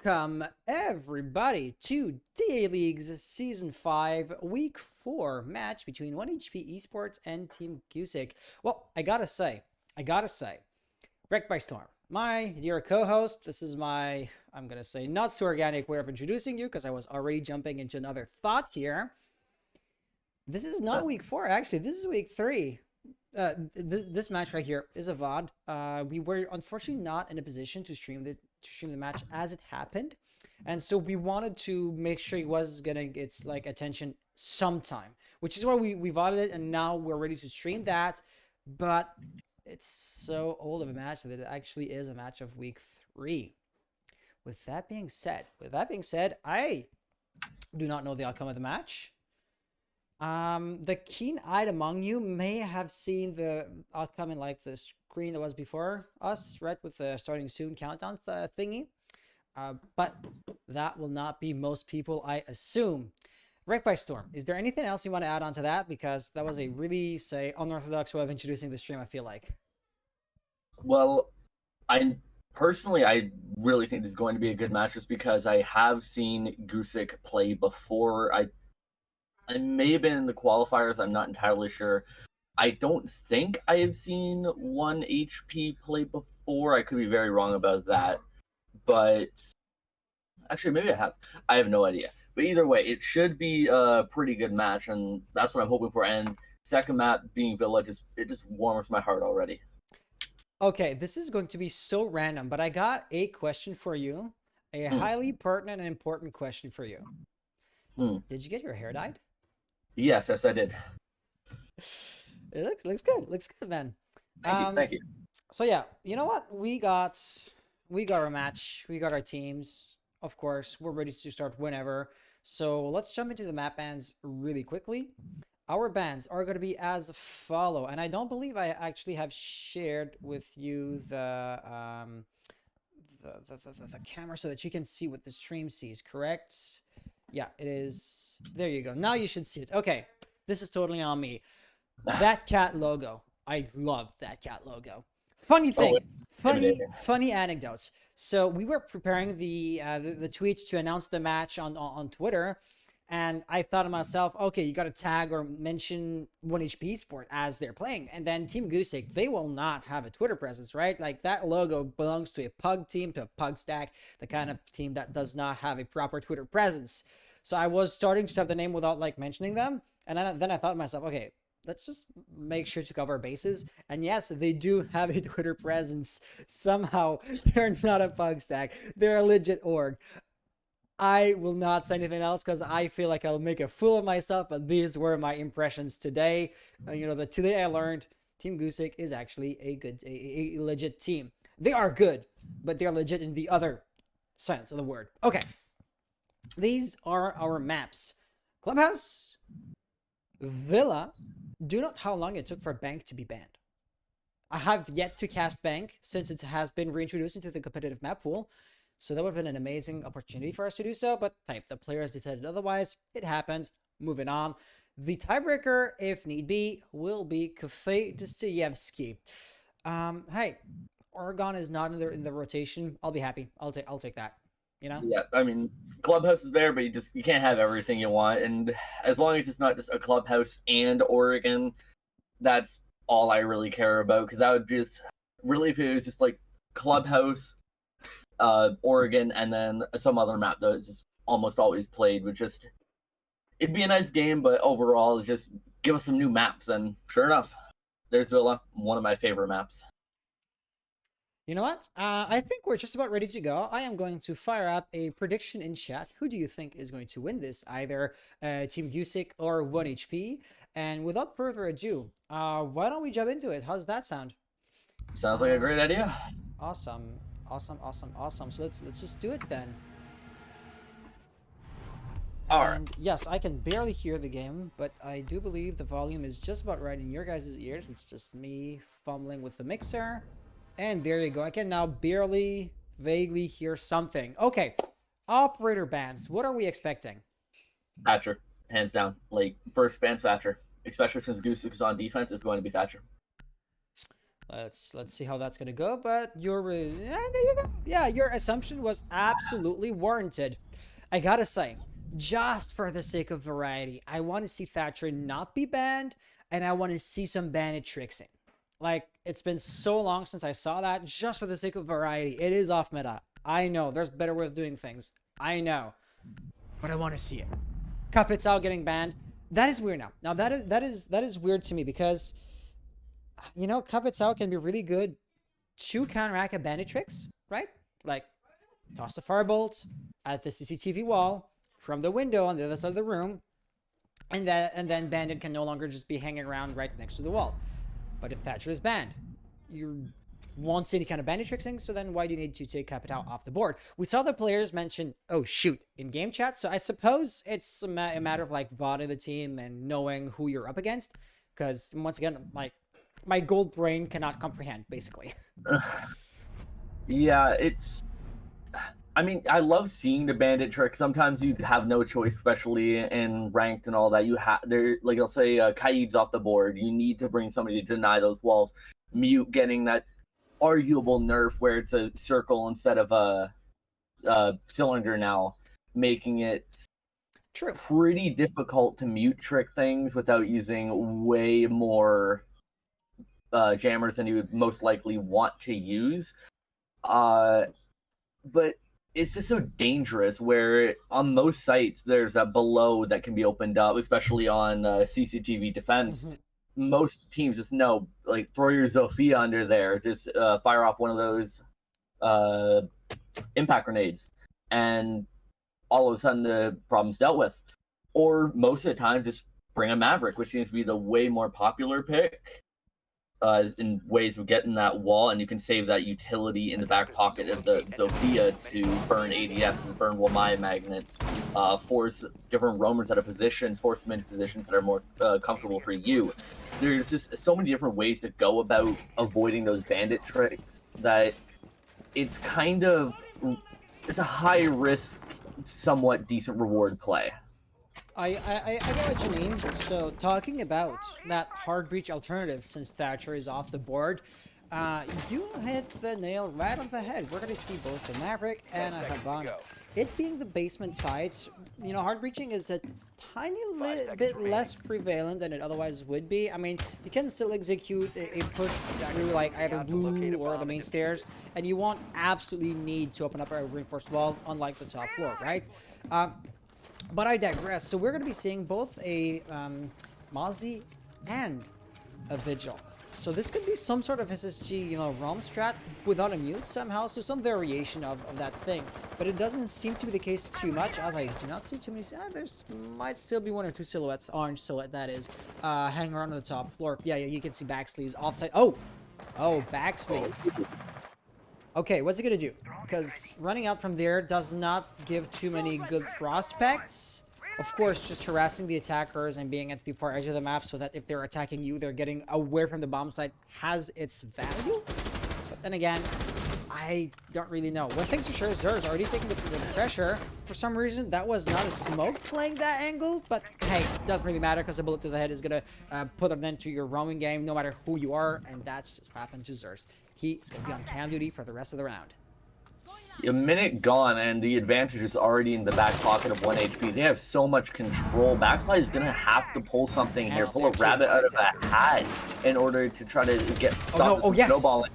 Welcome, everybody, to DA League's Season 5, Week 4 match between 1HP Esports and Team Gusic. Well, I gotta say, RektByStorm, my dear co-host, this is my, I'm gonna say, not so organic way of introducing you because I was already jumping into another thought here. This is not Week 4, actually, this is Week 3. This match right here is a VOD. We were unfortunately not in a position to stream the match as it happened, and so we wanted to make sure it was getting its like attention sometime, which is why we VODed it, and now we're ready to stream that. But it's so old of a match that it actually is a match of Week 3. With that being said, I do not know the outcome of the match. The keen-eyed among you may have seen the outcome in like the screen that was before us, right, with the starting soon countdown thingy. But that will not be most people, I assume. RektByStorm, is there anything else you want to add on to that? Because that was a really, say, unorthodox way of introducing the stream, I feel like. Well, I really think this is going to be a good match just because I have seen Gusic play before. I may have been in the qualifiers, I'm not entirely sure. I don't think I have seen 1HP play before. I could be very wrong about that. But actually, maybe I have. I have no idea. But either way, it should be a pretty good match, and that's what I'm hoping for. And second map being Villa, it just warms my heart already. Okay, this is going to be so random, but I got a question for you. A highly pertinent and important question for you. Did you get your hair dyed? Yes, I did. It looks good. Looks good, man. Thank you. So yeah, you know what? We got our match. We got our teams. Of course, we're ready to start whenever. So let's jump into the map bans really quickly. Our bans are going to be as follow, and I don't believe I actually have shared with you the camera so that you can see what the stream sees. Correct? Yeah, it is. There you go. Now you should see it. Okay, this is totally on me. That cat logo. I love that cat logo. Funny thing. Funny anecdotes. So we were preparing the tweets to announce the match on Twitter, and I thought to myself, okay, you got to tag or mention 1HP Sport as they're playing. And then Team Gusic, they will not have a Twitter presence, right? Like that logo belongs to a pug team, to a pug stack, the kind of team that does not have a proper Twitter presence. So I was starting to have the name without like mentioning them. And then I thought to myself, okay, let's just make sure to cover our bases. And yes, they do have a Twitter presence. Somehow they're not a pug stack. They're a legit org. I will not say anything else because I feel like I'll make a fool of myself, but these were my impressions today. Today I learned Team Gusic is actually a legit team. They are good, but they're legit in the other sense of the word. Okay. These are our maps. Clubhouse, Villa. Do not know how long it took for Bank to be banned. I have yet to cast Bank since it has been reintroduced into the competitive map pool. So that would have been an amazing opportunity for us to do so, but the players decided otherwise. It happens. Moving on. The tiebreaker, if need be, will be Cafe Dostoyevsky. Hey, Oregon is not in the rotation. I'll be happy. I'll take that. You know? Yeah, I mean, Clubhouse is there, but you can't have everything you want. And as long as it's not just a Clubhouse and Oregon, that's all I really care about. Because that would just really, if it was just like Clubhouse, Oregon, and then some other map that is just almost always played, it'd be a nice game, but overall, just give us some new maps. And sure enough, there's Villa, one of my favorite maps. You know what? I think we're just about ready to go. I am going to fire up a prediction in chat. Who do you think is going to win this? Either Team Gusic or 1HP? And without further ado, why don't we jump into it? How's that sound? Sounds like a great idea. Awesome. So let's just do it then. Alright. Yes, I can barely hear the game, but I do believe the volume is just about right in your guys' ears. It's just me fumbling with the mixer. And there you go. I can now barely, vaguely hear something. Okay. Operator bans. What are we expecting? Thatcher. Hands down. Like, first ban Thatcher. Especially since Gusic is on defense, is going to be Thatcher. Let's see how that's gonna go. But there you go. Yeah, your assumption was absolutely warranted. I gotta say, just for the sake of variety, I want to see Thatcher not be banned, and I want to see some bandit tricksing. Like, it's been so long since I saw that. Just for the sake of variety, it is off meta. I know there's better way of doing things. I know, but I want to see it. Cuphead's out getting banned. That is weird now. Now that is weird to me because, you know, Cuphead's out can be really good to counteract a bandit tricks, right? Like, toss the firebolt at the CCTV wall from the window on the other side of the room, and then bandit can no longer just be hanging around right next to the wall. But if Thatcher is banned, you won't see any kind of bandit tricksing, so then why do you need to take Capital off the board? We saw the players mention, oh shoot, in game chat, so I suppose it's a matter of like voting the team and knowing who you're up against, because once again, like, my gold brain cannot comprehend, basically. Yeah, I mean, I love seeing the bandit trick. Sometimes you have no choice, especially in ranked and all that. You have there, like I'll say, Kaid's off the board. You need to bring somebody to deny those walls. Mute getting that arguable nerf where it's a circle instead of a cylinder now, making it True. pretty difficult to mute trick things without using way more jammers than you would most likely want to use. But it's just so dangerous where on most sites there's a below that can be opened up, especially on CCTV defense. Most teams just know, like, throw your Zofia under there, just fire off one of those impact grenades, and all of a sudden the problem's dealt with. Or most of the time, just bring a Maverick, which seems to be the way more popular pick. In ways of getting that wall, and you can save that utility in the back pocket of the Zofia to burn ADS and burn Wamaya magnets, force different roamers out of positions, force them into positions that are more comfortable for you. There's just so many different ways to go about avoiding those bandit tricks that it's a high risk, somewhat decent reward play. I get what you mean. So talking about that hard breach alternative, since Thatcher is off the board, you hit the nail right on the head. We're going to see both the Maverick and a Habana. It being the basement sides, you know, hard breaching is a tiny bit less prevalent than it otherwise would be. I mean, you can still execute a push through like either blue or the main stairs, and you won't absolutely need to open up a reinforced wall, unlike the top floor, right? But I digress. So we're going to be seeing both a Mozzie and a Vigil. So this could be some sort of SSG, you know, ROM strat without a mute somehow. So some variation of that thing. But it doesn't seem to be the case too much, as I do not see too many. There's might still be one or two silhouettes, orange silhouette that is, hanging around on the top floor. Yeah, you can see backsleeves offside. Oh, backsleeve. Okay, what's he gonna do? Because running out from there does not give too many good prospects. Of course, just harassing the attackers and being at the far edge of the map so that if they're attacking you, they're getting away from the bomb site has its value. But then again, I don't really know. One thing's for sure, Zer's already taking the pressure. For some reason, that was not a smoke playing that angle, but hey, doesn't really matter because a bullet to the head is gonna put an end to your roaming game, no matter who you are, and that's just what happened to Zer's. He is gonna be on cam duty for the rest of the round. A minute gone, and the advantage is already in the back pocket of 1 HP. They have so much control. Backslide is going to have to pull something here, pull a rabbit out of a hat in order to try to stop this snowballing.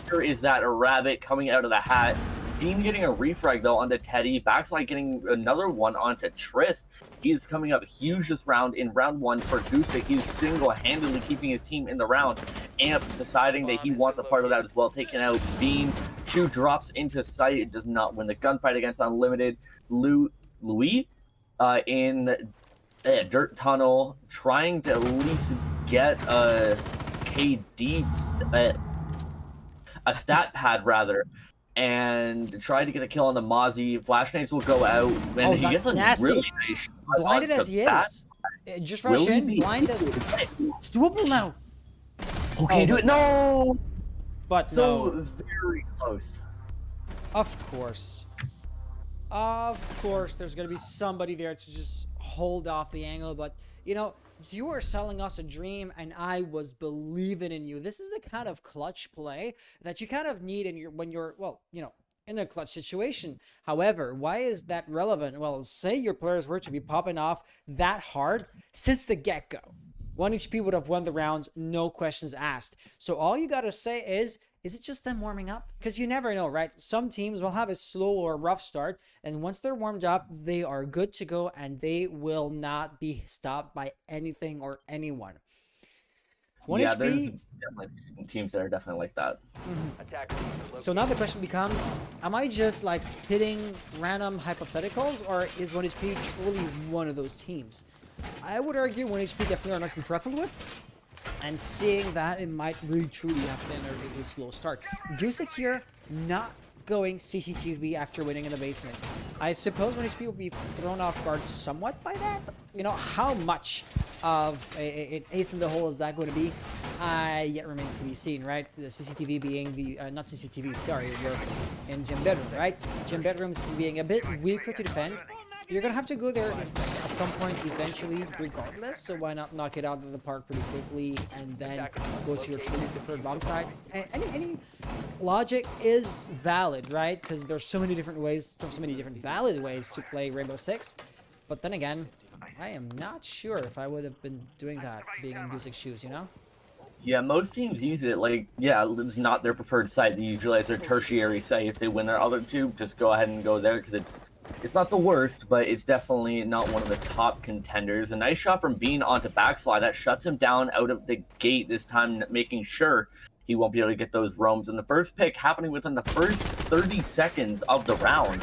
Here is that a rabbit coming out of the hat. Dean getting a refrag, though, onto Teddy. Backslide getting another one onto Trist. He's coming up huge this round in round 1 for Gusic. He's single-handedly keeping his team in the round. Amp deciding that he wants a part of that as well, taking out Bean. Chu drops into sight. It does not win the gunfight against Unlimited. Louis in a dirt tunnel, trying to at least get a KD, a stat pad rather, and try to get a kill on the Mozzie. Flash grenades will go out, and he gets a really nice shot. Blinded as he is. Just rush in, blind as. It's doable now. Okay, do it. No! But so no. Very close. Of course, there's gonna be somebody there to just hold off the angle. But you know, you are selling us a dream, and I was believing in you. This is the kind of clutch play that you kind of need in your when you're well, in a clutch situation. However, why is that relevant? Well, say your players were to be popping off that hard since the get-go. 1 HP would have won the rounds, no questions asked. So all you gotta say is it just them warming up? Because you never know, right? Some teams will have a slow or rough start, and once they're warmed up, they are good to go, and they will not be stopped by anything or anyone. 1 Yeah, HP. there's definitely teams that are definitely like that. So now the question becomes, am I just like spitting random hypotheticals, or is 1 HP truly one of those teams? I would argue 1 HP definitely are not to be trifled with. And seeing that, it might really truly have been a really slow start. Gusic here not going CCTV after winning in the basement. I suppose 1 HP will be thrown off guard somewhat by that. How much of an ace in the hole is that going to be? Yet remains to be seen, right? The CCTV being the, not CCTV, sorry, you're in gym bedroom, right? Gym bedrooms being a bit weaker to defend. You're gonna have to go there at some point eventually, regardless. So why not knock it out of the park pretty quickly and then go to your truly preferred bomb site? And any logic is valid, right? Because there's so many different ways, so many different valid ways to play Rainbow Six. But then again, I am not sure if I would have been doing that, being in Gusic's shoes, Yeah, most teams use it it's not their preferred site. They usually as their tertiary site. If they win their other two, just go ahead and go there because it's not the worst, but it's definitely not one of the top contenders. A nice shot from Bean onto backslide that shuts him down out of the gate this time, making sure he won't be able to get those roams. And the first pick happening within the first 30 seconds of the round.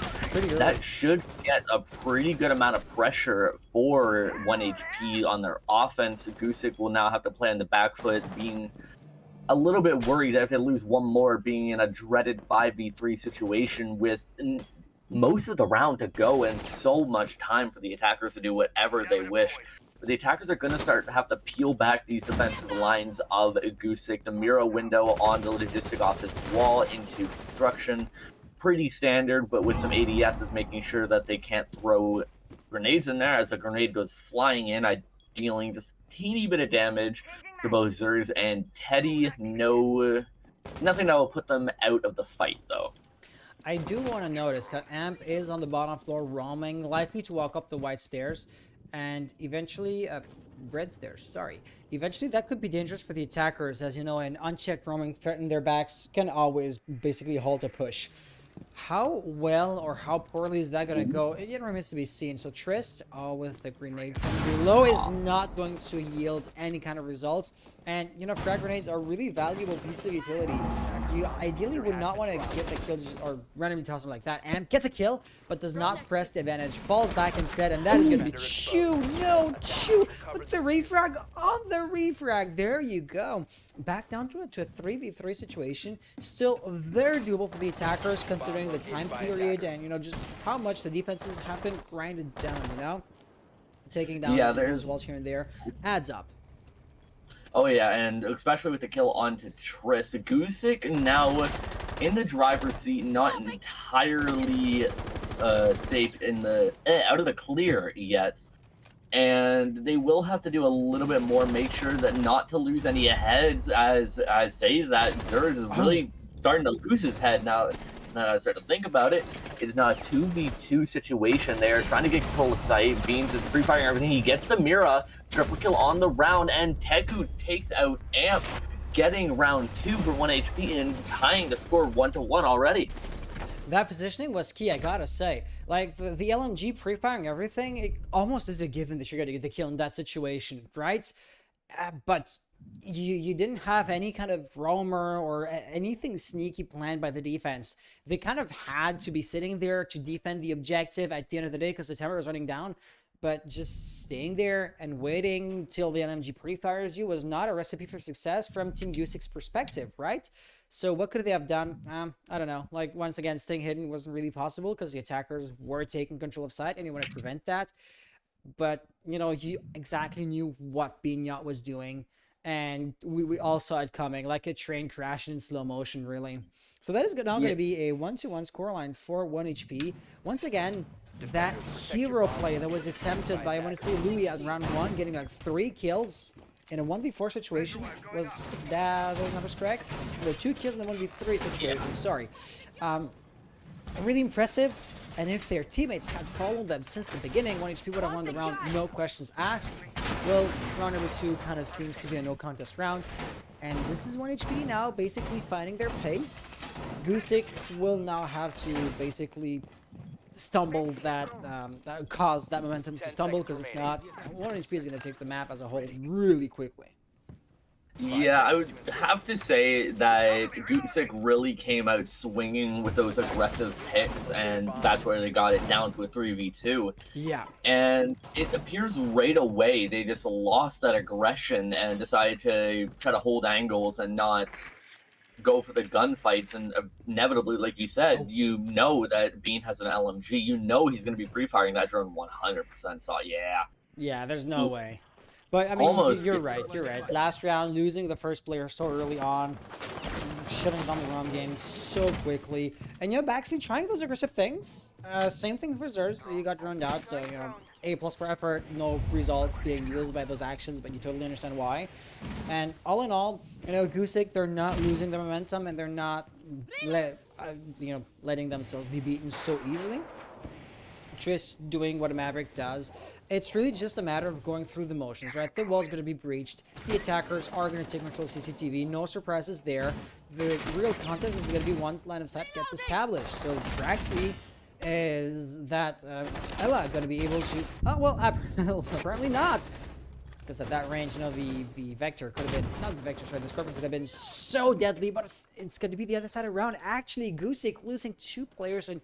That should get a pretty good amount of pressure for 1 HP on their offense. Gusic will now have to play on the back foot, being a little bit worried that if they lose one more, being in a dreaded 5v3 situation with most of the round to go and so much time for the attackers to do whatever they wish. But the attackers are going to start to have to peel back these defensive lines of Gusic. The Miro window on the logistic office wall into construction. Pretty standard, but with some ADSs making sure that they can't throw grenades in there as a grenade goes flying in, dealing just a teeny bit of damage to both Zers and Teddy. Nothing that will put them out of the fight, though. I do want to notice that Amp is on the bottom floor roaming, likely to walk up the white stairs, and eventually, red stairs, sorry. Eventually that could be dangerous for the attackers, as an unchecked roaming threat in their backs can always basically halt a push. How well or how poorly is that going to go? It remains to be seen. So Trist, with the grenade from below, is not going to yield any kind of results. And, frag grenades are a really valuable piece of utility. You ideally would not want to get the kill or randomly toss them like that. And gets a kill, but does not press the advantage. Falls back instead, and that is going to be Chew. No, Chew with the refrag on the refrag. There you go. Back down to a 3v3 situation. Still very doable for the attackers, considering the time period and, just how much the defenses have been grinded down, Taking down those walls here and there adds up. Oh yeah, and especially with the kill onto Trist. Gusic now in the driver's seat, not entirely safe in the out of the clear yet. And they will have to do a little bit more, make sure that not to lose any heads, as I say that Zers is really starting to lose his head now. Now I start to think about it, it is now a 2v2 situation there, trying to get control of sight. Beans is pre-firing everything. He gets the Mira, triple kill on the round, and Teku takes out Amp, getting round 2 for 1 HP and tying the score 1-1 already. That positioning was key, I gotta say. Like, the LMG pre-firing everything, it almost is a given that you're gonna get the kill in that situation, right? But you didn't have any kind of roamer or anything sneaky planned by the defense. They kind of had to be sitting there to defend the objective at the end of the day because the timer was running down. But just staying there and waiting till the LMG pre-fires you was not a recipe for success from Team Gusic's perspective, right? So what could they have done? I don't know. Like, once again, staying hidden wasn't really possible because the attackers were taking control of site and you want to prevent that. But, you exactly knew what Binyat was doing. And we all saw it coming, like a train crashing in slow motion, really. So that is now going to be a 1-1 scoreline for 1 HP. Once again, that hero play that was attempted by, I want to say, Louis at round 1, getting like 3 kills in a 1v4 situation. Was that those numbers correct? The 2 kills in a 1v3 situation, sorry. Really impressive. And if their teammates had followed them since the beginning, 1HP would have won the round, no questions asked. Well, round number 2 kind of seems to be a no contest round. And this is 1HP now basically finding their pace. Gusic will now have to basically stumble that cause that momentum to stumble, because if not, 1HP is going to take the map as a whole really quickly. Yeah, I would have to say that Gusic really came out swinging with those aggressive picks, and that's where they got it down to a 3v2. Yeah. And it appears right away they just lost that aggression and decided to try to hold angles and not go for the gunfights. And inevitably, like you said, you know that Bean has an LMG. You know he's going to be pre-firing that drone 100%. So, yeah. Yeah, there's no way. But, I mean, Almost. you're right. Last round, losing the first player so early on, shutting down the run game so quickly. And, you know, Baxley trying those aggressive things. Same thing for Zers. You got droned out, so, you know, A+ for effort, no results being yielded by those actions, but you totally understand why. And all in all, you know, Gusic, they're not losing their momentum, and they're not, letting themselves be beaten so easily. Triss doing what a Maverick does. It's really just a matter of going through the motions, right? The wall's going to be breached. The attackers are going to take control of CCTV. No surprises there. The real contest is going to be once line of sight gets established. So Braxley is that Ella going to be able to... Oh, well, apparently not. Because at that range, you know, the Vector could have been... Not the Vector, sorry, the Scorpion could have been so deadly, but it's going to be the other side around. Actually, Gusic losing 2 players in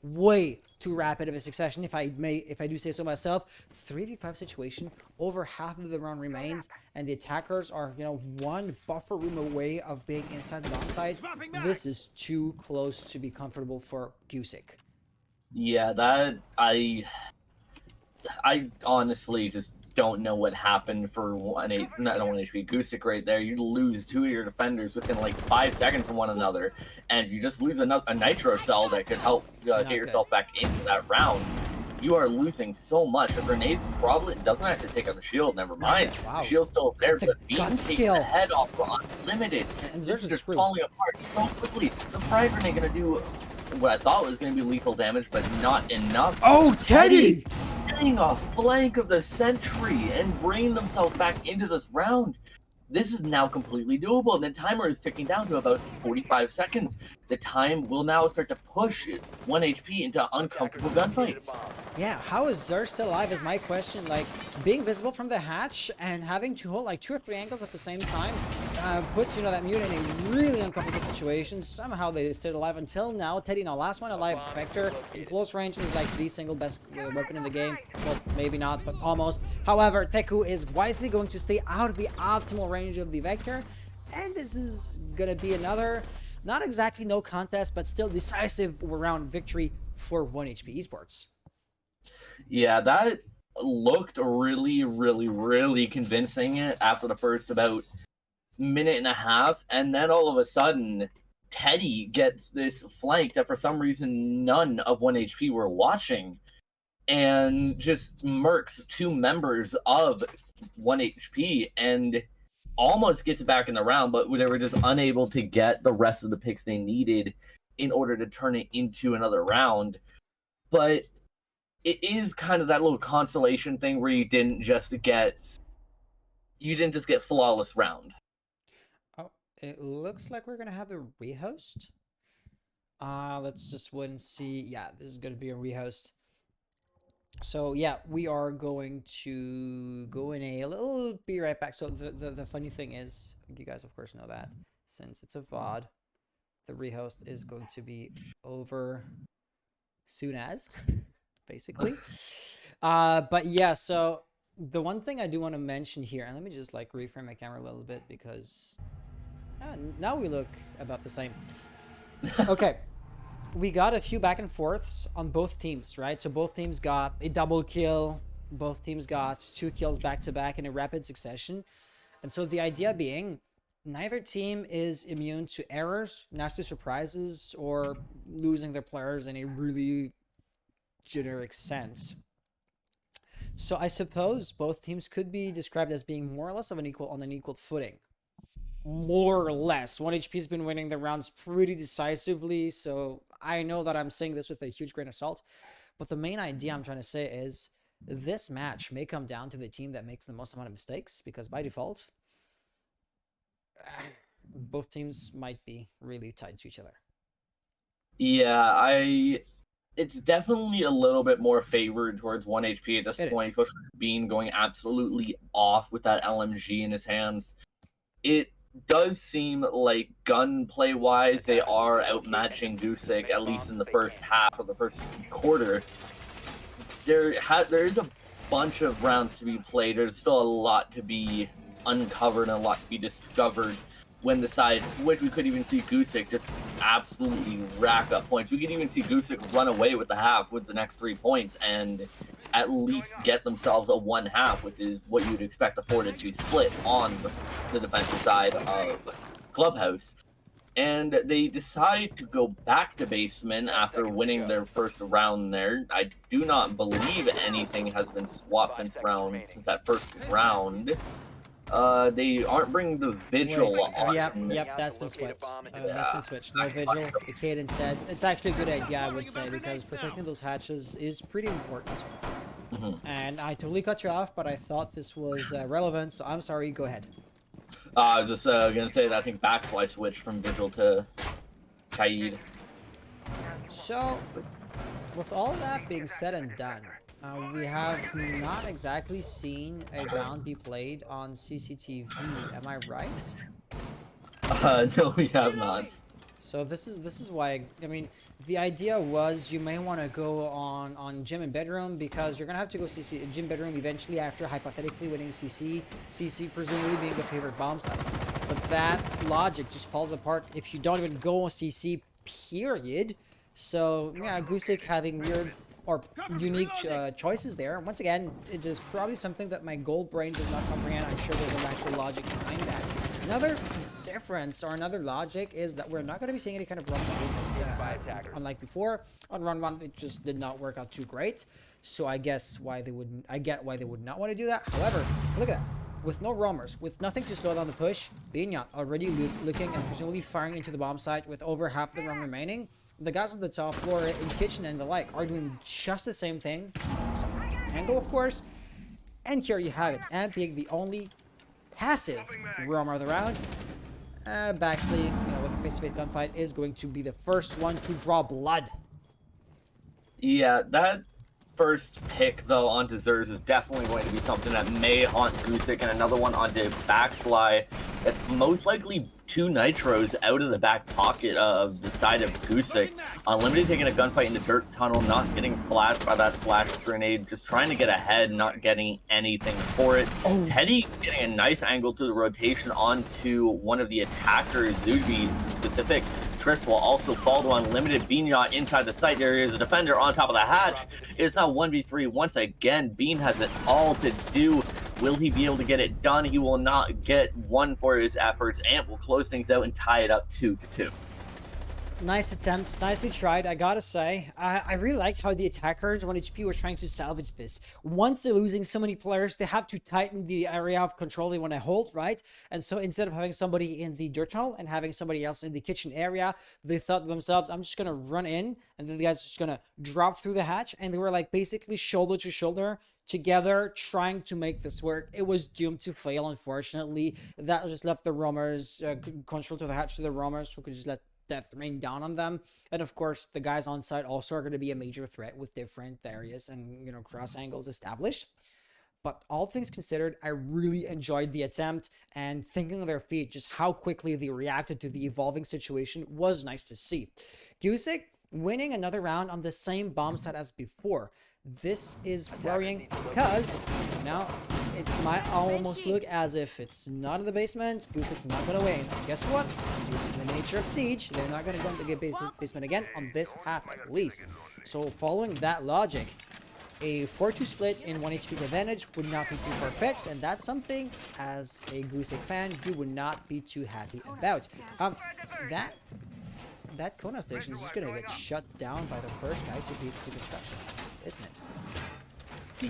way too rapid of a succession, if I do say so myself. 3v5 situation, over half of the round remains, and the attackers are, you know, 1 buffer room away of being inside the bomb site. This is too close to be comfortable for Gusic. Yeah, that I honestly just don't know what happened for not 1HP Gusic right there. You lose 2 of your defenders within like 5 seconds from one another, and you just lose a nitro cell that could help get yourself back into that round. You are losing so much. The grenades probably doesn't have to take out the shield. Never mind. Wow. The shield's still there. The Bean gun takes skill. the head off for unlimited. And This is just screwed. falling apart so quickly. The frag grenade gonna do what I thought was gonna be lethal damage, but not enough. Oh, Teddy! Getting a flank of the sentry and bringing themselves back into this round. This is now completely doable, and the timer is ticking down to about 45 seconds. The time will now start to push 1HP into uncomfortable gunfights. Yeah, how is Zer still alive is my question. Like, being visible from the hatch and having to hold like 2 or 3 angles at the same time puts, you know, that mutant in a really uncomfortable situation. Somehow they stayed alive until now. Teddy now, last one alive. Vector in close range is like the single best weapon in the game. Well, maybe not, but almost. However, Teku is wisely going to stay out of the optimal range of the Vector, and this is gonna be another, not exactly no contest, but still decisive round victory for 1HP Esports. Yeah, that looked really convincing after the first about minute and a half, and then all of a sudden Teddy gets this flank that for some reason none of 1HP were watching, and just murks 2 members of 1HP and almost gets it back in the round, but they were just unable to get the rest of the picks they needed in order to turn it into another round. But it is kind of that little consolation thing where you didn't just get flawless round. Oh, it looks like we're gonna have a rehost. Let's just wait and see. Yeah, this is gonna be a rehost. So yeah, we are going to go in a little, be right back. So the funny thing is, you guys of course know that since it's a VOD, the rehost is going to be over soon as, basically. But yeah, so the one thing I do want to mention here, and let me just like reframe my camera a little bit because now we look about the same. Okay. We got a few back and forths on both teams, right? So both teams got a double kill. Both teams got 2 kills back to back in a rapid succession. And so the idea being, neither team is immune to errors, nasty surprises, or losing their players in a really generic sense. So I suppose both teams could be described as being more or less on an equal footing. More or less. 1HP has been winning the rounds pretty decisively, so I know that I'm saying this with a huge grain of salt. But the main idea I'm trying to say is this match may come down to the team that makes the most amount of mistakes, because by default, both teams might be really tied to each other. Yeah, it's definitely a little bit more favored towards 1HP at this point, especially Bean going absolutely off with that LMG in his hands. It does seem like gunplay-wise, they are outmatching Gusic, at least in the first half of the first quarter. There is a bunch of rounds to be played. There's still a lot to be uncovered and a lot to be discovered. When the sides switch, we could even see Gusic just absolutely rack up points. We could even see Gusic run away with the half with the next 3 points and at least get themselves a 1/2, which is what you'd expect a 4-2 split on the defensive side of Clubhouse. And they decide to go back to basement after winning their first round there. I do not believe anything has been swapped since that first round. They aren't bringing the Vigil on. Yep, that's been switched. That's been switched. No Vigil, the Cade instead. It's actually a good idea, I would say, because protecting those hatches is pretty important. And I totally cut you off, but I thought this was relevant, so I'm sorry, go ahead. I was just gonna say that I think Backfly switched from Vigil to Kaid. So, with all that being said and done, we have not exactly seen a round be played on CCTV, am I right? No, we have not. So this is why, I mean, the idea was you may want to go on gym and bedroom, because you're going to have to go CC gym bedroom eventually after hypothetically winning CC presumably being the favorite bomb site. But that logic just falls apart if you don't even go on CC, period. So yeah, Gusic having weird or unique choices there. Once again, it is probably something that my gold brain does not comprehend. I'm sure there's a natural logic behind that. Another difference or another logic is that we're not going to be seeing any kind of run unlike before. On run 1, it just did not work out too great. So I get why they would not want to do that. However, look at that. With no roamers, with nothing to slow down the push, Binyat already looking and presumably firing into the bomb site with over half the run remaining. The guys on the top floor in kitchen and the like are doing just the same thing. Some angle, of course. And here you have it. And being the only passive roamer of the round, Baxley, with a face-to-face gunfight, is going to be the first one to draw blood. Yeah, that first pick, though, onto Zers is definitely going to be something that may haunt Gusic, and another one onto Backfly. That's most likely 2 nitros out of the back pocket of the side of Gusic. Unlimited taking a gunfight in the dirt tunnel, not getting flashed by that flash grenade, just trying to get ahead, not getting anything for it. Teddy getting a nice angle to the rotation onto one of the attackers, Zubi specific. Triss will also fall to Unlimited. Beanyot inside the site. There is a defender on top of the hatch. It is now 1v3 once again. Bean has it all to do. Will he be able to get it done? He will not get one for his efforts. Ant will close things out and tie it up 2-2. Nice attempt, nicely tried, I gotta say. I really liked how the attackers, 1HP, were trying to salvage this. Once they're losing so many players, they have to tighten the area of control they want to hold, right? And so instead of having somebody in the dirt tunnel and having somebody else in the kitchen area, they thought to themselves, I'm just gonna run in, and then the guys are just gonna drop through the hatch, and they were like basically shoulder to shoulder together trying to make this work. It was doomed to fail, unfortunately. That just left the roamers, control to the hatch to the roamers, who could just let death rain down on them. And of course, the guys on site also are going to be a major threat with different areas and, cross angles established. But all things considered, I really enjoyed the attempt, and thinking on their feet, just how quickly they reacted to the evolving situation was nice to see. Gusic winning another round on the same bomb site as before. This is worrying because now it might almost look as if it's not in the basement. Gusic's not going to win. Guess what? Due to the nature of Siege, they're not going to go into the basement again on this half at least. So following that logic, a 4-2 split in 1HP's advantage would not be too far-fetched, and that's something, as a Gusic fan, you would not be too happy about. That Kona station is just going to get shut down by the first guy to beat the construction. isn't it?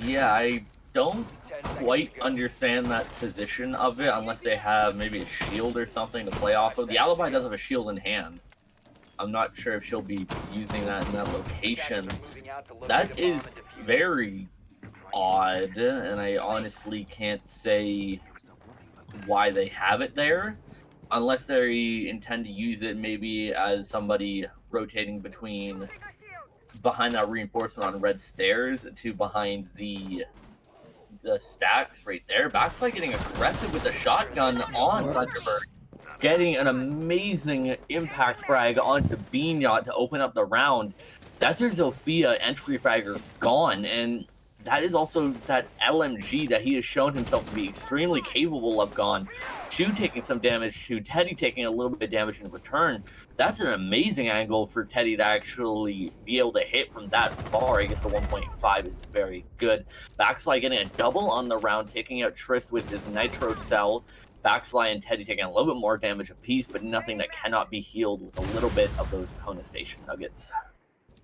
Yeah, I don't quite understand that position of it unless they have maybe a shield or something to play off of. The Alibi does have a shield in hand. I'm not sure if she'll be using that in that location. That is very odd, and I honestly can't say why they have it there, unless they intend to use it maybe as somebody rotating behind that reinforcement on red stairs to behind the stacks right there. Backslide getting aggressive with the shotgun on Thunderbird, getting an amazing impact frag onto Bean Yacht to open up the round. That's your Zofia entry fragger gone, and that is also that LMG that he has shown himself to be extremely capable of gone. Chu taking some damage, to Teddy taking a little bit of damage in return. That's an amazing angle for Teddy to actually be able to hit from that far. I guess the 1.5 is very good. Backslide getting a double on the round, taking out Trist with his Nitro Cell. Backslide and Teddy taking a little bit more damage apiece, but nothing that cannot be healed with a little bit of those Kona Station nuggets.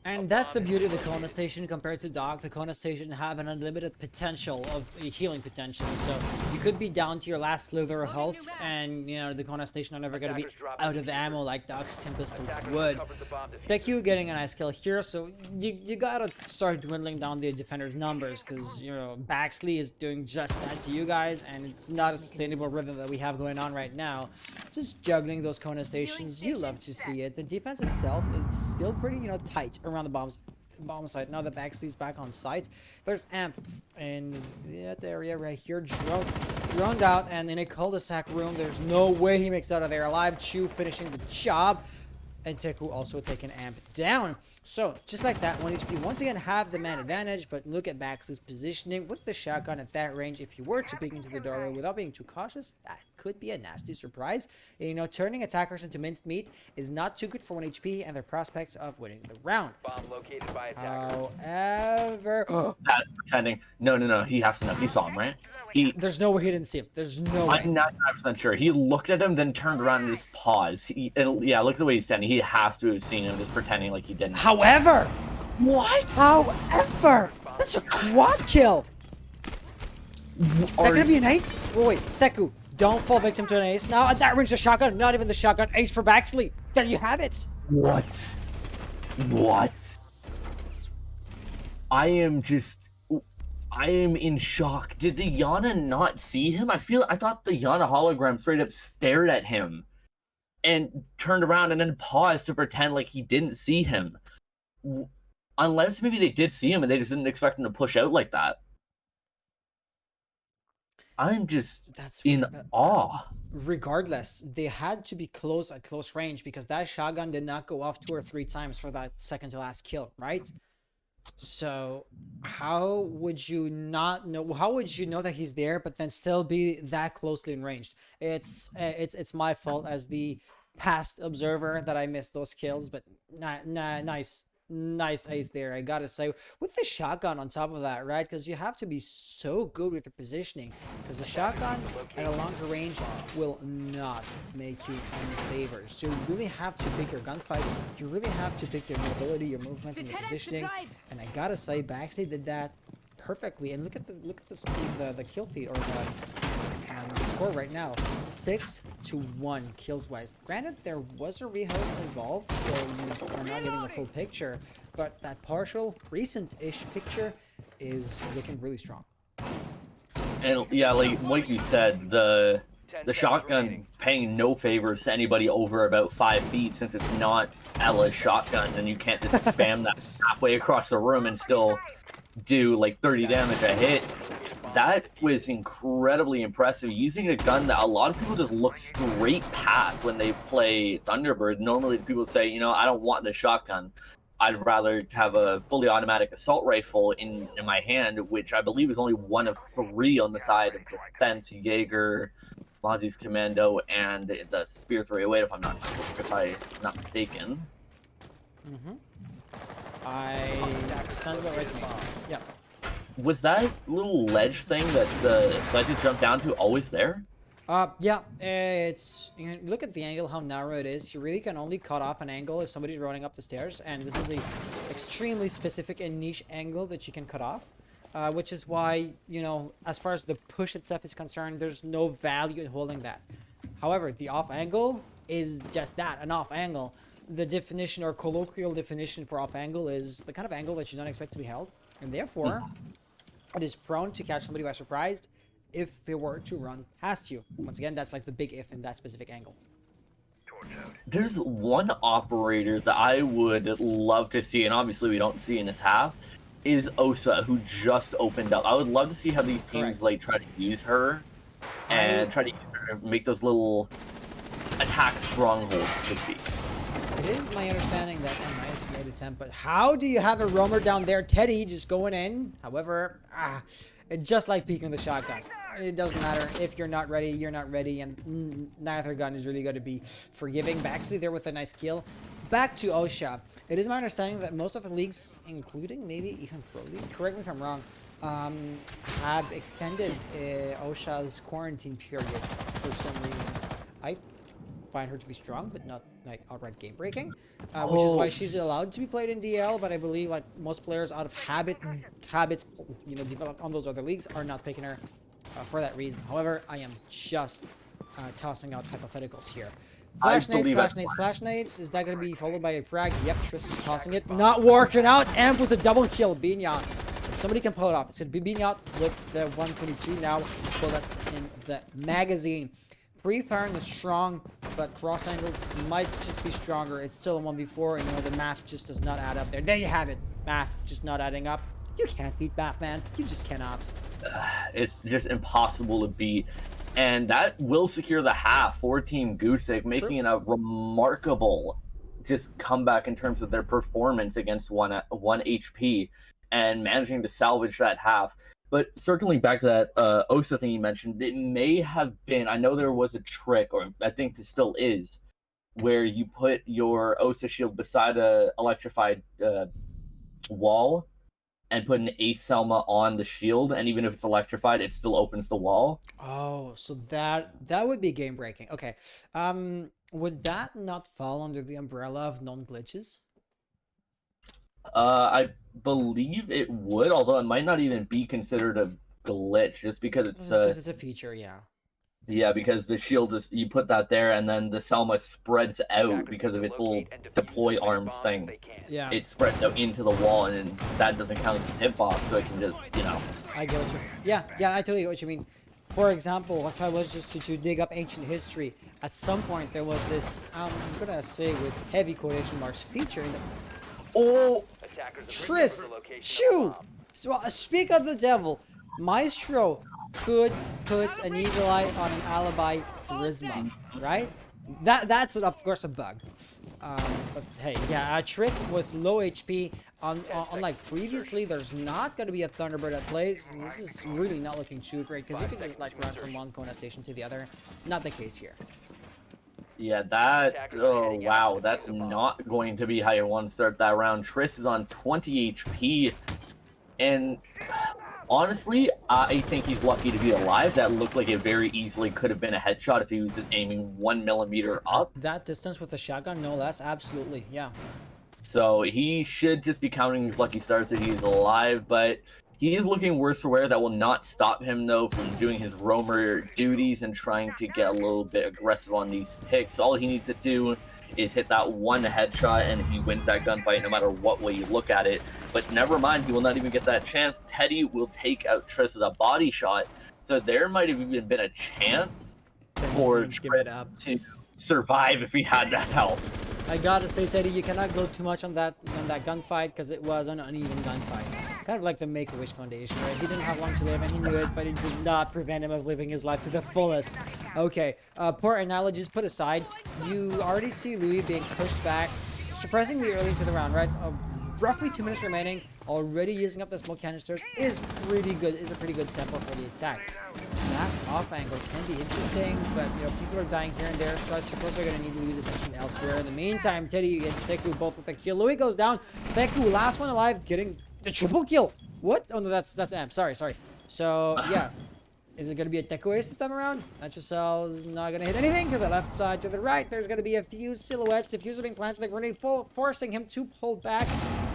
And that's the beauty of the Kona Station compared to Doc. The Kona Station have an unlimited potential of healing potential. So you could be down to your last slither of health, and you know the Kona Station are never going to be out of ammo like Doc's Simpest would. Thank you getting a nice kill here. So you gotta start dwindling down the defender's numbers, because you know Baxley is doing just that to you guys, and it's not a sustainable rhythm that we have going on right now. Just juggling those Kona Stations, you love to see it. The defense itself is still pretty, you know, tight around the bomb site. Now that Baxley's back on site, there's Amp in that area right here, droned out, and in a cul-de-sac room. There's no way he makes it out of there alive. Chu finishing the job, and Teku also taking Amp down. So just like that, 1 HP once again have the man advantage, but look at Baxley's positioning with the shotgun at that range. If you were to peek into the doorway without being too cautious, that could be a nasty surprise. You know, turning attackers into minced meat is not too good for 1 HP and their prospects of winning the round. Bomb located by attackers. However, That's pretending. No, he has to know. He saw him, right? There's no way he didn't see him. There's no way. I'm not 100% sure. He looked at him, then turned around and just paused. Yeah, look at the way he's standing. He has to have seen him, just pretending like he didn't. However, What? however, that's a quad kill. Is that gonna be an ace? Oh, wait, Teku, don't fall victim to an ace. Now at that range, the shotgun, not even the shotgun. Ace for Baxley. There you have it. What? I am in shock. Did the Yana not see him? I thought the Yana hologram straight up stared at him and turned around and then paused to pretend like he didn't see him. Unless maybe they did see him and they just didn't expect him to push out like that. I'm just in awe. Regardless, they had to be close at close range, because that shotgun did not go off 2 or 3 times for that second to last kill, right? So how would you not know? How would you know that he's there, but then still be that closely in ranged? It's my fault as the past observer that I missed those kills, but nice ace there, I gotta say, with the shotgun on top of that, right? Because you have to be so good with your positioning, because the shotgun at a longer range will not make you any favors. So you really have to pick your gunfights, you really have to pick your mobility, your movements, and your positioning. And I gotta say, Baxley did that perfectly. And look at the kill feed, or the score right now, 6-1 kills wise. Granted, there was a rehost involved, so you are not getting a full picture, but that partial recent-ish picture is looking really strong. And yeah, like you said, the shotgun paying no favors to anybody over about 5 feet, since it's not Ella's shotgun, and you can't just spam that halfway across the room and still do like 30 damage a hit. That was incredibly impressive, using a gun that a lot of people just look straight past when they play Thunderbird. Normally people say, you know, I don't want the shotgun. I'd rather have a fully automatic assault rifle in my hand, which I believe is only one of 3 on the side of defense: Jaeger, Mozzie's Commando, and the Spear 308, if I'm not mistaken. I sounds about right to me. Yeah. Was that little ledge thing that the Sledges jumped down to always there? Yeah, it's, you know, look at the angle, how narrow it is. You really can only cut off an angle if somebody's running up the stairs, and this is the extremely specific and niche angle that you can cut off. Which is why, you know, as far as the push itself is concerned, there's no value in holding that. However, the off angle is just that, an off angle. The definition or colloquial definition for off angle is the kind of angle that you don't expect to be held, and therefore it is prone to catch somebody by surprise if they were to run past you. Once again, that's like the big if in that specific angle. There's one operator that I would love to see, and obviously we don't see in this half, is Osa, who just opened up. I would love to see how these teams like try to use her and try to use her to make those little attack strongholds could be. It is my understanding that a nice late attempt, but how do you have a roamer down there? Teddy just going in. However, it's just like peeking the shotgun. It doesn't matter if you're not ready, you're not ready, and neither gun is really going to be forgiving. Baxley there with a nice kill. Back to OSHA. It is my understanding that most of the leagues, including maybe even Pro League, correct me if I'm wrong, have extended OSHA's quarantine period for some reason. I find her to be strong, but not like outright game breaking, which is why she's allowed to be played in DL. But I believe like most players out of habits, you know, developed on those other leagues are not picking her for that reason. However, I am just tossing out hypotheticals here. Flash nades, flash nades, flash nades. Is that going to be followed by a frag? Yep, Triss is tossing it. Not working out. Amp with a double kill. Binyat. If somebody can pull it off, it's going to be Binyat with the 122 now. Bullets in the magazine. Pre-firing is strong, but cross angles might just be stronger. It's still a 1v4, and you know, the math just does not add up there. There you have it. Math just not adding up. You can't beat math, man. You just cannot. It's just impossible to beat. And that will secure the half for Team Gusic, making it a remarkable just comeback in terms of their performance against one HP and managing to salvage that half. But circling back to that OSA thing you mentioned, it may have been, I know there was a trick, or I think there still is, where you put your OSA shield beside a electrified wall and put an Ace Selma on the shield, and even if it's electrified, it still opens the wall. Oh, so that would be game breaking. Okay. Would that not fall under the umbrella of non-glitches? I believe it would, although it might not even be considered a glitch, just because it's a feature, yeah. Yeah, because the shield is, you put that there, and then the Selma spreads out because of its little deploy arms thing. Yeah. It spreads out into the wall, and that doesn't count as a hitbox, so it can just, you know. I get what you. Yeah, I totally get what you mean. For example, if I was just to dig up ancient history, at some point there was this, I'm gonna say with heavy quotation marks, feature in the. Oh, Triss, shoo! So speak of the devil, Maestro could put an eagle eye on an alibi charisma, right? That's of course a bug. But hey, yeah, Triss with low HP, unlike previously, there's not going to be a Thunderbird that plays. And this is really not looking too great because you can just like run from one Kona station to the other. Not the case here. Yeah, that, oh wow, that's not going to be how you want to start that round. Triss is on 20 HP, and honestly, I think he's lucky to be alive. That looked like it very easily could have been a headshot if he was aiming 1 millimeter up. That distance with a shotgun, no less, absolutely, yeah. So he should just be counting his lucky stars that he's alive, but he is looking worse for wear. That will not stop him, though, from doing his roamer duties and trying to get a little bit aggressive on these picks. All he needs to do is hit that one headshot, and he wins that gunfight no matter what way you look at it. But never mind, he will not even get that chance. Teddy will take out Triss with a body shot. So there might have even been a chance for Triss to survive if he had that health. I gotta say, Teddy, you cannot go too much on that gunfight because it was an uneven gunfight. Kind of like the Make-A-Wish Foundation, right? He didn't have long to live and he knew it, but it did not prevent him of living his life to the fullest. Okay, poor analogies put aside, you already see Louis being pushed back surprisingly early into the round, right? Roughly 2 minutes remaining, already using up the smoke canisters is pretty good, is a pretty good tempo for the attack. That off angle can be interesting, but you know, people are dying here and there, so I suppose they're gonna need to lose attention elsewhere. In the meantime, Teddy and Theku both with a kill. Louis goes down. Theku, last one alive, getting the triple kill. What? Oh no, that's Amp. Sorry. So yeah, Is it going to be a Deku Ace this time around? Nitrocell is not going to hit anything. To the left side, to the right, there's going to be a few silhouettes. Diffuser being planted, the grenade forcing him to pull back.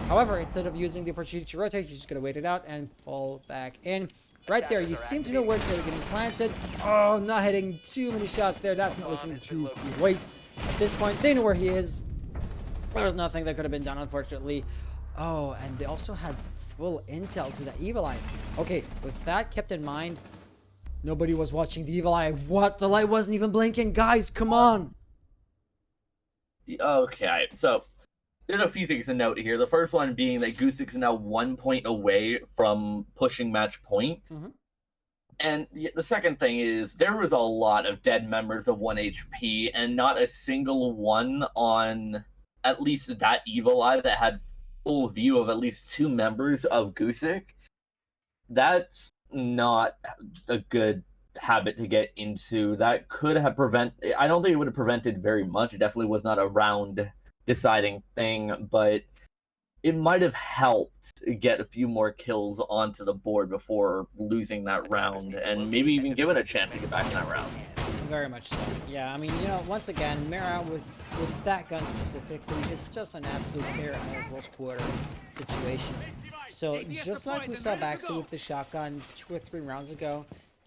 However, instead of using the opportunity to rotate, he's just going to wait it out and pull back in. Right there, you seem to know where it's getting planted. Oh, not hitting too many shots there. That's not looking too great. At this point, they know where he is. There's nothing that could have been done, unfortunately. Oh, and they also had full intel to that Evil Eye. Okay, with that kept in mind, nobody was watching the Evil Eye. What? The light wasn't even blinking? Guys, come on! Okay, so there's a few things to note here. The first one being that Gusic is now 1 point away from pushing match points. And the second thing is there was a lot of dead members of 1 HP, and not a single one on at least that Evil Eye that had full view of at least 2 members of Gusic. That's not a good habit to get into. That could have I don't think it would have prevented very much. It definitely was not a round deciding thing, but it might have helped get a few more kills onto the board before losing that round, and maybe even give it a chance to get back in that round. Very much so. Yeah, I mean, you know, once again, Mira with that gun specifically is just an absolute clear and close quarter situation. So just like we saw Baxter with the shotgun 2 or 3 rounds ago,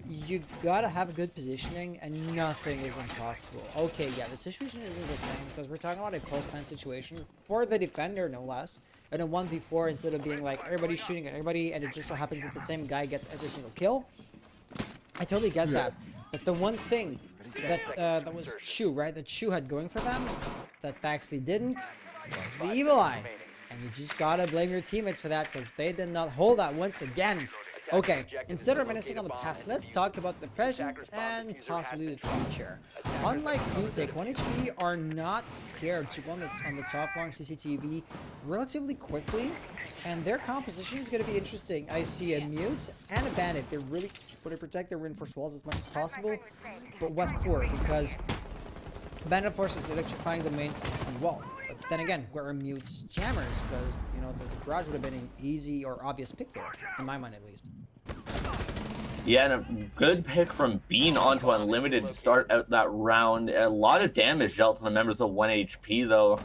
you gotta have good positioning and nothing is impossible. Okay, yeah, the situation isn't the same because we're talking about a close plan situation for the defender, no less. And a 1v4 instead of being like everybody's shooting at everybody and it just so happens that the same guy gets every single kill. I totally get that. But the one thing that that was Chu, right? That Chu had going for them, that Baxley didn't, was the Evil Eye. And you just gotta blame your teammates for that because they did not hold that once again. Okay, instead of reminiscing on the past, let's talk about the present and possibly the future. Unlike Gusic, 1HP are not scared to go on the top long CCTV relatively quickly, and their composition is going to be interesting. I see a Mute and a Bandit. They're really going to protect their reinforced walls as much as possible, but what for? Because Bandit forces electrifying the main CCTV wall. But then again, where are Mute's jammers? Because, you know, the garage would have been an easy or obvious pick there, in my mind at least. Yeah, and a good pick from Bean onto Unlimited to start out that round. A lot of damage dealt to the members of 1 HP, though.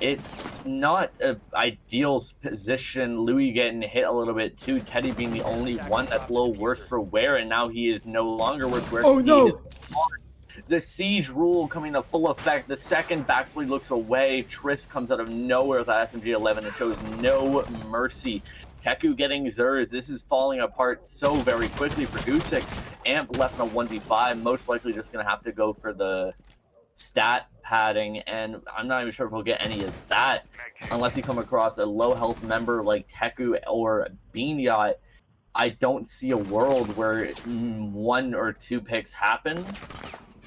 It's not an ideal position. Louis getting hit a little bit, too. Teddy being the only one that's a little worse for wear, and now he is no longer worse for wear. Oh, no! The siege rule coming to full effect. The second Baxley looks away, Triss comes out of nowhere with that SMG-11 and shows no mercy. Teku getting Zers. This is falling apart so very quickly for Gusic. Amp left in a 1v5, most likely just going to have to go for the stat padding, and I'm not even sure if he'll get any of that unless he come across a low health member like Teku or Bean Yacht. I don't see a world where 1 or 2 picks happens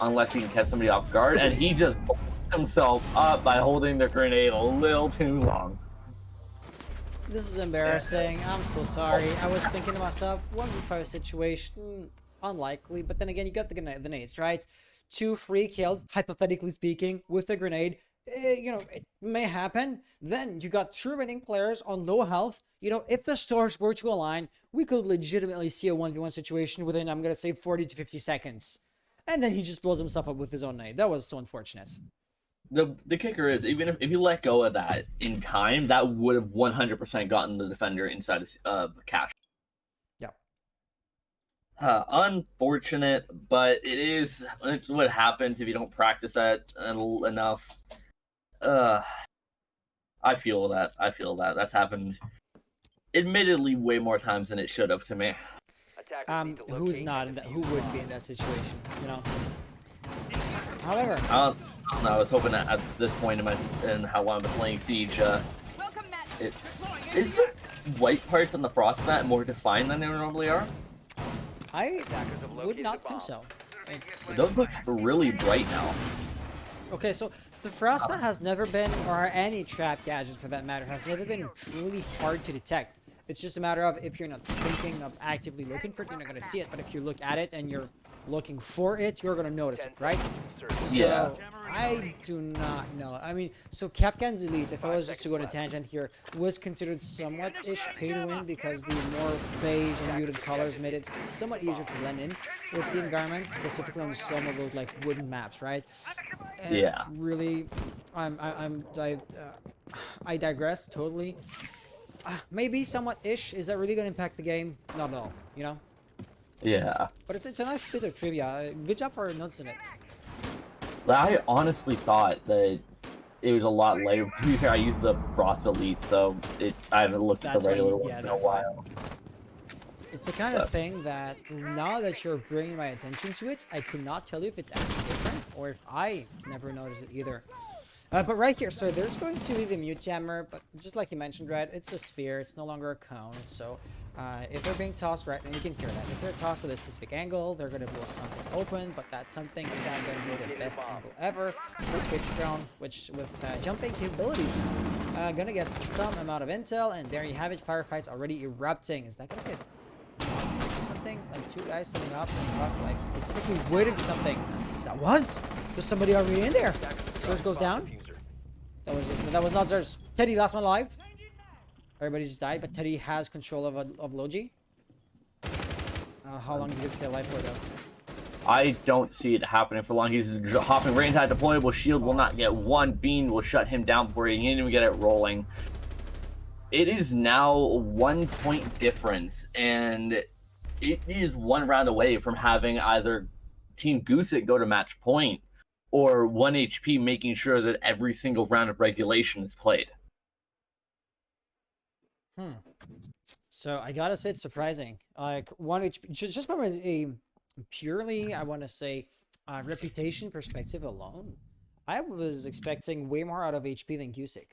unless he can catch somebody off guard, and he just blew himself up by holding the grenade a little too long. This is embarrassing. I'm so sorry. I was thinking to myself, 1v5 situation, unlikely, but then again, you got the grenades, right? 2 free kills, hypothetically speaking, with the grenade. You know, it may happen. Then you got 2 remaining players on low health. You know, if the stars were to align, we could legitimately see a 1v1 situation within, I'm going to say, 40 to 50 seconds. And then he just blows himself up with his own nade. That was so unfortunate. The kicker is, even if you let go of that in time, that would have 100% gotten the defender inside of cash. Yeah. Unfortunate, but it's what happens if you don't practice that enough. I feel that. That's happened, admittedly, way more times than it should have to me. Who's not in that? Who wouldn't be in that situation? You know. However, I don't know. I was hoping that at this point in how long I've been playing Siege, is the white parts on the frost mat more defined than they normally are? I would not think so. Those look really bright now. Okay, so the frostbite has never been, or any trap gadget for that matter, has never been truly hard to detect. It's just a matter of if you're not thinking of actively looking for it, you're not going to see it. But if you look at it and you're looking for it, you're going to notice it, right? Yeah. So I do not know. I mean, so Capcan's Elite, if I was just to go on a tangent here, was considered somewhat-ish pay to win because the more beige and muted colors made it somewhat easier to blend in with the environment, specifically on some of those like wooden maps, right? And Yeah. really, I digress totally. Maybe somewhat-ish. Is that really going to impact the game? Not at all, you know? Yeah. But it's a nice bit of trivia. Good job for noticing it. I honestly thought that it was a lot later. To be fair, I used the Frost Elite, so I haven't looked at That's the why regular you- ones yeah, in a that's why. while. It's the kind of thing that now that you're bringing my attention to it, I could not tell you if it's actually different or if I never noticed it either. But right here, so there's going to be the mute jammer, but just like you mentioned, Red, it's a sphere. It's no longer a cone. So if they're being tossed right, then you can hear that. If they're tossed at a specific angle, they're going to blow something open, but that something is not going to be the best angle ever. For Twitch drone, which with jumping capabilities now, going to get some amount of intel, and there you have it. Firefights already erupting. Is that going to get something? Like two guys setting up and like specifically waiting for something. That was? There's somebody already in there. Surge goes down. That was not Zers. Teddy, last one alive. Everybody just died, but Teddy has control of Logi. How long is he gonna stay alive for though? I don't see it happening for long. He's hopping right inside deployable shield. Will not get one. Bean will shut him down before he can even get it rolling. It is now a 1 point difference, and it is one round away from having either Team Gusic go to match point or 1 HP making sure that every single round of regulation is played. So I gotta say it's surprising. Like 1 HP, just from a purely, I want to say, reputation perspective alone, I was expecting way more out of HP than Gusic,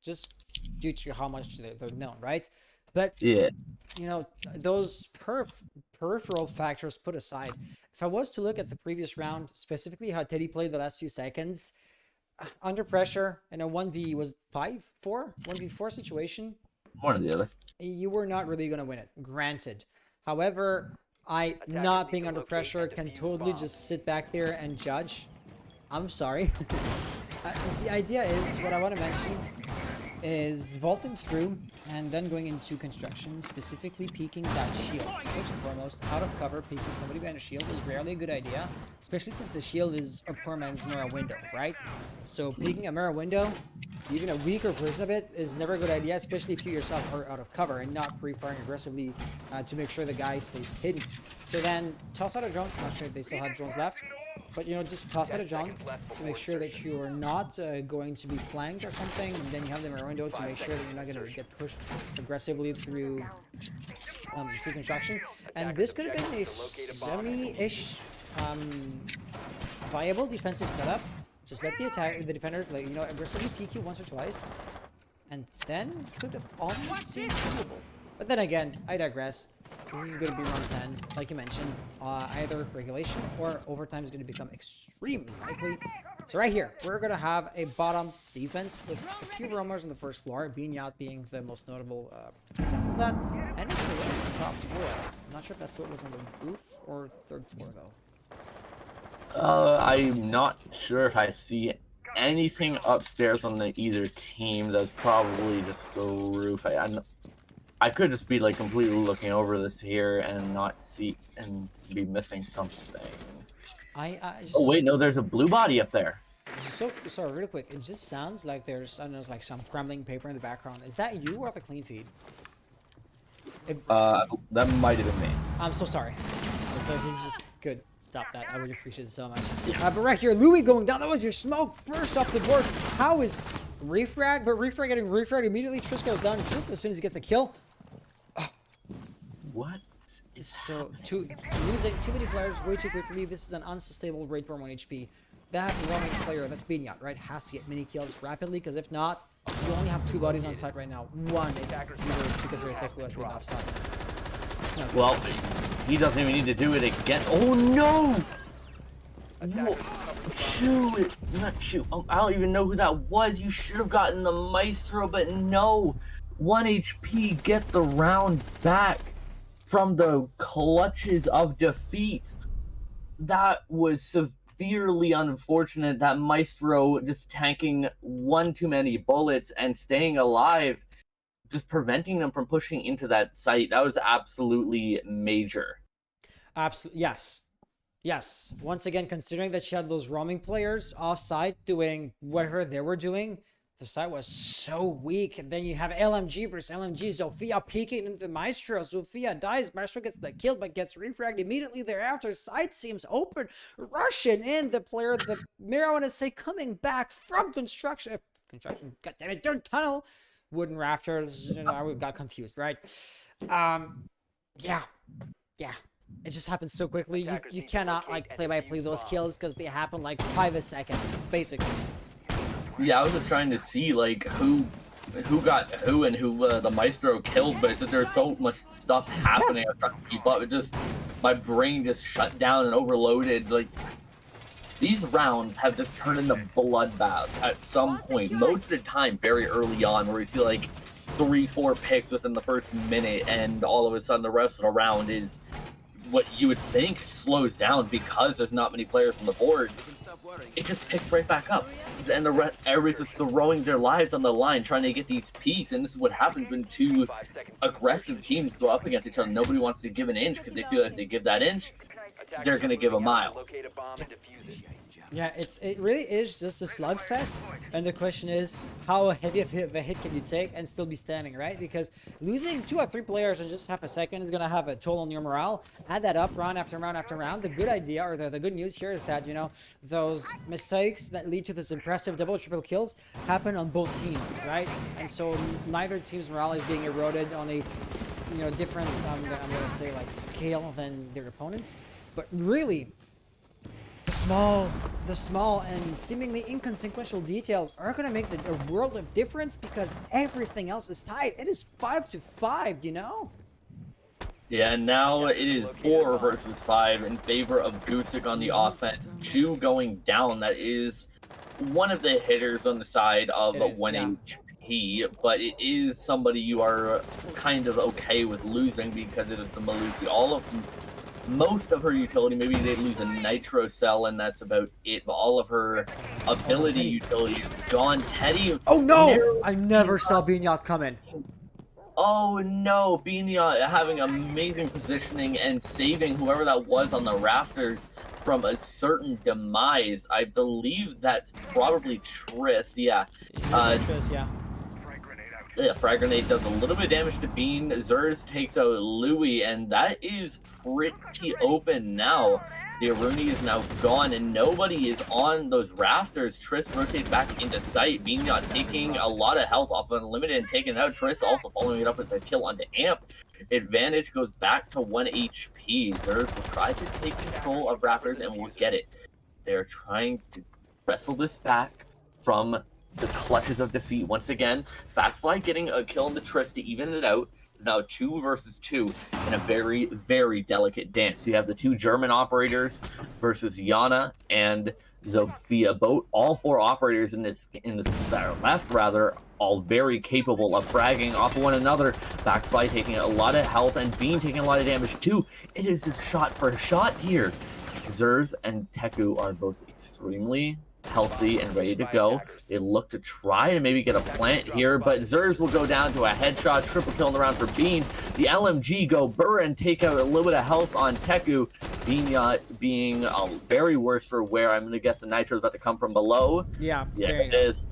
just due to how much they're known, right? But Yeah. you know, those peripheral factors put aside, if I was to look at the previous round, specifically how Teddy played the last few seconds, under pressure in a 1v4 situation, One or the other. you were not really going to win it, granted. However, not being under pressure, can totally just sit back there and judge. I'm sorry. The idea is, what I want to mention is vaulting through and then going into construction, specifically peeking that shield. First and foremost, out of cover, peeking somebody behind a shield is rarely a good idea, especially since the shield is a poor man's mirror window, right? So peeking a mirror window, even a weaker version of it, is never a good idea, especially if you yourself are out of cover and not pre-firing aggressively to make sure the guy stays hidden. So then toss out a drone. Not sure if they still had drones left, but you know, just toss out a drone to make sure that you are not going to be flanked or something, and then you have the mirror window to make sure that you're not going to get pushed aggressively through construction. And this could have been a semi-ish viable defensive setup. Just let the defenders, like, you know, aggressively peek you once or twice, and then could have almost seemed doable. But then again, I digress. This is going to be round 10, like you mentioned. Either regulation or overtime is going to become extremely likely. So right here, we're going to have a bottom defense with a few roamers on the first floor, Beanyat being the most notable example of that, and it's on the top floor. I'm not sure if that's what was on the roof or third floor, though. I'm not sure if I see anything upstairs on either team. That's probably just the roof. I could just be like completely looking over this here and not see and be missing something. Oh wait, no, there's a blue body up there. So sorry, really quick. It just sounds like there's, I don't know, it's like some crumbling paper in the background. Is that you or the clean feed? That might have been me. I'm so sorry. So if you just could stop that, I would appreciate it so much. But right here, Louis going down. That was your smoke first off the board. How is refrag? But refrag getting refragged immediately. Trish goes down just as soon as he gets the kill. What? So losing too many players way too quickly. This is an unsustainable rate for 1 HP. That roaming player, that's Beanyat, right, has to get mini kills rapidly, because if not, you only have 2 bodies on site right now. One, because your Teku has been offside. Well, he doesn't even need to do it again. Oh no! Whoa. Shoot! Not shoot. I don't even know who that was. You should have gotten the Maestro, but no. 1 HP, get the round back from the clutches of defeat. That was severely unfortunate that Maestro just tanking one too many bullets and staying alive, just preventing them from pushing into that site. That was absolutely major. Absolutely, yes. Yes. Once again, considering that she had those roaming players off-site doing whatever they were doing, the site was so weak. And then you have LMG versus LMG. Zofia peeking into Maestro. Zofia dies. Maestro gets the kill, but gets refragged immediately thereafter. Site seems open. Russian in the player, the mirror, I want to say, coming back from construction. Construction, goddammit, dirt tunnel. Wooden rafters. We got confused, right? Yeah. It just happens so quickly. You cannot like play by play those kills because they happen like 5 a second, basically. Yeah, I was just trying to see like who got who and who the Maestro killed, but it's just, there's so much stuff happening. I was trying to keep up. It just, my brain just shut down and overloaded. Like, these rounds have just turned into bloodbaths at some point. Most of the time, very early on, where you see like 3-4 picks within the first minute, and all of a sudden the rest of the round is what you would think slows down because there's not many players on the board. It just picks right back up, and everybody's just throwing their lives on the line trying to get these peaks. And this is what happens when two aggressive teams go up against each other. Nobody wants to give an inch because they feel like if they give that inch, they're gonna give a mile. Yeah, it really is just a slugfest, and the question is, how heavy of a hit can you take and still be standing, right? Because losing 2 or 3 players in just half a second is gonna have a toll on your morale. Add that up round after round after round. The good idea, or the good news here, is that, you know, those mistakes that lead to this impressive double, triple kills happen on both teams, right? And so neither team's morale is being eroded on a, you know, different, I'm gonna say, like, scale than their opponents. But really, the small and seemingly inconsequential details are going to make a world of difference because everything else is tied. It is 5-5, you know? Yeah, and now it is 4 versus 5 in favor of Gusic on the offense. Chu going down. That is one of the hitters on the side of winning HP, but it is somebody you are kind of okay with losing because it is the Malusi. All of them, most of her utility, maybe they lose a nitro cell and that's about it, but all of her ability utility is gone. Teddy, oh no, I never saw Binyat coming. Oh no, Binyat having amazing positioning and saving whoever that was on the rafters from a certain demise. I believe that's probably Triss. Yeah, Triss, yeah. Yeah, frag grenade does a little bit of damage to Bean. Zers takes out Louis, and that is pretty open now. The Aruni is now gone, and nobody is on those rafters. Triss rotates back into sight. Binyat taking a lot of health off Unlimited and taking out. Triss also following it up with a kill onto Amp. Advantage goes back to 1 HP. Zers will try to take control of rafters and will get it. They're trying to wrestle this back from the clutches of defeat once again. Backslide getting a kill on the Triss to even it out. It's now 2 versus 2 in a very, very delicate dance. You have the 2 German operators versus Yana and Zofia. All 4 operators in this that are left, rather, all very capable of fragging off of one another. Backslide taking a lot of health and Bean taking a lot of damage too. It is just shot for shot here. Zers and Teku are both extremely healthy and ready to go. They look to try to maybe get a plant here, but Zers will go down to a headshot, triple kill in the round for Bean. The LMG go burr and take out a little bit of health on Teku. Binyat being very worse for wear. I'm going to guess the nitro is about to come from below. Yeah, it is.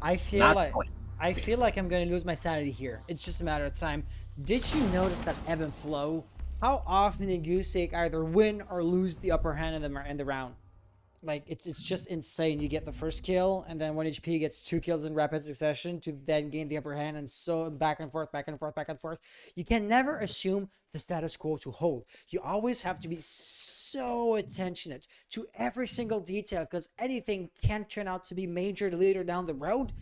I feel like I'm going to lose my sanity here. It's just a matter of time. Did you notice that ebb and flow? How often did Gusic either win or lose the upper hand in the round? Like, it's just insane. You get the first kill, and then 1 HP gets 2 kills in rapid succession to then gain the upper hand, and so back and forth, back and forth, back and forth. You can never assume the status quo to hold. You always have to be so attentionate to every single detail, because anything can turn out to be major later down the road.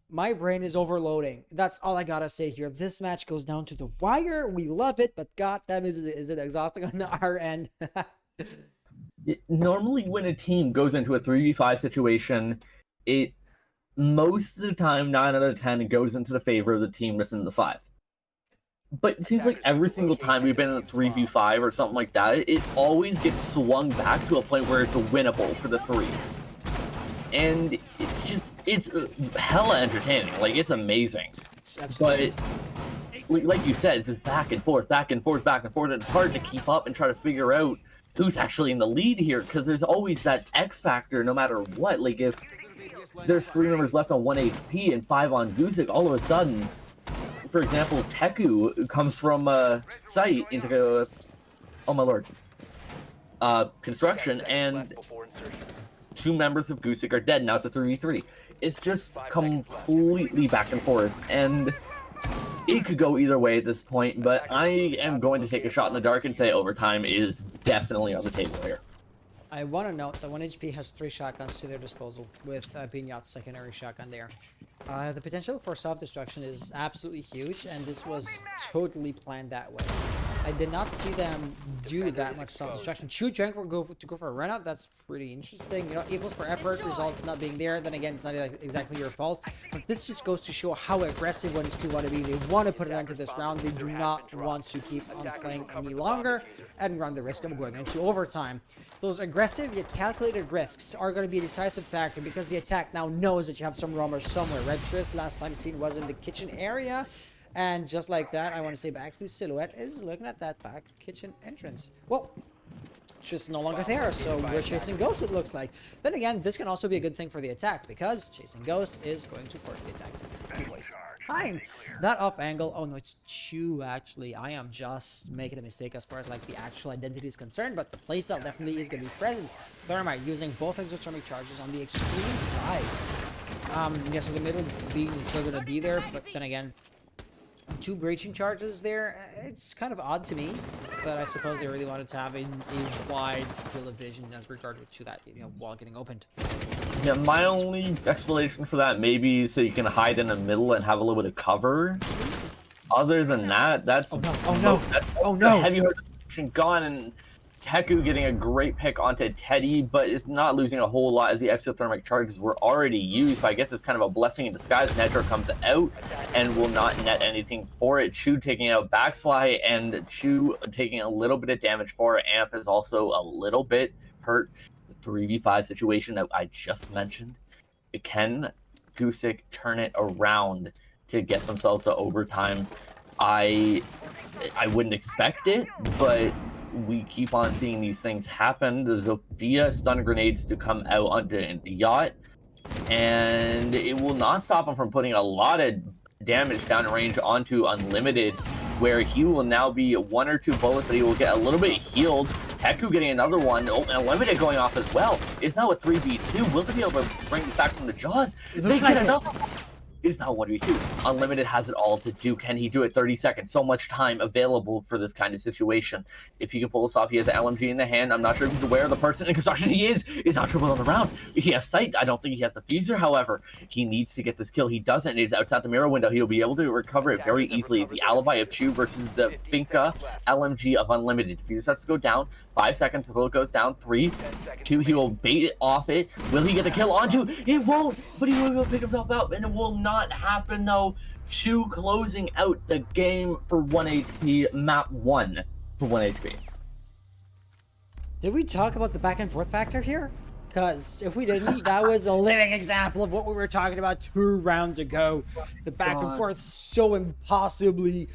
My brain is overloading. That's all I gotta say here. This match goes down to the wire. We love it, but goddamn, is it exhausting on our end? Normally when a team goes into a 3v5 situation, it most of the time, 9 out of 10, it goes into the favor of the team that's in the 5. But it seems like every single time we've been in a 3v5 or something like that, it always gets swung back to a point where it's winnable for the 3. And it's hella entertaining. Like, it's amazing. But like you said, it's just back and forth, back and forth, back and forth. And it's hard to keep up and try to figure out who's actually in the lead here, because there's always that X factor no matter what. Like, if there's 3 members left on 1 HP and 5 on Gusic, all of a sudden, for example, Teku comes from site into, oh my lord, construction, and 2 members of Gusic are dead. Now it's a 3v3. It's just completely back and forth, and it could go either way at this point, but I am going to take a shot in the dark and say overtime is definitely on the table here. I want to note that 1HP has 3 shotguns to their disposal, with Pignat's secondary shotgun there. The potential for self-destruction is absolutely huge, and this was totally planned that way. I did not see them do that much self-destruction. Chu trying to go for a run-out, that's pretty interesting. You know, equals for effort, results not being there. Then again, it's not exactly your fault. But this just goes to show how aggressive 1HP want to be. They want to put an end to this round. They do not want to keep on playing any longer and run the risk of going into overtime. Those aggressive yet calculated risks are going to be a decisive factor because the attack now knows that you have some roamers somewhere. Red Trist last time seen was in the kitchen area. And just like that, I want to say Baxley's silhouette is looking at that back kitchen entrance. Well, just no longer there, so we're chasing Ghost, it looks like. Then again, this can also be a good thing for the attack, because chasing Ghost is going to force the attack to basically waste time. That off angle, oh no, it's Chu actually. I am just making a mistake as far as like the actual identity is concerned, but the playstyle definitely is going to be present. Thermite using both exothermic charges on the extreme sides. Yeah, so the middle beam is still going to be there, but then again, 2 breaching charges there, it's kind of odd to me, but I suppose they really wanted to have a wide field of vision as regard to that, you know, wall getting opened. Yeah, my only explanation for that maybe so you can hide in the middle and have a little bit of cover. Other than that, that's heavy hard gone, and Teku getting a great pick onto Teddy, but is not losing a whole lot as the exothermic charges were already used. So I guess it's kind of a blessing in disguise. Netro comes out and will not net anything for it. Chu taking out Backslide, and Chu taking a little bit of damage for it. Amp is also a little bit hurt. The 3v5 situation that I just mentioned. Can Gusic turn it around to get themselves to overtime? I wouldn't expect it, but we keep on seeing these things happen. The Zofia stun grenades to come out onto the yacht, and it will not stop him from putting a lot of damage down range onto Unlimited, where he will now be 1 or 2 bullets, but he will get a little bit healed. Teku getting another one. Oh, and Unlimited going off as well. It's now a 3v2. Will they be able to bring this back from the jaws? They get another one. Is now 1v2. Unlimited has it all to do. Can he do it? 30 seconds. So much time available for this kind of situation. If he can pull this off, he has an LMG in the hand. I'm not sure if he's aware of the person in construction. He is not triple on the round. He has sight. I don't think he has the fuser. However, he needs to get this kill. He doesn't. It's outside the mirror window. He'll be able to recover it very easily. It's the alibi of Chu versus the Finka LMG of Unlimited. Fuser starts to go down. 5 seconds until it goes down. 3, 2. He will bait it off it. Will he get the kill onto? It won't. But he will be able to pick himself out, and it will not happen though. Chu closing out the game for 1 HP, map 1 for 1 HP. Did we talk about the back and forth factor here? Because if we didn't, that was a living example of what we were talking about 2 rounds ago. The back and forth so impossibly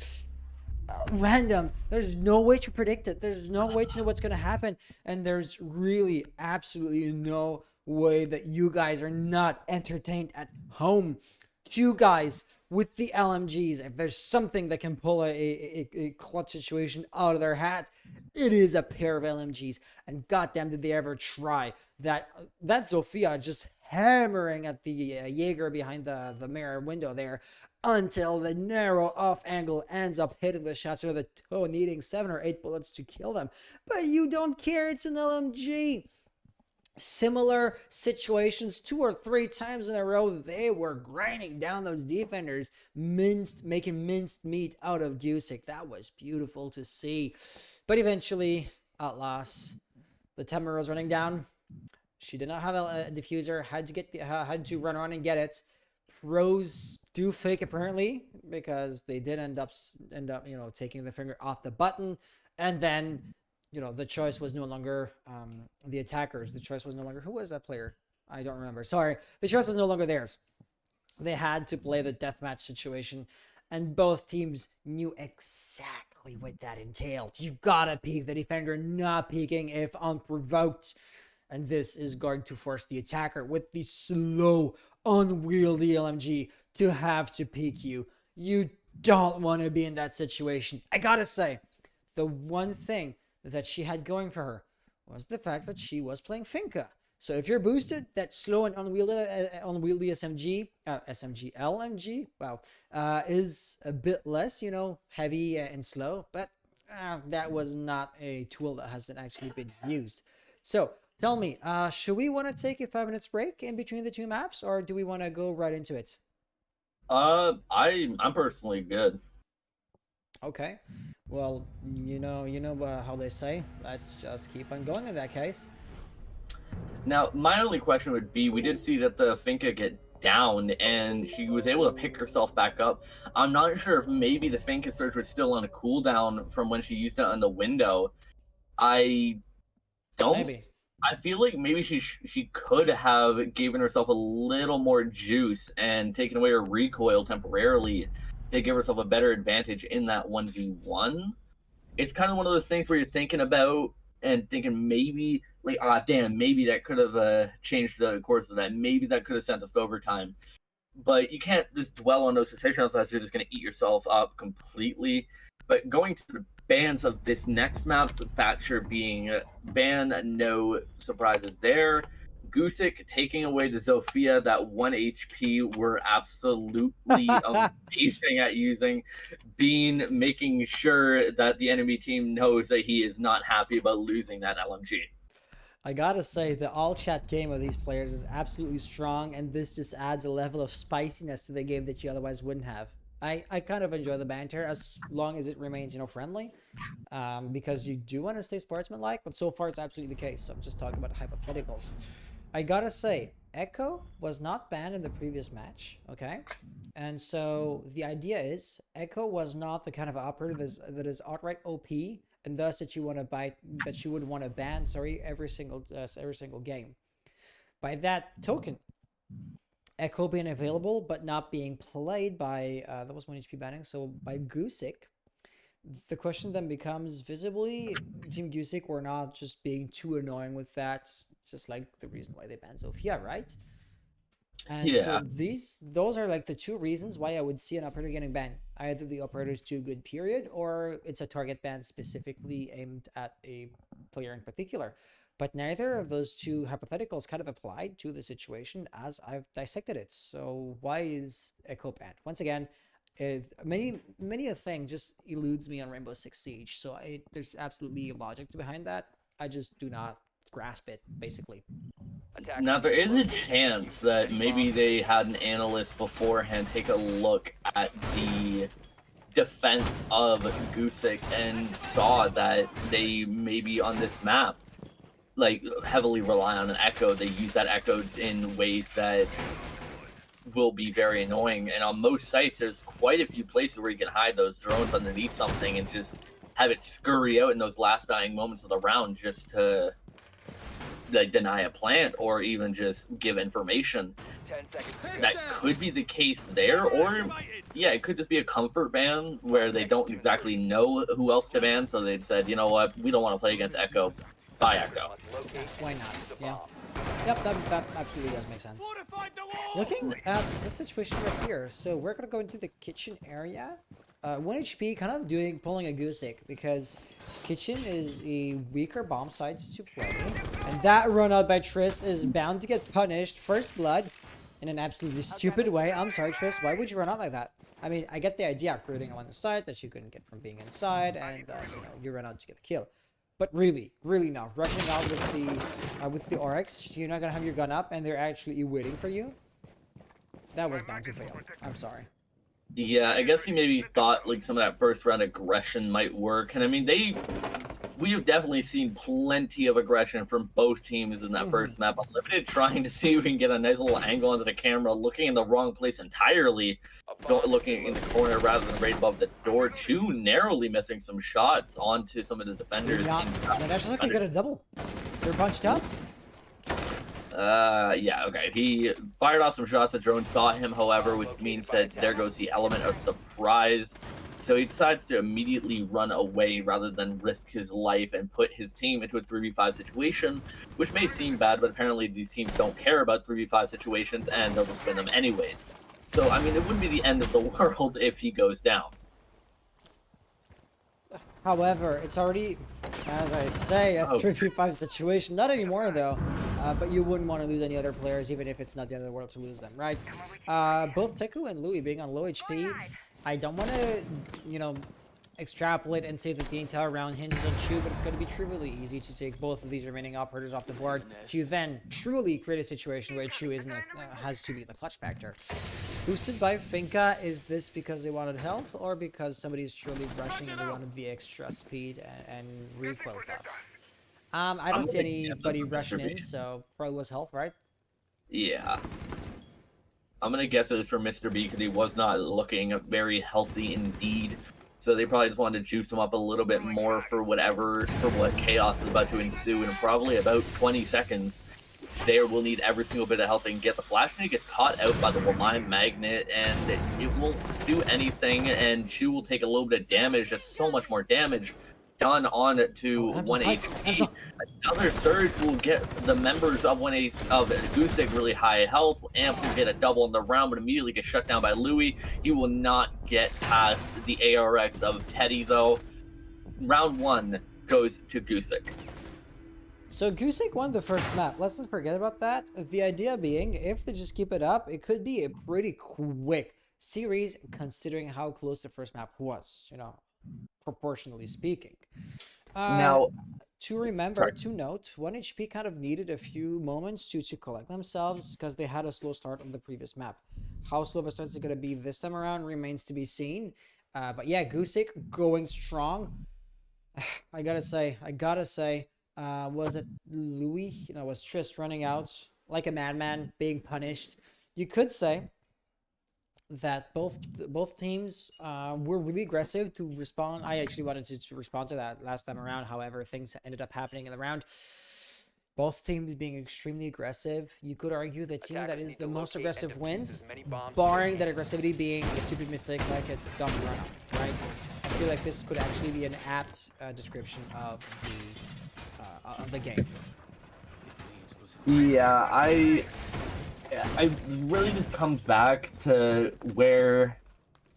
random. There's no way to predict it. There's no way to know what's going to happen. And there's really absolutely no way that you guys are not entertained at home. 2 guys with the LMGs, if there's something that can pull a clutch situation out of their hat, it is a pair of LMGs. And goddamn, did they ever try. That Zofia just hammering at the Jaeger behind the mirror window there until the narrow off angle ends up hitting the shots of the toe, needing 7 or 8 bullets to kill them. But you don't care, it's an LMG. Similar situations 2 or 3 times in a row, they were grinding down those defenders, making minced meat out of Gusic. That was beautiful to see. But eventually, at last, the Temur was running down. She did not have a diffuser, had to run around and get it. pros do fake apparently, because they did end up taking the finger off the button, and then the choice was no longer the attackers. The choice was no longer, who was that player? I don't remember. Sorry, the choice was no longer theirs. They had to play the deathmatch situation, and both teams knew exactly what that entailed. You gotta peek the defender, not peeking if unprovoked. And this is going to force the attacker with the slow, unwieldy LMG to have to peek you. You don't want to be in that situation. I gotta say, the one thing that she had going for her was the fact that she was playing Finka. So if you're boosted, that slow and unwieldy LMG, wow, is a bit less, heavy and slow, but that was not a tool that hasn't actually been used. So tell me, should we want to take a 5 minutes break in between the two maps, or do we want to go right into it? I'm personally good. Okay. Well, how they say. Let's just keep on going in that case. Now, my only question would be, we did see that the Finka get down, and she was able to pick herself back up. I'm not sure if maybe the Finka surge was still on a cooldown from when she used it on the window. I don't. Maybe. I feel like maybe she could have given herself a little more juice and taken away her recoil temporarily to give herself a better advantage in that 1v1. It's kind of one of those things where you're thinking about and thinking maybe, like, maybe that could have changed the course of that. Maybe that could have sent us to overtime. But you can't just dwell on those decisions unless you're just going to eat yourself up completely. But going to the bans of this next map, Thatcher being banned, no surprises there. Gusic taking away the Zofia, that 1 HP we're absolutely amazing at using. Bean making sure that the enemy team knows that he is not happy about losing that LMG. I gotta say, the all-chat game of these players is absolutely strong, and this just adds a level of spiciness to the game that you otherwise wouldn't have. I kind of enjoy the banter as long as it remains, friendly, because you do want to stay sportsmanlike, but so far it's absolutely the case. So I'm just talking about hypotheticals. I gotta say, Echo was not banned in the previous match, okay? And so the idea is, Echo was not the kind of operator that is outright OP, and thus that you would want to ban, every single game. By that token, Echo being available but not being played by that was 1 HP banning, so by Gusic, the question then becomes, visibly, Team Gusic were not just being too annoying with that, just like the reason why they banned Zofia, right? And so those are like the two reasons why I would see an operator getting banned. Either the operator is too good, period, or it's a target ban specifically aimed at a player in particular. But neither of those two hypotheticals kind of applied to the situation as I've dissected it. So why is Echo banned? Once again, many a thing just eludes me on Rainbow Six Siege. So there's absolutely logic behind that. I just do not grasp it, basically. Now, there is a chance that maybe they had an analyst beforehand take a look at the defense of Gusic and saw that they maybe on this map heavily rely on an Echo. They use that Echo in ways that will be very annoying. And on most sites, there's quite a few places where you can hide those drones underneath something and just have it scurry out in those last dying moments of the round just to deny a plant or even just give information. 10 seconds. That could be the case there, or it could just be a comfort ban where they don't exactly know who else to ban, so they said, you know what, we don't want to play against Echo. Bye, Echo. Why not? Yeah. Yep, that absolutely does make sense. Looking at the situation right here, so we're gonna go into the kitchen area. 1 HP, kind of pulling a Gusic, because kitchen is a weaker bomb site to play, and that run out by Trist is bound to get punished. First blood in an absolutely stupid way. I'm sorry, Trist, why would you run out like that? I mean, I get the idea, creating on the side that you couldn't get from being inside, and you run out to get a kill. But really not rushing out with the Oryx. You're not gonna have your gun up, and they're actually waiting for you. That was bound to fail. I'm sorry. Yeah, I guess he maybe thought some of that first round aggression might work, and I mean we have definitely seen plenty of aggression from both teams in that first map. Unlimited trying to see if we can get a nice little angle onto the camera, looking in the wrong place entirely, looking in the corner rather than right above the door. Chu narrowly missing some shots onto some of the defenders. No, that's just looking good at double. They're bunched up. Yeah, okay. He fired off some shots. The drone saw him, however, which means that there goes the element of surprise. So he decides to immediately run away rather than risk his life and put his team into a 3v5 situation, which may seem bad, but apparently these teams don't care about 3v5 situations and they'll just win them anyways. So, I mean, it wouldn't be the end of the world if he goes down. However, it's already, as I say, a 3v5 situation. Not anymore, though. But you wouldn't want to lose any other players, even if it's not the end of the world to lose them, right? Both Teku and Louis being on low HP, I don't want to, you know, extrapolate and say that the entire round hinges on Chu, but it's going to be truly easy to take both of these remaining operators off the board to then truly create a situation where Chu isn't has to be the clutch factor. Boosted by Finka, is this because they wanted health or because somebody's truly rushing and they wanted the extra speed and recoil buff? I don't see anybody rushing in, so probably was health, right? Yeah. I'm going to guess it was for Mr. B because he was not looking very healthy indeed. So they probably just wanted to juice him up a little bit more for what chaos is about to ensue in probably about 20 seconds. They will need every single bit of help they can get. The flash grenade gets caught out by the Lime magnet and it won't do anything, and Chu will take a little bit of damage. That's so much more damage done on to 1 HP. Another surge will get the members of Gusic really high health. Amp will get a double in the round, but immediately get shut down by Louis. He will not get past the ARX of Teddy, though. Round 1 goes to Gusic. So Gusic won the first map. Let's not forget about that. The idea being, if they just keep it up, it could be a pretty quick series, considering how close the first map was, you know, proportionally speaking. Now, to note, 1 HP kind of needed a few moments to collect themselves because they had a slow start on the previous map. How slow of a start is it going to be this time around remains to be seen. But yeah, Gusic going strong. I gotta say, was it Louis? You know, was Triss running out like a madman, being punished? You could say that both teams were really aggressive to respond. I actually wanted to respond to that last time around. However, things ended up happening in the round. Both teams being extremely aggressive. You could argue the team that is the most aggressive wins, barring that aggressivity being a stupid mistake like a dumb run-up, right? I feel like this could actually be an apt description of the game. Yeah, I really just comes back to where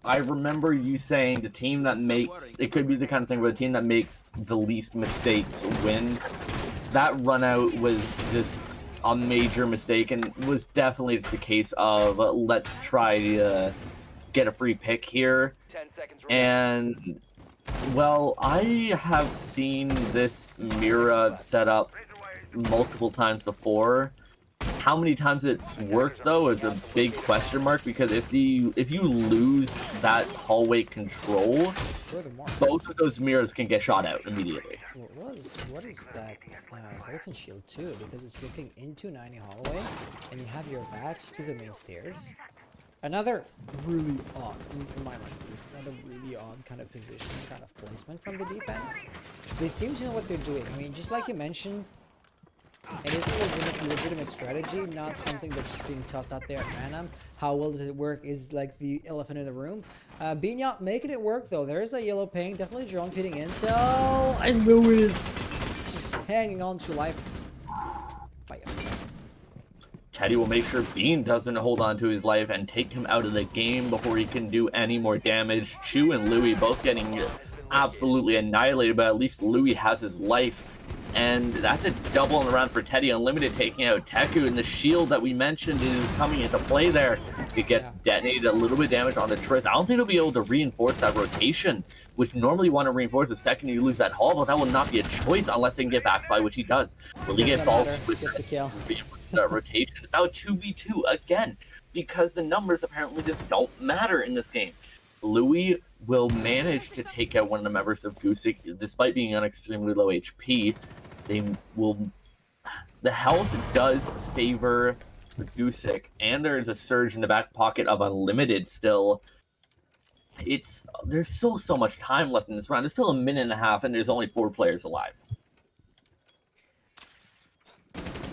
I remember you saying the team that makes, it could be the kind of thing where the team that makes the least mistakes wins. That run out was just a major mistake and was definitely the case of let's try to get a free pick here. And well, I have seen this Mira set up multiple times before. How many times it's worked though is a big question mark, because if you lose that hallway control, both of those mirrors can get shot out immediately. What is that Vulcan shield too? Because it's looking into 90 hallway, and you have your backs to the main stairs. Another really odd, in my mind at least, another really odd kind of position, kind of placement from the defense. They seem to know what they're doing. I mean, just like you mentioned, it is a legitimate strategy, not something that's just being tossed out there at random. How well does it work is like the elephant in the room. Binya making it work though. There is a yellow ping, definitely drone feeding intel, and Louis just hanging on to life. Teddy will make sure Bean doesn't hold on to his life and take him out of the game before he can do any more damage. Chu and Louis both getting absolutely annihilated, but at least Louis has his life. And that's a double on the round for Teddy. Unlimited taking out Teku, and the shield that we mentioned is coming into play there. It gets detonated, a little bit of damage on the Triss. I don't think it'll be able to reinforce that rotation, which normally you want to reinforce the second you lose that hall, but that will not be a choice unless they can get backslide, which he does. Will he get falls with the rotation? It's now 2v2 again, because the numbers apparently just don't matter in this game. Louis will manage to take out one of the members of Gusic, despite being on extremely low HP. They will. The health does favor Gusic, and there is a surge in the back pocket of Unlimited still. There's still so much time left in this round. There's still a minute and a half, and there's only 4 players alive.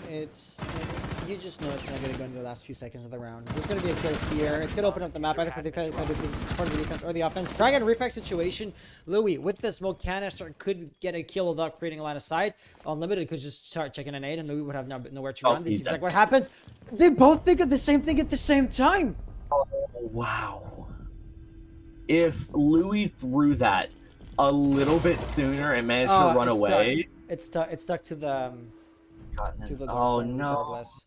You just know it's not going to go into the last few seconds of the round. There's going to be a kill here. It's going to open up the map either for the part of the defense or the offense. Frag and reflex situation. Louis, with the smoke canister, could get a kill without creating a line of sight. Unlimited could just start checking an aid, and Louis would have nowhere to run. This is like what happens. They both think of the same thing at the same time. Oh, wow. If Louis threw that a little bit sooner and managed to run away... It's stuck to the... To the oh no. Regardless.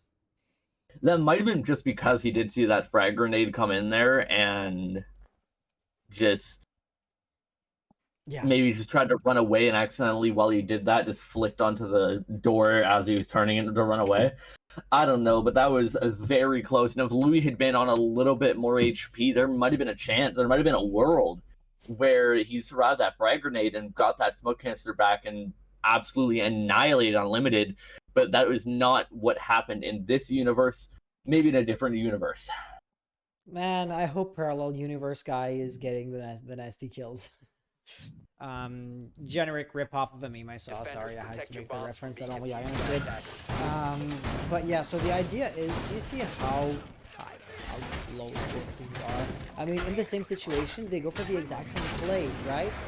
That might have been just because he did see that frag grenade come in there and just maybe just tried to run away and accidentally, while he did that, just flicked onto the door as he was turning it to run away. I don't know, but that was very close. And if Louis had been on a little bit more HP, there might have been a chance. There might have been a world where he survived that frag grenade and got that smoke canister back and absolutely annihilated Unlimited. But that was not what happened in this universe. Maybe in a different universe. Man, I hope Parallel Universe guy is getting the nasty kills. Generic ripoff of a meme I saw. Sorry, I had to make the reference that only I understood. But yeah, so the idea is, do you see how low both teams are? I mean, in the same situation, they go for the exact same play, right?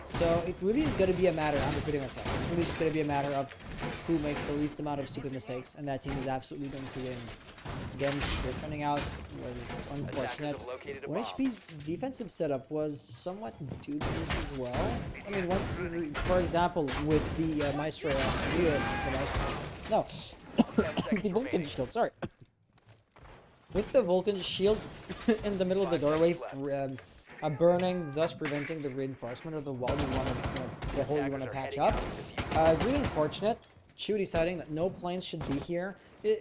So it really is going to be a matter, I'm repeating myself, it's really just going to be a matter of who makes the least amount of stupid mistakes, and that team is absolutely going to win. Once again, this running out was unfortunate. 1HP's defensive setup was somewhat dubious as well. I mean, once, for example, with the Maestro, the Vulcan shield, sorry. With the Vulcan shield in the middle of the doorway, burning, thus preventing the reinforcement of the wall you want to, the hole you want to patch up. Really unfortunate. Chu deciding that no planes should be here.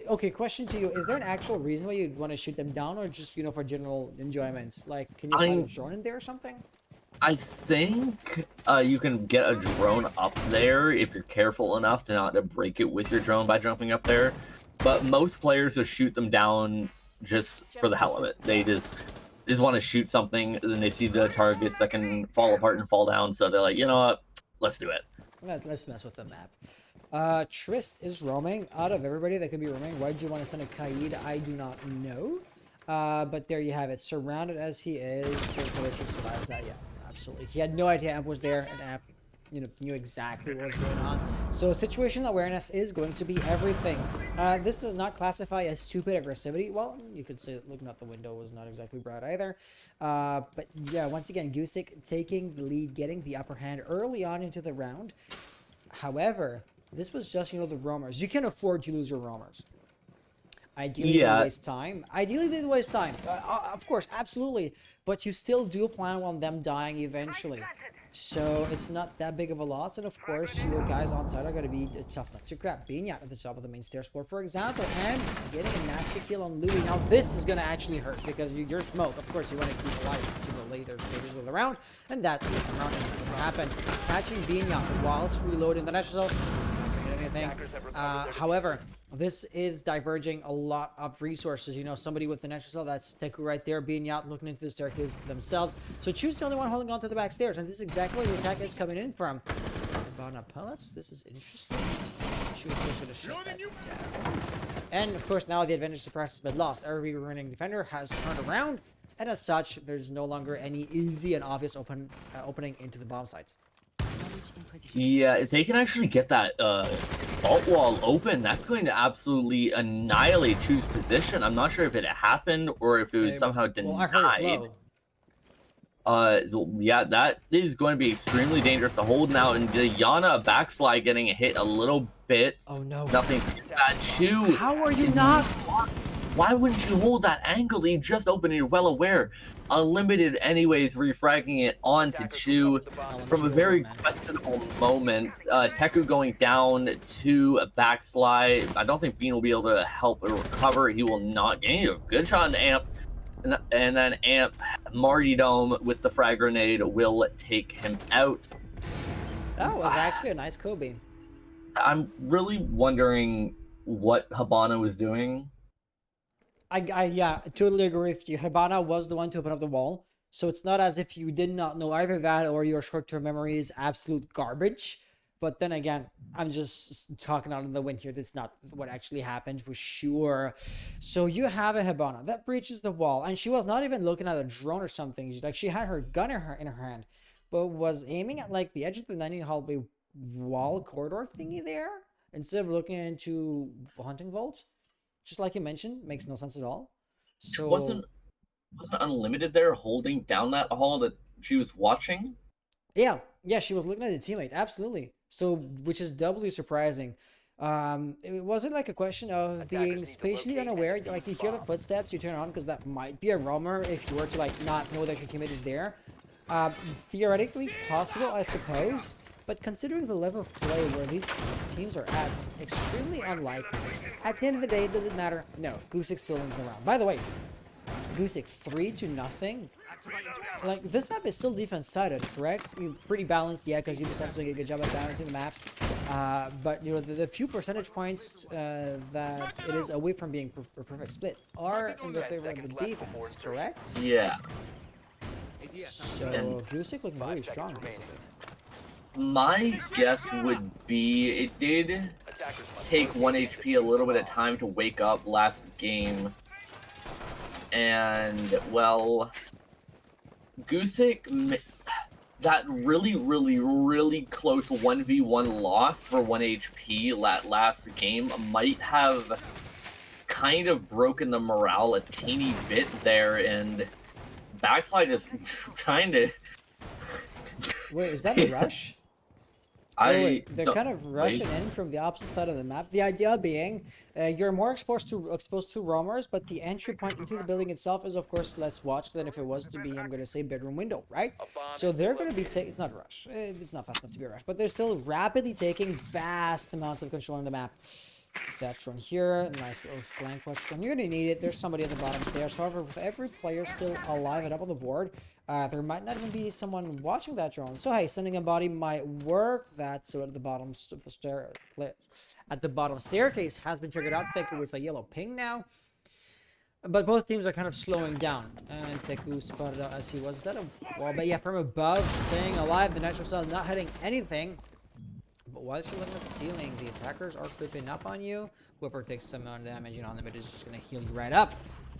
Okay, question to you: is there an actual reason why you'd want to shoot them down, or just for general enjoyment? Like, can you find a drone in there or something? I think you can get a drone up there if you're careful enough to not to break it with your drone by jumping up there. But most players just shoot them down just for the hell of it. They just want to shoot something, and then they see the targets that can fall apart and fall down, so they're like, you know what, let's do it. Let's mess with the map. Trist is roaming. Out of everybody that could be roaming, why do you want to send a Kaid? I do not know. But there you have it. Surrounded as he is, there's no way Trist survives that. Yeah, absolutely. He had no idea Amp was there, and Amp knew exactly what was going on. So situational awareness is going to be everything. This does not classify as stupid aggressivity. Well, you could say that looking out the window was not exactly bright either. But yeah, once again, Gusic taking the lead, getting the upper hand early on into the round. However, this was just, the roamers. You can afford to lose your roamers. Ideally, they waste time. Ideally, they waste time. Of course, absolutely. But you still do plan on them dying eventually. So it's not that big of a loss, and of course your guys on site are going to be tough nut to crack. Benyat at the top of the main stairs floor, for example, and getting a nasty kill on Louis. Now this is going to actually hurt because you're smoke. Of course you want to keep alive to the later stages of the round, and that is the round that will happen. Catching Benyat whilst reloading the natural zone. However, this is diverging a lot of resources. Somebody with the natural cell, that's Teku right there, being out, looking into the staircase themselves. So Chu's the only one holding on to the back stairs, and this is exactly where the attack is coming in from. About pellets, this is interesting. Chu should have shut that down. And of course, now the advantage suppress has been lost. Every remaining defender has turned around, and as such, there's no longer any easy and obvious opening into the bomb sites. Yeah, if they can actually get that vault wall open, that's going to absolutely annihilate Chu's position. I'm not sure if it happened or if it was somehow denied. Well, I heard it blow. Yeah, that is going to be extremely dangerous to hold now. And the Yana backslide getting hit a little bit. Oh no. Nothing bad. Chu. How are you not? Why wouldn't you hold that angle? You just opened it, you're well aware. Unlimited anyways, refragging it onto Chu from a very questionable moment. Teku going down to a backslide. I don't think Bean will be able to help or recover. He will not gain a good shot on Amp. And then Amp Marty Dome with the frag grenade will take him out. That was actually a nice Kobe. I'm really wondering what Habana was doing. I totally agree with you. Habana was the one to open up the wall. So it's not as if you did not know either that or your short-term memory is absolute garbage. But then again, I'm just talking out of the wind here. That's not what actually happened for sure. So you have a Habana that breaches the wall, and she was not even looking at a drone or something. Like she had her gun in her hand, but was aiming at like the edge of the 90 hallway wall corridor thingy there instead of looking into hunting vault. Just like you mentioned, makes no sense at all. So Wasn't Unlimited there holding down that hall that she was watching? yeah, she was looking at the teammate, absolutely. So, which is doubly surprising. It wasn't like a question of being spatially unaware. Like you hear the footsteps, you turn on because that might be a roamer if you were to like not know that your teammate is there. Theoretically possible, I suppose. But considering the level of play where these teams are at, extremely unlikely. At the end of the day, it doesn't matter. No, Gusic still wins the round. By the way, Gusic 3-0. Like, this map is still defense-sided, correct? I mean, pretty balanced, yeah, because Ubisoft's doing a good job at balancing the maps. But, you know, the few percentage points that it is away from being a perfect split are in the favor of the defense, correct? Yeah. So, Gusic looking really strong, basically. My guess would be it did take 1 HP a little bit of time to wake up last game. And, well, Gusic, that really close 1v1 loss for 1 HP last game might have kind of broken the morale a teeny bit there, and Backslide is trying to... Wait, is that a rush? Wait, they're kind of rushing in from the opposite side of the map. The idea being, you're more exposed to roamers, but the entry point into the building itself is, of course, less watched than if it was to be, I'm going to say, bedroom window, right? So they're going to be taking... It's not a rush. It's not fast enough to be a rush, but they're still rapidly taking vast amounts of control on the map. That one here, nice little flank watch. You're going to need it. There's somebody at the bottom stairs. However, with every player still alive and up on the board, there might not even be someone watching that drone. So hey, sending a body might work. That's at the bottom staircase has been figured out. Teku is a yellow ping now. But both teams are kind of slowing down. And Teku spotted out as he was. Is that a wall? But yeah, from above, staying alive. The natural cell not hitting anything. But whilst you're looking at the ceiling, the attackers are creeping up on you. Whipper takes some amount of damage, and on them it is just going to heal you right up.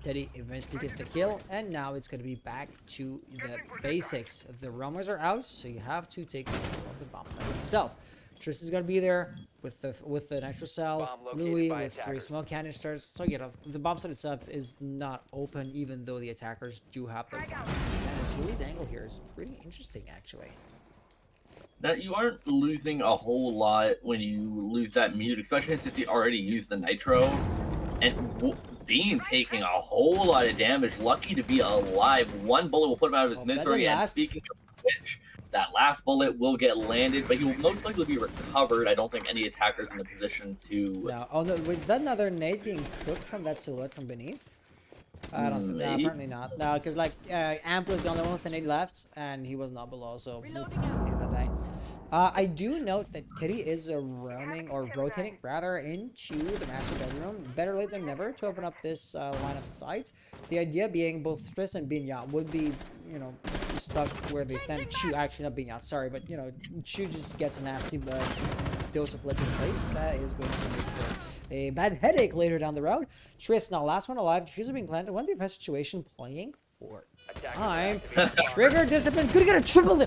Teddy eventually gets the kill, and now it's going to be back to the basics. The roamers are out, so you have to take control of the bomb site itself. Triss is going to be there with the nitro cell, Louis with 3 smoke canisters. So you know, the bomb site itself is not open, even though the attackers do have the bomb. And Louis' angle here is pretty interesting, actually. That you aren't losing a whole lot when you lose that mute, especially since you already used the nitro. And Bean taking a whole lot of damage, lucky to be alive. 1 bullet will put him out of his misery, and speaking of which, that last bullet will get landed, but he will most likely be recovered. I don't think any attacker's in the position to... No. Oh no, wait, is that another nade being cooked from that silhouette from beneath? I don't think, no, apparently not. No, because like Amp was the only one with an 8 left, and he was not below, so at the end of the day. I do note that Teddy is roaming or rotating rather into the master bedroom. Better late than never to open up this line of sight. The idea being both Triss and Binyat would be, you know, stuck where they stand. Chu, actually not Binyat, sorry, but you know, Chu just gets a nasty dose of lead in place. That is going to make for a bad headache later down the road. Triss now last one alive. Diffuser being planted. One defense situation playing for time. Trigger discipline. Could get a triple.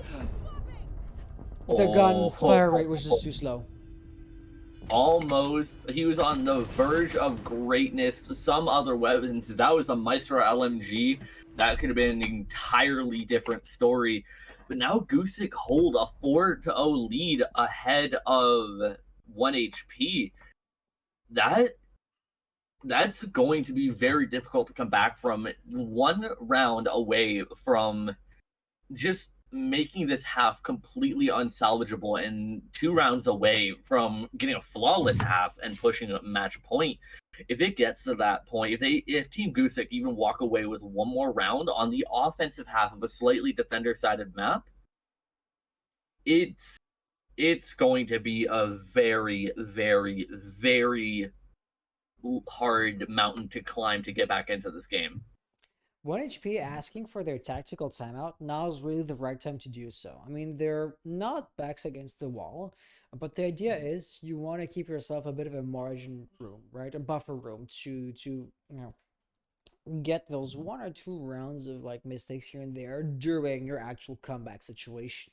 The gun's fire rate was just too slow. Almost. He was on the verge of greatness. Some other weapons. That was a Maestro LMG. That could have been an entirely different story. But now Gusic hold a 4-0 lead ahead of 1 HP. That's going to be very difficult to come back from. 1 round away from just making this half completely unsalvageable, and 2 rounds away from getting a flawless half and pushing a match point. if it gets to that point, if Team Gusic even walk away with one more round on the offensive half of a slightly defender-sided map, it's going to be a very, very, very hard mountain to climb to get back into this game. 1HP asking for their tactical timeout, now is really the right time to do so. I mean, they're not backs against the wall, but the idea is you want to keep yourself a bit of a margin room, right? A buffer room to get those 1 or 2 rounds of like mistakes here and there during your actual comeback situation.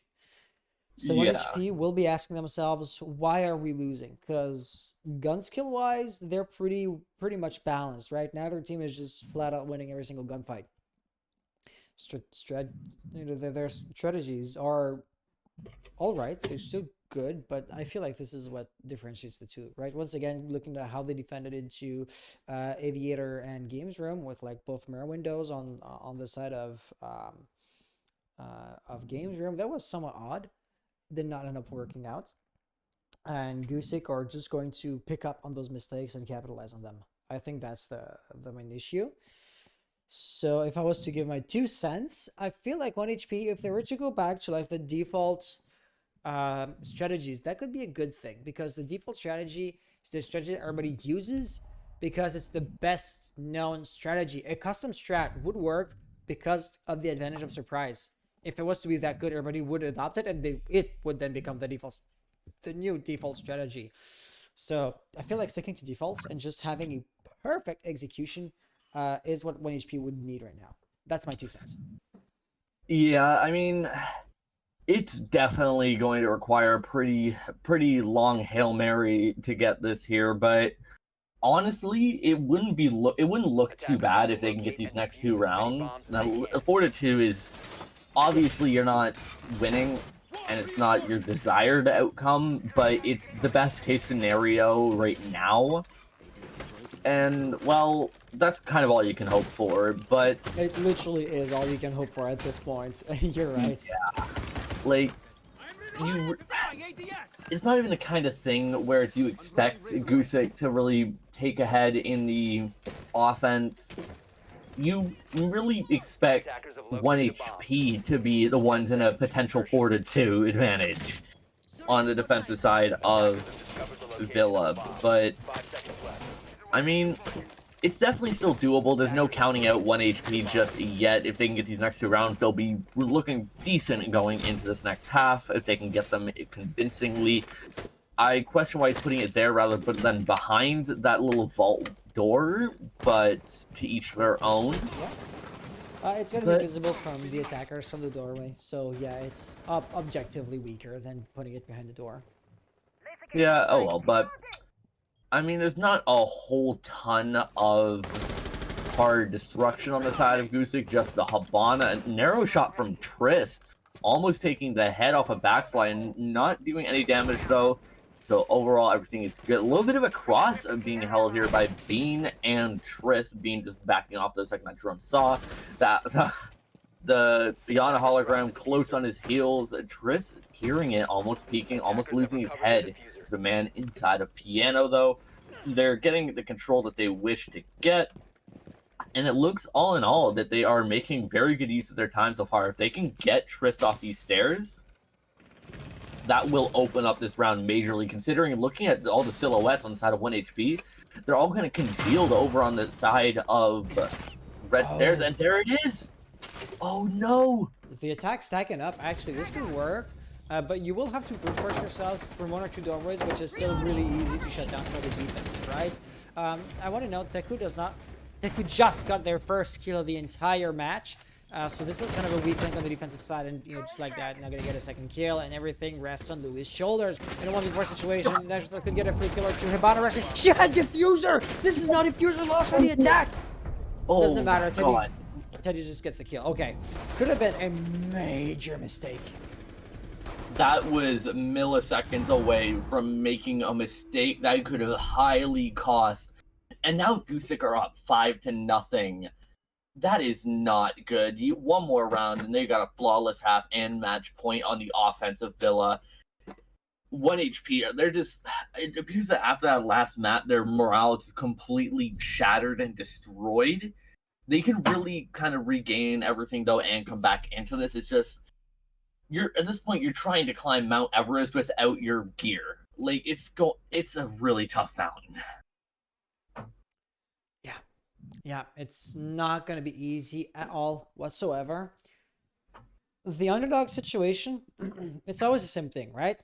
So 1HP will be asking themselves, why are we losing? Because gun skill wise, they're pretty much balanced, right? Now their team is just flat out winning every single gunfight. Their strategies are all right. They're still good, but I feel like this is what differentiates the two, right? Once again, looking at how they defended into Aviator and Games Room with like both mirror windows on the side of Games Room, that was somewhat odd. Did not end up working out, and Gusic are just going to pick up on those mistakes and capitalize on them. I think that's the main issue. So if I was to give my 2 cents, I feel like 1HP, if they were to go back to like the default strategies, that could be a good thing, because the default strategy is the strategy that everybody uses because it's the best known strategy. A custom strat would work because of the advantage of surprise. If it was to be that good, everybody would adopt it, and it would then become the new default strategy. So I feel like sticking to defaults and just having a perfect execution is what 1HP would need right now. That's my 2 cents. Yeah, I mean, it's definitely going to require a pretty long Hail Mary to get this here, but honestly, it wouldn't look too bad if they can get these next 2 rounds. Now, 4-2 is obviously you're not winning, and it's not your desired outcome, but it's the best case scenario right now. And, well, that's kind of all you can hope for, but it literally is all you can hope for at this point. You're right. Yeah. Like, it's not even the kind of thing where you expect Gusic to really take ahead in the offense. You really expect 1 HP to be the ones in a potential 4-2 advantage on the defensive side of Villa, but I mean, it's definitely still doable. There's no counting out 1 HP just yet. If they can get these next 2 rounds, they'll be looking decent going into this next half if they can get them convincingly. I question why he's putting it there rather than behind that little vault door, but to each their own. It's going to be visible from the attackers from the doorway, so yeah, it's objectively weaker than putting it behind the door. Yeah, oh well, but I mean, there's not a whole ton of hard destruction on the side of Gusic, just the Habana. A narrow shot from Triss, almost taking the head off a backslide, not doing any damage though. So overall, everything is good. A little bit of a cross being held here by Bean and Triss. Bean just backing off the second that drone saw. The Yana hologram close on his heels. Triss hearing it, almost peeking, almost losing his head. The man inside a piano, though. They're getting the control that they wish to get. And it looks, all in all, that they are making very good use of their time so far. If they can get Triss off these stairs, that will open up this round majorly, considering looking at all the silhouettes on the side of 1 HP, they're all kind of congealed over on the side of red stairs, and there it is! Oh no! The attack stacking up, actually, this could work, but you will have to brute force yourselves through 1 or 2 doorways, which is still really easy to shut down for the defense, right? I want to note, Deku just got their first kill of the entire match. So this was kind of a weak link on the defensive side, and just like that, not gonna get a second kill, and everything rests on Louis' shoulders. In a 1v4 situation, National could get a free kill or 2. Hibana rushing. She had diffuser. This is not diffuser loss for the attack. Oh, doesn't matter. Teddy just gets the kill. Okay, could have been a major mistake. That was milliseconds away from making a mistake that could have highly cost. And now Gusic are up 5-0. That is not good. One more round, and they got a flawless half and match point on the offensive Villa. 1 HP. They're just. It appears that after that last map, their morale is completely shattered and destroyed. They can really kind of regain everything though and come back into this. It's just you're at this point you're trying to climb Mount Everest without your gear. Like it's a really tough mountain. Yeah, it's not going to be easy at all whatsoever. The underdog situation, it's always the same thing, right?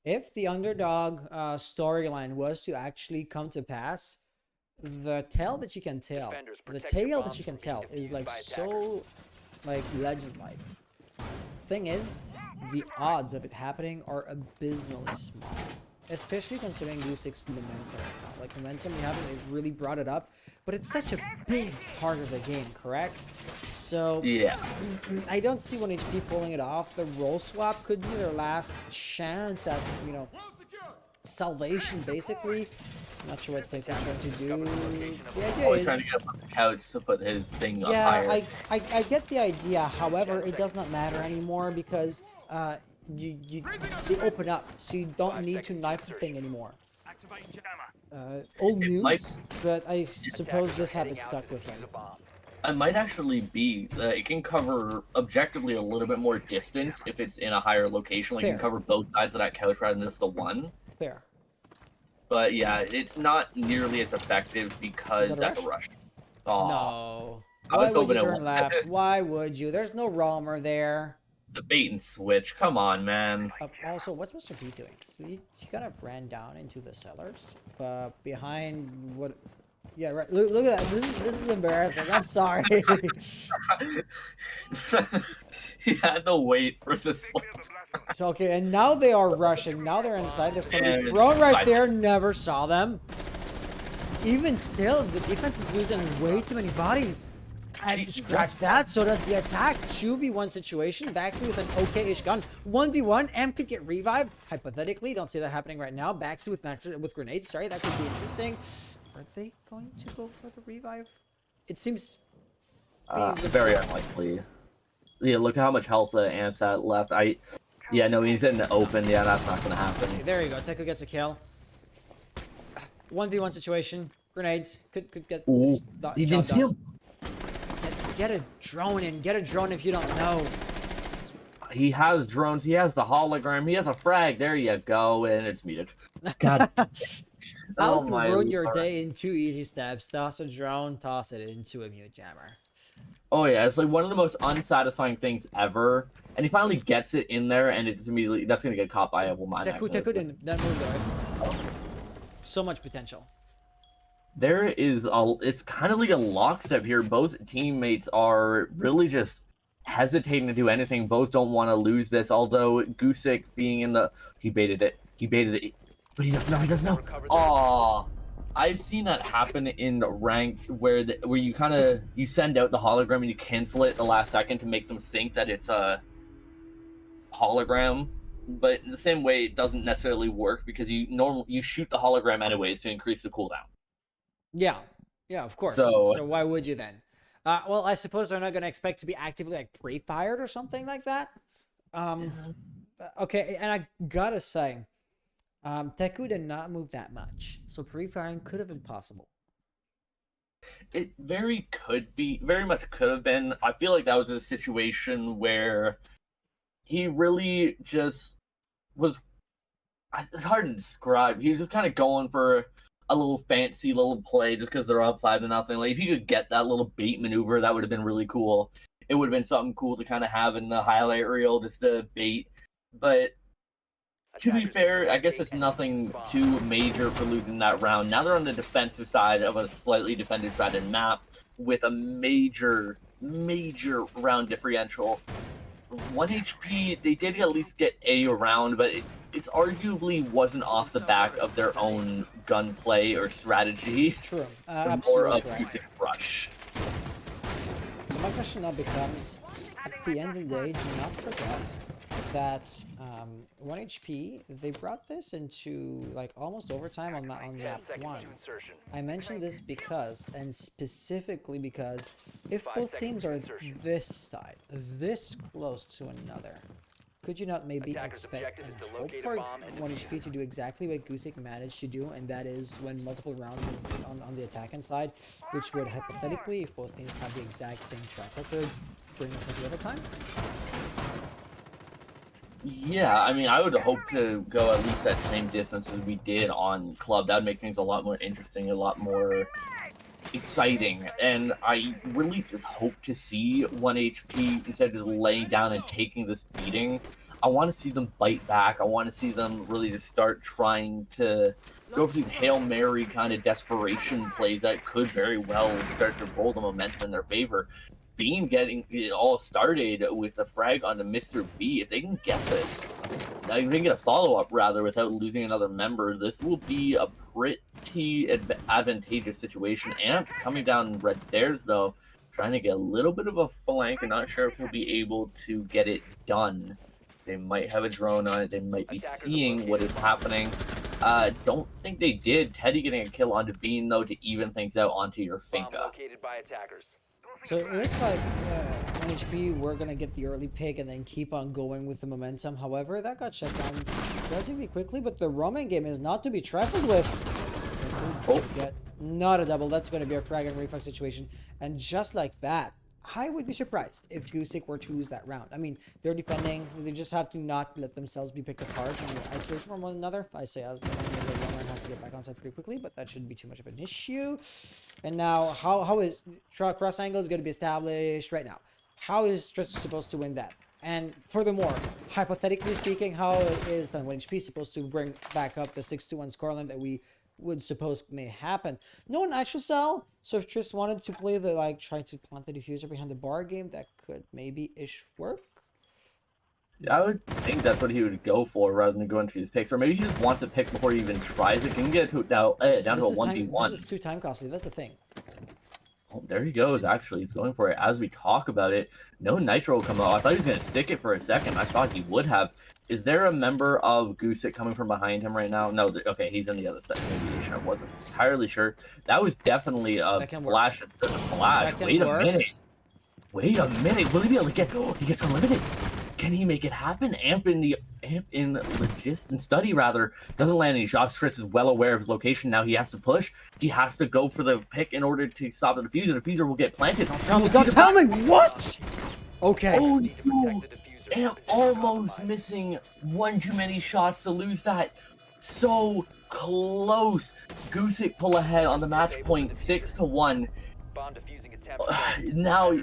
If the underdog storyline was to actually come to pass, the tale that you can tell, is like so like legend-like. Thing is, the odds of it happening are abysmally small, especially considering Gusic's momentum. Like momentum, we haven't really brought it up, but it's such a big part of the game, correct? So Yeah. I don't see 1 HP pulling it off. The role swap could be their last chance at, you know, salvation, basically. I'm not sure what Takeo's trying to do. The idea Always is, trying to get up on the couch to put his thing up yeah, higher. I get the idea. However, it does not matter anymore because they open up, so you don't need to knife the thing anymore. Old news, but I suppose this habit stuck with them. It might actually be it can cover objectively a little bit more distance if it's in a higher location. Like you can Fair. cover both sides of that couch rather than just the one. Fair. But yeah, it's not nearly as effective because Is that a that's a rush. Aw, No. I Why was would you hoping it turn won't. left? Why would you? There's no roamer there. The bait and switch. Come on, man. Also, what's Mr. T doing? So he kind of ran down into the cellars, behind what? Yeah, right. Look at that. This is embarrassing. I'm sorry. He had to wait for this. So okay, and now they are rushing. Now they're inside. There's somebody And thrown right I- there. Never saw them. Even still, the defense is losing way too many bodies. And scratch that, so does the attack. 2v1 situation. Baxley with an okay-ish gun. 1v1, M could get revived. Hypothetically, don't see that happening right now. Baxley with grenades. Sorry, that could be interesting. Are they going to go for the revive? It seems feasible. Very unlikely. Yeah, look at how much health the Amp's at left. Yeah, no, he's in the open. Yeah, that's not gonna happen. Okay, there you go. Teku gets a kill. 1v1 situation. Grenades. Could get Ooh, the he job didn't see done. him. Get a drone in. Get a drone if you don't know. He has drones. He has the hologram. He has a frag. There you go, and it's muted. God. How Oh to my ruin your lord. day in 2 easy steps. Toss a drone, toss it into a mute jammer. Oh yeah, it's like one of the most unsatisfying things ever. And he finally gets it in there, and it's immediately that's gonna get caught by a woman. Teku didn't that move though. So much potential. There is it's kind of like a lockstep here. Both teammates are really just hesitating to do anything. Both don't want to lose this. Although Gusic being in the he baited it, but he doesn't know. Aw, I've seen that happen in ranked where you send out the hologram and you cancel it at the last second to make them think that it's a hologram. But in the same way, it doesn't necessarily work because you shoot the hologram anyways to increase the cooldown. Yeah, of course. So why would you then? Well, I suppose they're not going to expect to be actively like pre-fired or something like that. Okay, and I gotta say, Teku did not move that much, so pre-firing could have been possible. it very much could have been. I feel like that was a situation where he really just was. It's hard to describe. He was just kind of going for a little fancy little play just because they're up 5-0. Like if you could get that little bait maneuver, that would have been really cool. It would have been something cool to kind of have in the highlight reel, just to bait. But to be fair, I guess it's nothing too major for losing that round. Now they're on the defensive side of a slightly defended-sided map with a major round differential. 1 HP, they did at least get a round, but it's arguably wasn't off the back of their own gunplay or strategy. True. More Absolutely of correct. Gusic's rush. So my question now becomes, at the end of the day, do not forget that 1 HP, they brought this into like almost overtime on map 1. I mentioned this because, and specifically because, if both teams are this side, this close to another, could you not maybe Attacker's expect objective and is to hope locate a for bomb and 1HP to do exactly what Gusic managed to do, and that is win multiple rounds on the attacking side, which would hypothetically, if both teams have the exact same track record, bring us into overtime? Yeah, I mean, I would hope to go at least that same distance as we did on Club. That would make things a lot more interesting, a lot more exciting, and I really just hope to see 1 HP instead of just laying down and taking this beating. I want to see them bite back. I want to see them really just start trying to go for these Hail Mary kind of desperation plays that could very well start to roll the momentum in their favor. Beam getting it all started with a frag onto Mr. B. If they can get this, if they can get a follow-up rather without losing another member, this will be a pretty advantageous situation. Amp coming down red stairs though, trying to get a little bit of a flank and not sure if he'll be able to get it done. They might have a drone on it. They might be seeing what is happening. Don't think they did. Teddy getting a kill onto Bean though to even things out onto your Bomb Finka. located by attackers. So it looks like 1 HP, we're going to get the early pick and then keep on going with the momentum. However, that got shut down relatively quickly, but the roaming game is not to be trifled with. Oh. Get not a double. That's going to be a frag and reflex situation. And just like that, I would be surprised if Gusic were to lose that round. I mean, they're defending. They just have to not let themselves be picked apart and isolate from one another. I say as long as the runner has to get back on side pretty quickly, but that shouldn't be too much of an issue. And now, how is cross angle is going to be established right now? How is Triss supposed to win that? And furthermore, hypothetically speaking, how is then 1 HP supposed to bring back up the 6-1 scoreline that we would suppose may happen? No natural cell. So if Triss wanted to play the try to plant the diffuser behind the bar game, that could maybe ish work. I would think that's what he would go for rather than go into his picks, or maybe he just wants a pick before he even tries it. Can he get it to down to a 1v1? This is too time costly. That's the thing. Oh, there he goes. Actually, he's going for it as we talk about it. No nitro will come out. I thought he was going to stick it for a second. I thought he would have. Is there a member of Gusic coming from behind him right now? No. Okay, he's on the other side of radiation. I wasn't entirely sure. That was definitely a flash. Wait a minute. Wait a minute. Will he be able to get? Oh, he gets unlimited. Can he make it happen? Amp in study rather doesn't land any shots. Triss is well aware of his location now. He has to push. He has to go for the pick in order to stop the diffuser. The diffuser will get planted. Don't tell me what. Okay. Oh no! Amp almost missing one too many shots to lose that. So close. Gusic pull ahead on the match point 6-1. Bomb defusing attempt. Now,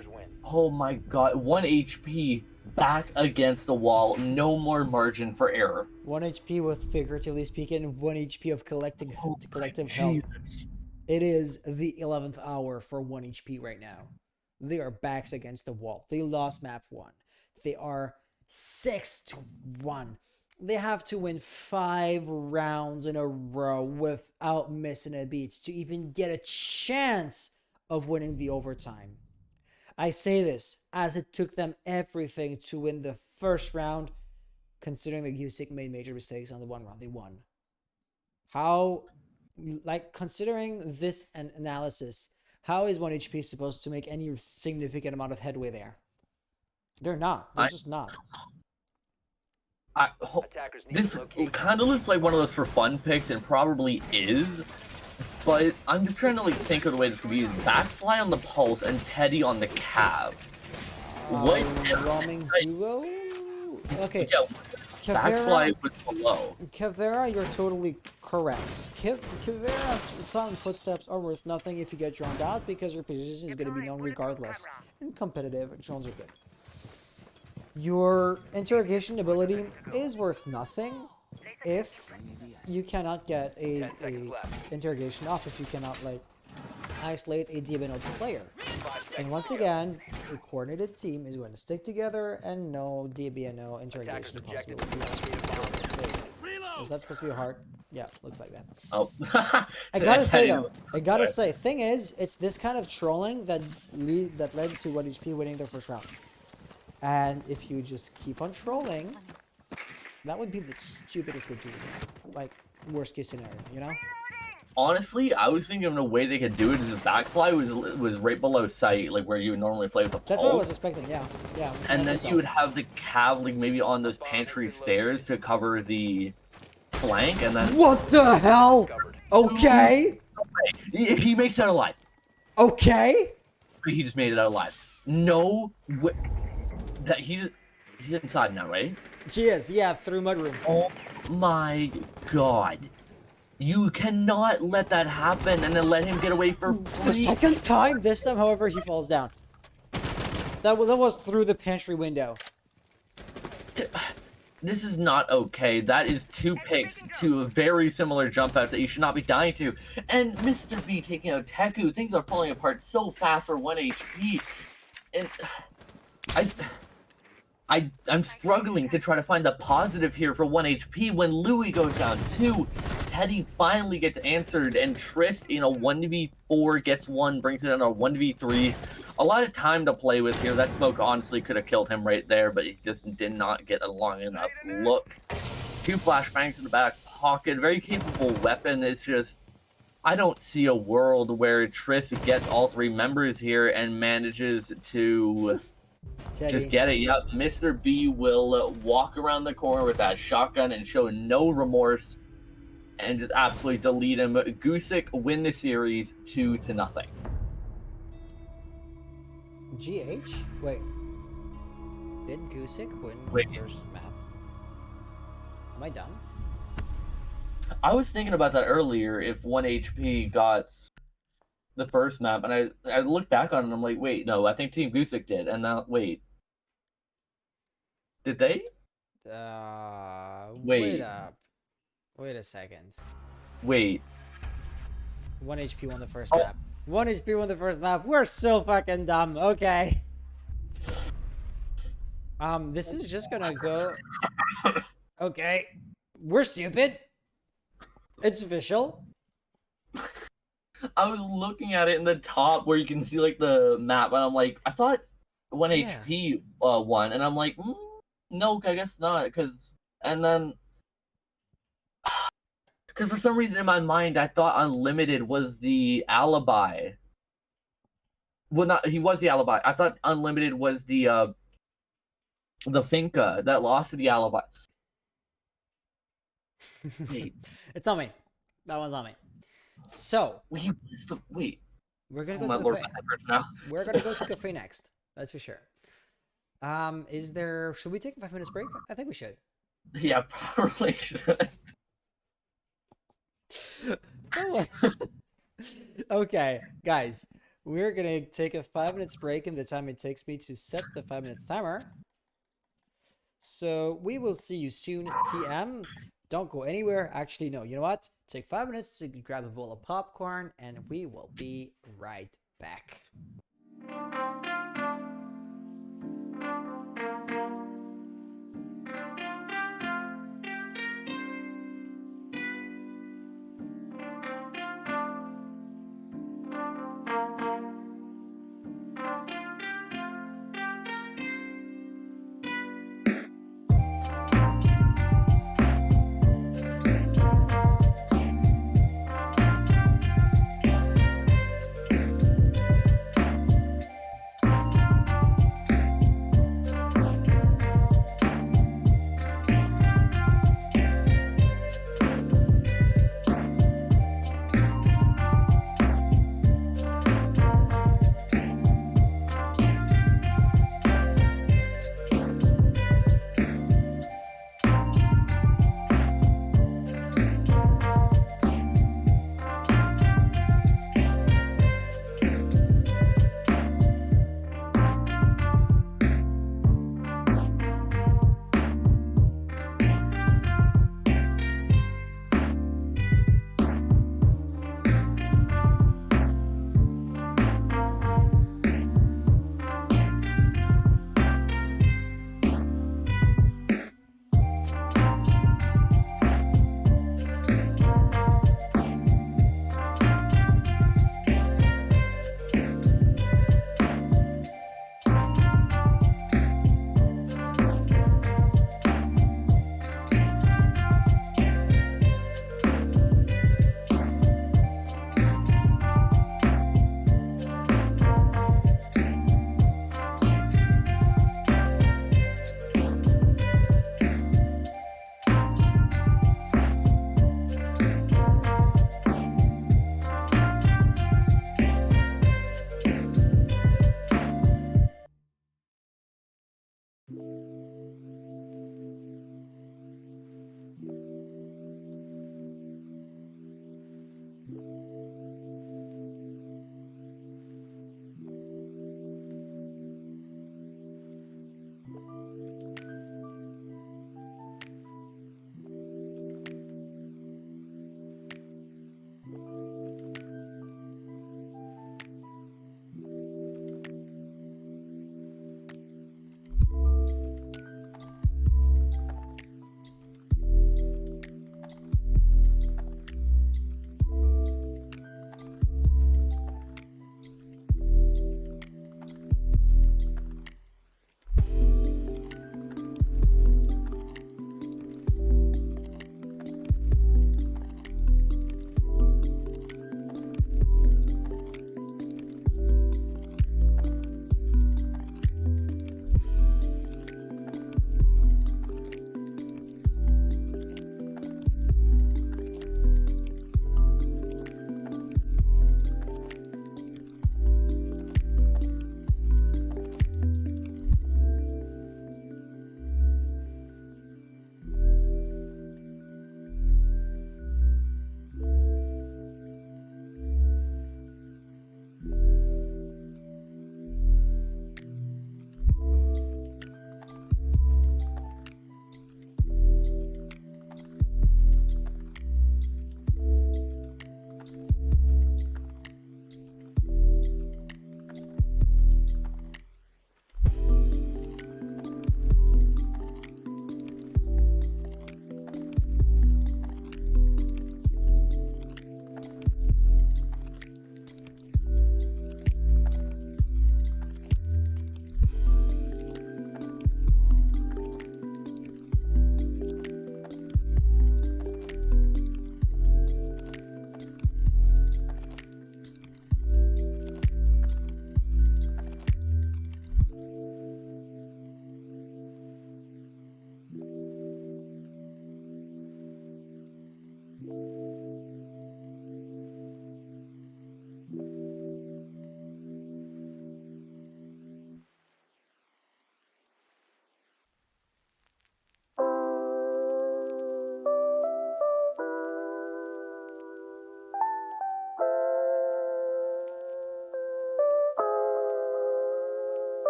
oh my god, 1 HP. Back against the wall, no more margin for error. 1 HP with, figuratively speaking, 1 HP of collective health. Jesus. It is the 11th hour for 1 HP right now. They are backs against the wall. They lost map 1. They are 6-1. They have to win 5 rounds in a row without missing a beat to even get a chance of winning the overtime. I say this as it took them everything to win the first round, considering that Gusic made major mistakes on the 1 round they won. How, considering this analysis, how is 1 HP supposed to make any significant amount of headway there? They're not. They're just not. This kind of looks like one of those for fun picks, and probably is. But I'm just trying to think of the way this could be used. Backslide on the Pulse and Teddy on the Cav. What? Roaming duo? Okay. Yeah, Backslide was below. Kavera, you're totally correct. Kavera's silent footsteps are worth nothing if you get drowned out because your position is going to be known regardless. In competitive, drones are good. Your interrogation ability is worth nothing if you cannot get a interrogation off, if you cannot isolate a DBNO player. And once again, a coordinated team is going to stick together and no DBNO interrogation possibility. Is that supposed to be a heart? Yeah, looks like that. Oh. I gotta say though, thing is, it's this kind of trolling that led to 1 HP winning their first round. And if you just keep on trolling, that would be the stupidest way to do it. Worst case scenario, you know? honestly, I was thinking of a way they could do it is his backslide was right below sight, like where you would normally play with a pulse. That's what I was expecting. Yeah, yeah. And then you would have the cav like maybe on those pantry stairs to cover the flank, and then What the hell? Okay. he makes it out alive. Okay. He just made it out alive. No way. That he's inside now, right? He is. Yeah, through mudroom. Oh my god. You cannot let that happen and then let him get away for The free. second time. This time, however, he falls down. That was through the pantry window. This is not okay. That is 2 picks to very similar jump outs that you should not be dying to. And Mr. B taking out Teku. Things are falling apart so fast for 1 HP. And I'm struggling to try to find the positive here for 1 HP when Louis goes down 2. Teddy finally gets answered, and Trist in a 1v4 gets 1, brings it in a 1v3. A lot of time to play with here. That smoke honestly could have killed him right there, but he just did not get a long enough look. 2 flashbangs in the back pocket. Very capable weapon. It's just, I don't see a world where Trist gets all 3 members here and manages to Teddy. just get it. Yep, Mr. B will walk around the corner with that shotgun and show no remorse and just absolutely delete him. Gusic win the series 2-0. GH? Wait. Did Gusic win Wait. the first map? Am I dumb? I was thinking about that earlier. If 1 HP got the first map, and I looked back on it and I'm like, wait, no, I think Team Gusic did. And now, wait. Did they? Wait up. Wait a second. Wait. 1 HP won the first map. 1 HP won the first map. We're so fucking dumb. Okay. This is just gonna go. Okay. We're stupid. It's official. I was looking at it in the top where you can see like the map, and I'm like, I thought 1 Yeah. HP won, and I'm like, no, I guess not, because for some reason in my mind I thought Unlimited was the alibi. Well, not he was the alibi. I thought Unlimited was the Finca that lost to the alibi. Wait, It's on me. That one's on me. So wait. we're gonna Oh, go my to lord, cafe. my head hurts now. We're gonna go to cafe next. That's for sure. Should we take a 5 minutes break? I think we should. Yeah, probably should. Okay, guys, we're gonna take a 5 minutes break in the time it takes me to set the 5 minutes timer. So we will see you soon, TM. Don't go anywhere. Actually, no, you know what? Take 5 minutes to grab a bowl of popcorn, and we will be right back.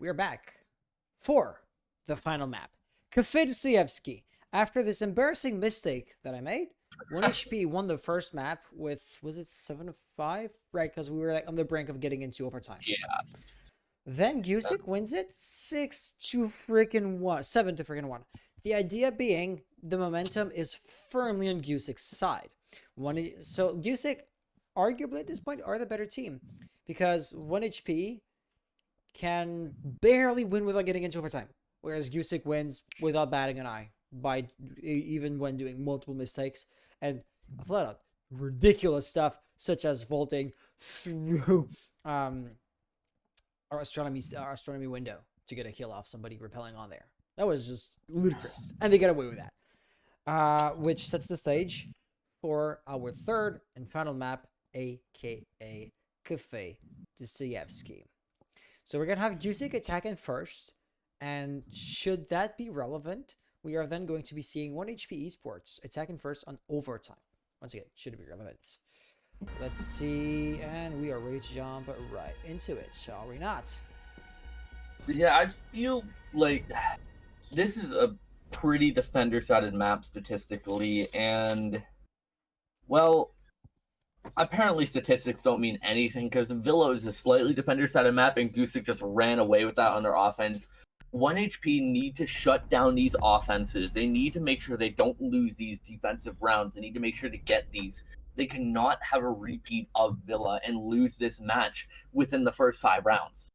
we are back for the final map. Kafidsievsky. After this embarrassing mistake that I made, 1 HP won the first map with, was it 7-5? Right, because we were like on the brink of getting into overtime. Yeah. Then Gusic wins it 6-1, 7-1. The idea being the momentum is firmly on Gusic's side. So Gusic, arguably at this point, are the better team because 1 HP can barely win without getting into overtime, whereas Gusic wins without batting an eye by even when doing multiple mistakes and flat out ridiculous stuff such as vaulting through our astronomy window to get a kill off somebody repelling on there. That was just ludicrous, and they get away with that, which sets the stage for our third and final map, aka Cafe Dostoevsky. So we're gonna have Gusic attacking first, and should that be relevant, we are then going to be seeing 1 HP Esports attacking first on overtime. Once again, should it be relevant? Let's see, and we are ready to jump right into it, shall we not? Yeah, I feel like this is a pretty defender-sided map statistically, and, well, apparently statistics don't mean anything, because Villa is a slightly defender-sided map, and Gusic just ran away with that on their offense. 1 HP need to shut down these offenses. They need to make sure they don't lose these defensive rounds. They need to make sure to get these. They cannot have a repeat of Villa and lose this match within the first 5 rounds.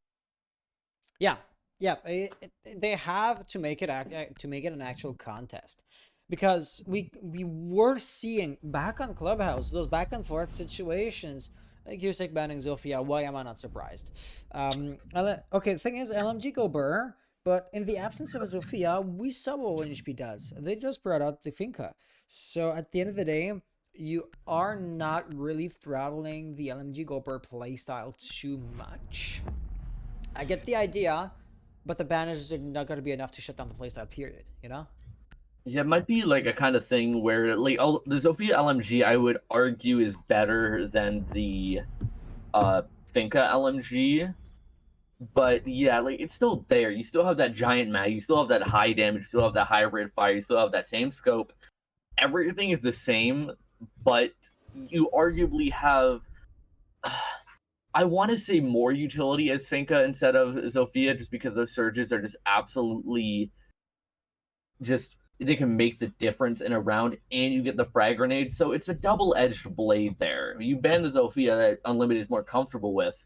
Yeah, they have to make it an actual contest, because we were seeing back on Clubhouse those back and forth situations. Gusic banning Zofia. Why am I not surprised? Okay, the thing is, LMG go burr, but in the absence of a Zofia, we saw what 1 HP does. They just brought out the Finca. So at the end of the day, you are not really throttling the LMG go burr playstyle too much. I get the idea, but the banners are not going to be enough to shut down the playstyle, period, you know? Yeah, it might be like a kind of thing where, like, the Zofia LMG, I would argue, is better than the Finca LMG. But yeah, like, it's still there. You still have that giant mag, you still have that high damage, you still have that high rate of fire, you still have that same scope. Everything is the same, but you arguably have, I want to say, more utility as Finca instead of Zofia, just because those surges are just absolutely just, they can make the difference in a round, and you get the frag grenade, so it's a double-edged blade there. You ban the Zofia that Unlimited is more comfortable with,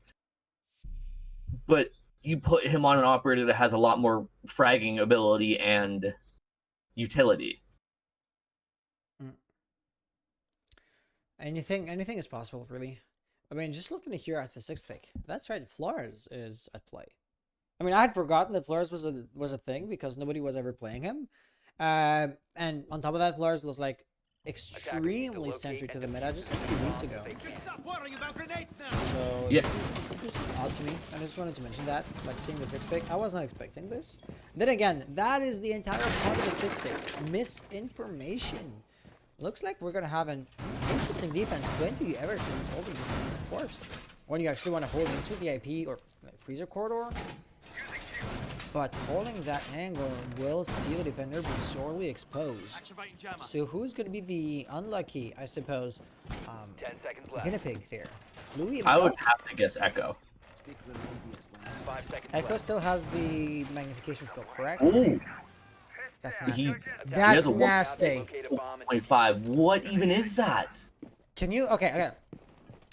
but you put him on an operator that has a lot more fragging ability and utility. Anything is possible, really. I mean, just looking here at the 6th pick, that's right, Flores is at play. I mean, I had forgotten that Flores was a thing because nobody was ever playing him. And on top of that, Flores was like extremely centric to the meta just a few weeks ago. So yeah, this was odd to me. I just wanted to mention that, like seeing the 6th pick, I was not expecting this. Then again, that is the entire point of the 6th pick, misinformation. Looks like we're gonna have an interesting defense. When do you ever see this holding forced? When you actually want to hold into the IP or freezer corridor? But holding that angle will see the defender be sorely exposed. So who's going to be the unlucky, I suppose, 10 seconds left. guinea pig there? Louis himself? I would have to guess Echo. 5 seconds Echo left. still has the magnification scope, correct? Ooh, That's nasty. he That's has a nasty. Locate a bomb and 0.5. What even is that? Can you? Okay.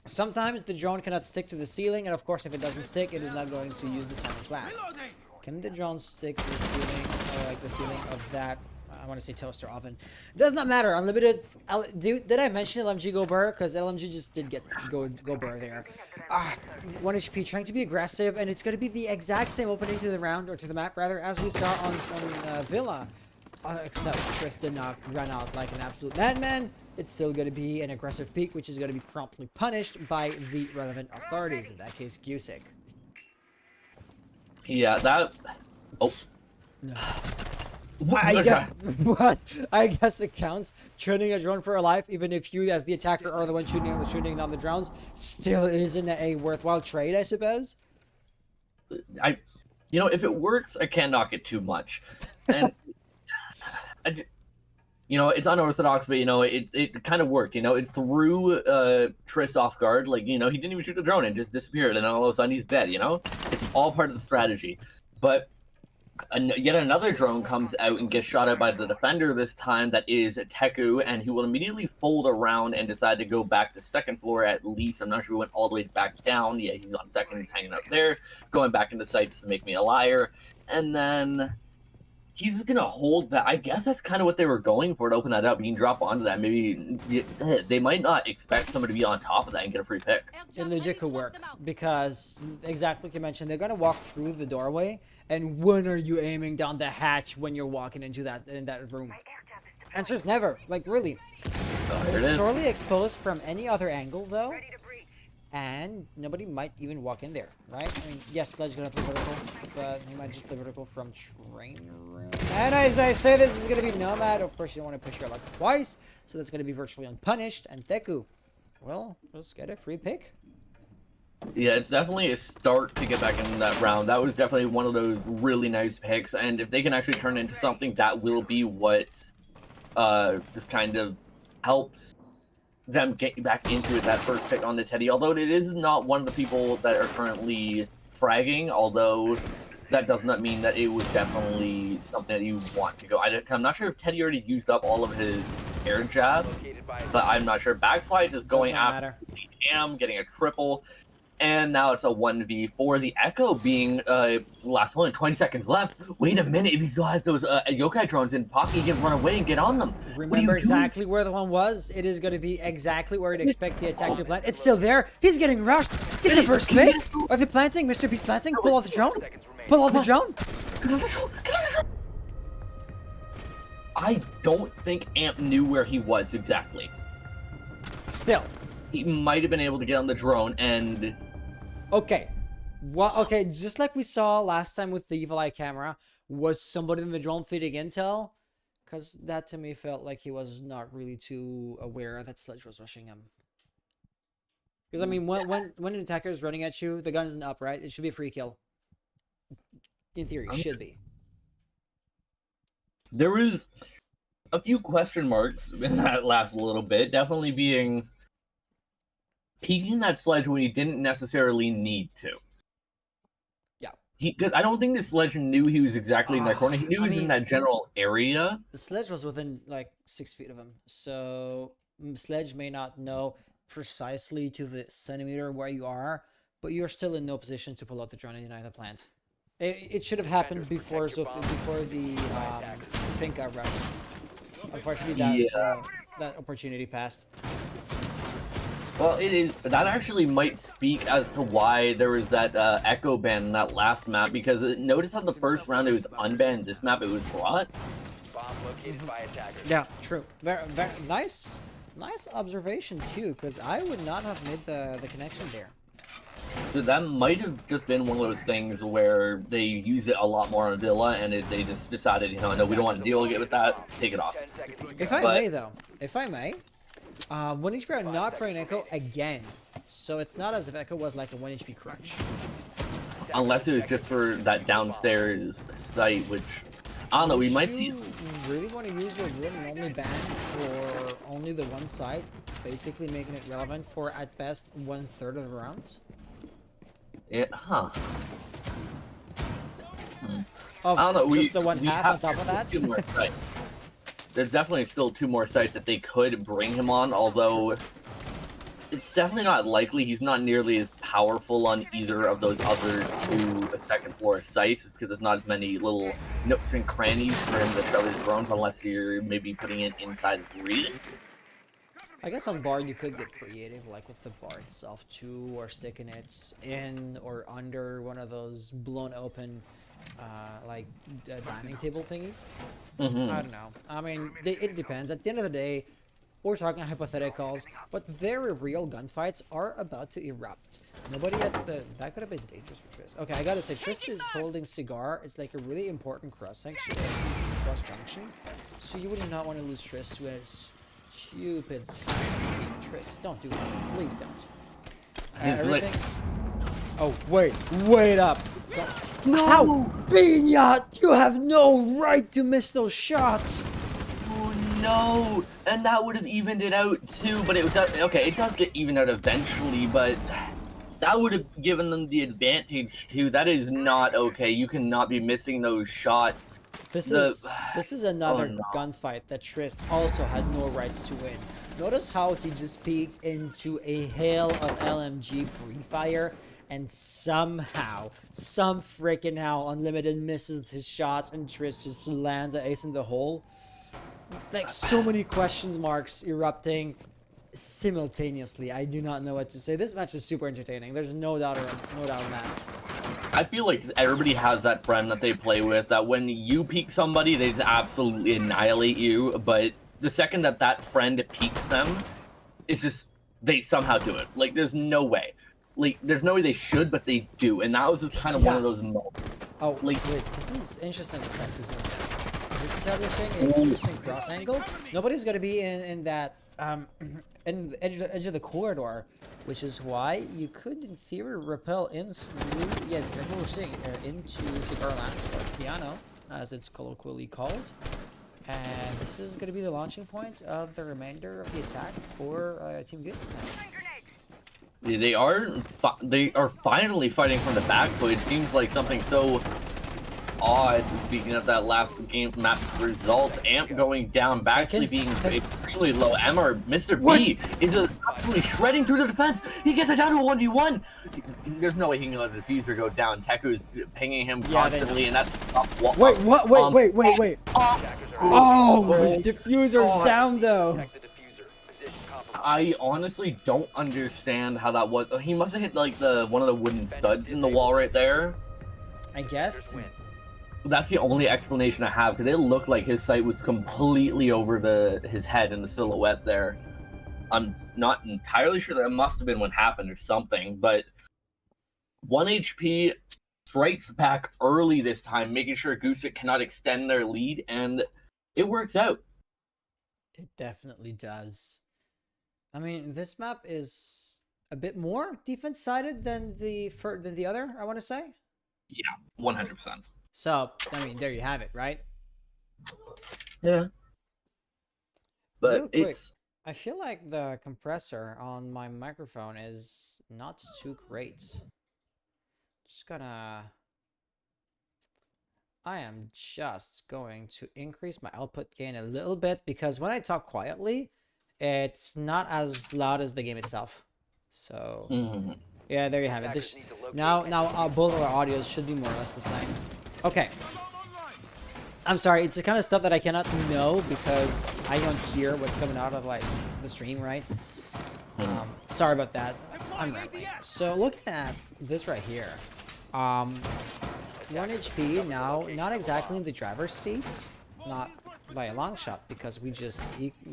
Sometimes the drone cannot stick to the ceiling, and of course, if it doesn't stick, it is not going to use the silent blast. Can the drone stick to the ceiling, or like the ceiling of that? I want to say toaster oven. Does not matter. Unlimited. Did I mention LMG go burr? Because LMG just did get go burr there. 1 HP trying to be aggressive, and it's going to be the exact same opening to the round, or to the map rather, as we saw on Villa. Except Triss did not run out like an absolute madman. It's still going to be an aggressive peek, which is going to be promptly punished by the relevant authorities. In that case, Gusic. Yeah, that. Oh. No. I guess what? I guess it counts. Training a drone for a life, even if you, as the attacker, are the one shooting down the drones, still isn't a worthwhile trade, I suppose. You know, if it works, I can't knock it too much. And, you know, it's unorthodox, but, you know, it kind of worked. You know, it threw Triss off guard. Like, you know, he didn't even shoot the drone. It just disappeared. And all of a sudden, he's dead, you know? It's all part of the strategy. But yet another drone comes out and gets shot at by the defender this time. That is Teku, and he will immediately fold around and decide to go back to second floor at least. I'm not sure he went all the way back down. Yeah, he's on second. He's hanging out there, going back into sight just to make me a liar. And then he's going to hold that. I guess that's kind of what they were going for, to open that up. You can drop onto that. Maybe they might not expect somebody to be on top of that and get a free pick. It legit could work because, exactly like you mentioned, they're gonna walk through the doorway, and when are you aiming down the hatch when you're walking into that room? Answer's never. Like, really. It's sorely exposed from any other angle though, and nobody might even walk in there, right? I mean, yes, Sledge gonna play vertical, but he might just play vertical from train room. And as I say, this is gonna be Nomad. Of course, you don't want to push your luck twice, so that's gonna be virtually unpunished. And Teku, well, let's get a free pick. Yeah, it's definitely a start to get back into that round. That was definitely one of those really nice picks, and if they can actually turn it into something, that will be what just kind of helps them get back into it, that first pick on the Teddy. Although it is not one of the people that are currently fragging, although that does not mean that it was definitely something that you want to go. I'm not sure if Teddy already used up all of his air jabs, but I'm not sure. Backslide is going absolutely damn, getting a triple. And now it's a 1v4. The Echo being last one, 20 seconds left. Wait a minute, if he still has those yokai drones in pocket, he can run away and get on them. Remember exactly where the one was. It is going to be exactly where you'd expect the attack to plant. It's still there. He's getting rushed. Get the first pick. Are they planting? Mr. P's planting. Pull out the drone. Pull out the drone. I don't think Amp knew where he was exactly. Still. He might have been able to get on the drone and... Okay. Well, okay, just like we saw last time with the Evil Eye camera, was somebody in the drone feeding intel? Because that to me felt like he was not really too aware that Sledge was rushing him. Because, I mean, when an attacker is running at you, the gun isn't up, right? It should be a free kill. In theory, it should be. There was a few question marks in that last little bit. Definitely being... peeking that Sledge when he didn't necessarily need to. Yeah. Because I don't think the Sledge knew he was exactly in that corner. He knew he was in that general area. The Sledge was within, like, 6 feet of him. So, Sledge may not know precisely to the centimeter where you are, but you're still in no position to pull out the drone and deny the plant. It should have happened before the Finca run. Unfortunately, that opportunity passed. Well, that actually might speak as to why there was that echo ban in that last map, because notice how the first round it was unbanned, this map it was brought. Bomb located by attackers. Yeah, true. Very nice observation too, because I would not have made the connection there. So that might have just been one of those things where they use it a lot more on Villa, and they just decided, you know, no, we don't want to deal with that, take it off. If I may, though, if I may, 1 HP are not playing Echo again, so it's not as if Echo was like a 1 HP crunch. Unless it was just for that downstairs site, which, I don't know, we might see... You really want to use your win and only ban for only the one site, basically making it relevant for, at best, 1/3 of the rounds? Yeah, huh. Oh, I don't know, just the one half on top of that? 2 more sites. There's definitely still 2 more sites that they could bring him on, although it's definitely not likely. He's not nearly as powerful on either of those other 2 second floor sites, because there's not as many little nooks and crannies for him to throw his drones, unless you're maybe putting it inside of reading. I guess on Bard you could get creative, like with the bar itself too, or sticking it in or under one of those blown open dining table thingies. I don't know. I mean, it depends. At the end of the day, we're talking hypotheticals, but very real gunfights are about to erupt. Nobody at the... That could have been dangerous for Trist. Okay, I gotta say, Trist is holding Cigar. It's like a really important cross-junction. So you would not want to lose Trist to a stupid Trist. Don't do that. Please don't. Everything... Oh, wait up. No! How? Beanyat, you have no right to miss those shots. Oh no! And that would have evened it out too, but it does. Okay, it does get evened out eventually, but that would have given them the advantage too. That is not okay. You cannot be missing those shots. This is another no. gunfight that Trist also had no rights to win. Notice how he just peeked into a hail of LMG pre-fire, and somehow, some freaking how, Unlimited misses his shots and Trist just lands an ace in the hole. Like, so many questions marks erupting simultaneously. I do not know what to say. This match is super entertaining. There's no doubt on that. I feel like everybody has that friend that they play with that when you peek somebody, they just absolutely annihilate you. But the second that that friend peeks them, it's just they somehow do it. Like there's no way. Like there's no way they should, but they do. And that was just kind of one of those moments. Oh, like, wait, this is interesting. Is it establishing an interesting cross angle? Nobody's gonna be in that in the edge of the corridor, which is why you could, in theory, rappel in through, yes, that's what we're seeing, into Cigar Lounge, or Piano, as it's colloquially called. And this is going to be the launching point of the remainder of the attack for Team Gusic now. They are finally fighting from the back, but it seems like something so odd. Speaking of that last game map's results, Amp going down, Baxley being extremely low. Emma, Mr. B is absolutely shredding through the defense. He gets it down to a 1v1. There's no way he can let the diffuser go down. Teku's pinging him constantly, and that's wait. Oh, his diffuser's down though. I honestly don't understand how that was. He must have hit like one of the wooden studs in the wall right there. I guess. That's the only explanation I have, because it looked like his sight was completely over his head in the silhouette there. I'm not entirely sure. That must have been what happened or something, but 1 HP strikes back early this time, making sure Gusic cannot extend their lead, and it works out. It definitely does. I mean, this map is a bit more defense-sided than the other, I want to say. Yeah, 100%. So, I mean, there you have it, right? Yeah. But real quick, it's... I feel like the compressor on my microphone is not too great. Just gonna... I am just going to increase my output gain a little bit, because when I talk quietly, it's not as loud as the game itself. So, yeah, there you have it. Now, both of our audios should be more or less the same. Okay. I'm sorry, it's the kind of stuff that I cannot know because I don't hear what's coming out of like the stream, right? Sorry about that. I'm rambling. So looking at this right here, 1 HP now, not exactly in the driver's seat, not by a long shot, because we just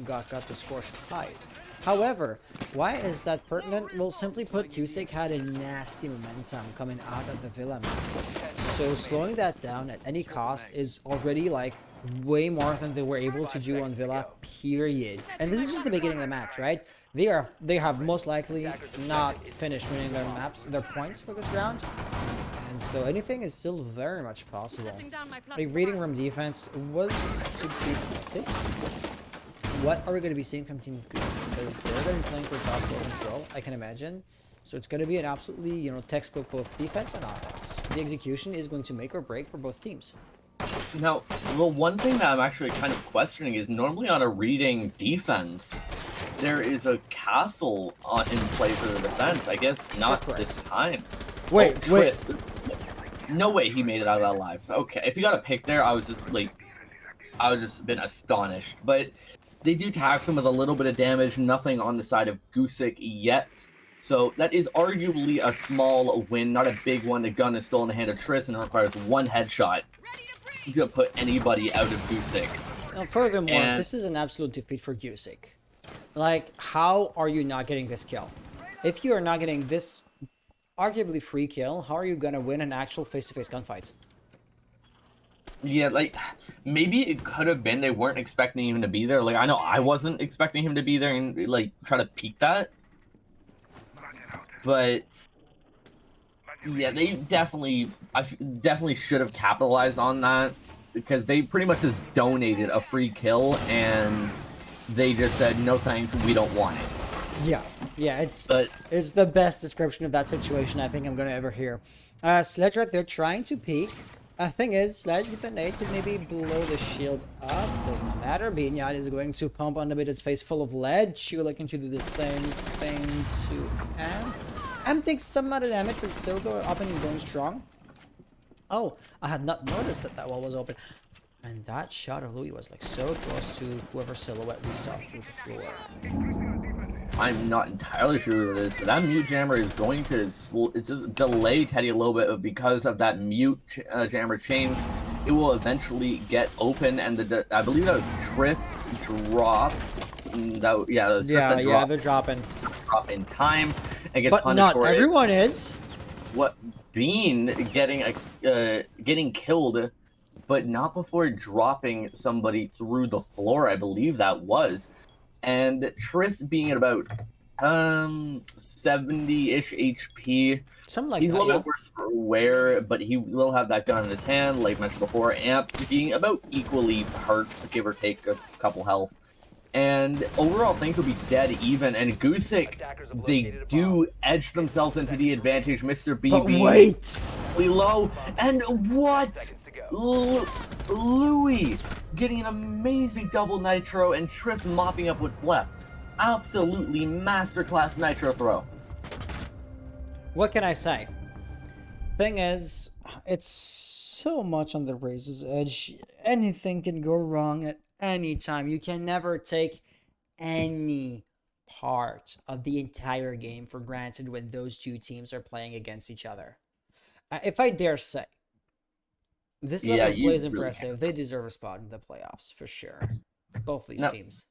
got the scores tied. However, why is that pertinent? Well, simply put, Gusic had a nasty momentum coming out of the Villa map. So slowing that down at any cost is already like way more than they were able to do on Villa, period. And this is just the beginning of the match, right? They have most likely not finished winning their points for this round. And so anything is still very much possible. A reading room defense was to be expected. What are we going to be seeing from Team Gusic? Because they're going to be playing for top floor control, I can imagine. So it's going to be an absolutely, textbook both defense and offense. The execution is going to make or break for both teams. Now, well, one thing that I'm actually kind of questioning is normally on a reading defense, there is a castle in play for the defense. I guess not this time. Wait. No way he made it out of that alive. Okay, if he got a pick there, I was just been astonished. But they do tax him with a little bit of damage, nothing on the side of Gusic yet. So that is arguably a small win, not a big one. The gun is still in the hand of Tris and it requires one headshot to put anybody out of Gusic. Now, furthermore, this is an absolute defeat for Gusic. Like, how are you not getting this kill? If you are not getting this arguably free kill, how are you gonna win an actual face-to-face gunfight? Yeah, like, maybe it could have been they weren't expecting him to be there. Like, I know I wasn't expecting him to be there and, like, try to peek that. But Yeah, they definitely should have capitalized on that, because they pretty much just donated a free kill and they just said no thanks, we don't want it. Yeah, it's the best description of that situation I think I'm gonna ever hear. Sledge right there trying to peek. Thing is, Sledge with the nade could maybe blow the shield up. Does not matter. Binyad is going to pump on its face full of lead. Chu looking to do the same thing to Am. Am takes some amount of damage, but still up and going strong. Oh, I had not noticed that wall was open. And that shot of Louis was like so close to whoever silhouette we saw through the floor. I'm not entirely sure who it is, but that mute jammer is going to just delay Teddy a little bit, but because of that mute jammer change, it will eventually get open, and I believe that was Triss dropped. That was Triss that dropped. They're dropping. Drop in time and get but punished not for everyone it. is. What Bean getting killed, but not before dropping somebody through the floor, I believe that was. And Triss being at about 70-ish HP. Something like He's that, a little bit worse for wear, but he will have that gun in his hand, like mentioned before. Amp being about equally hurt, give or take a couple health. And overall, things will be dead even. And Gusic, they do edge themselves into the advantage. Mr. BB. But wait! Really low. And what? Louis getting an amazing double nitro, and Triss mopping up what's left. Absolutely masterclass nitro throw. What can I say? Thing is, it's so much on the razor's edge. Anything can go wrong at any time. You can never take any part of the entire game for granted when those two teams are playing against each other. If I dare say, this level of play is impressive. They deserve a spot in the playoffs for sure. Both these teams.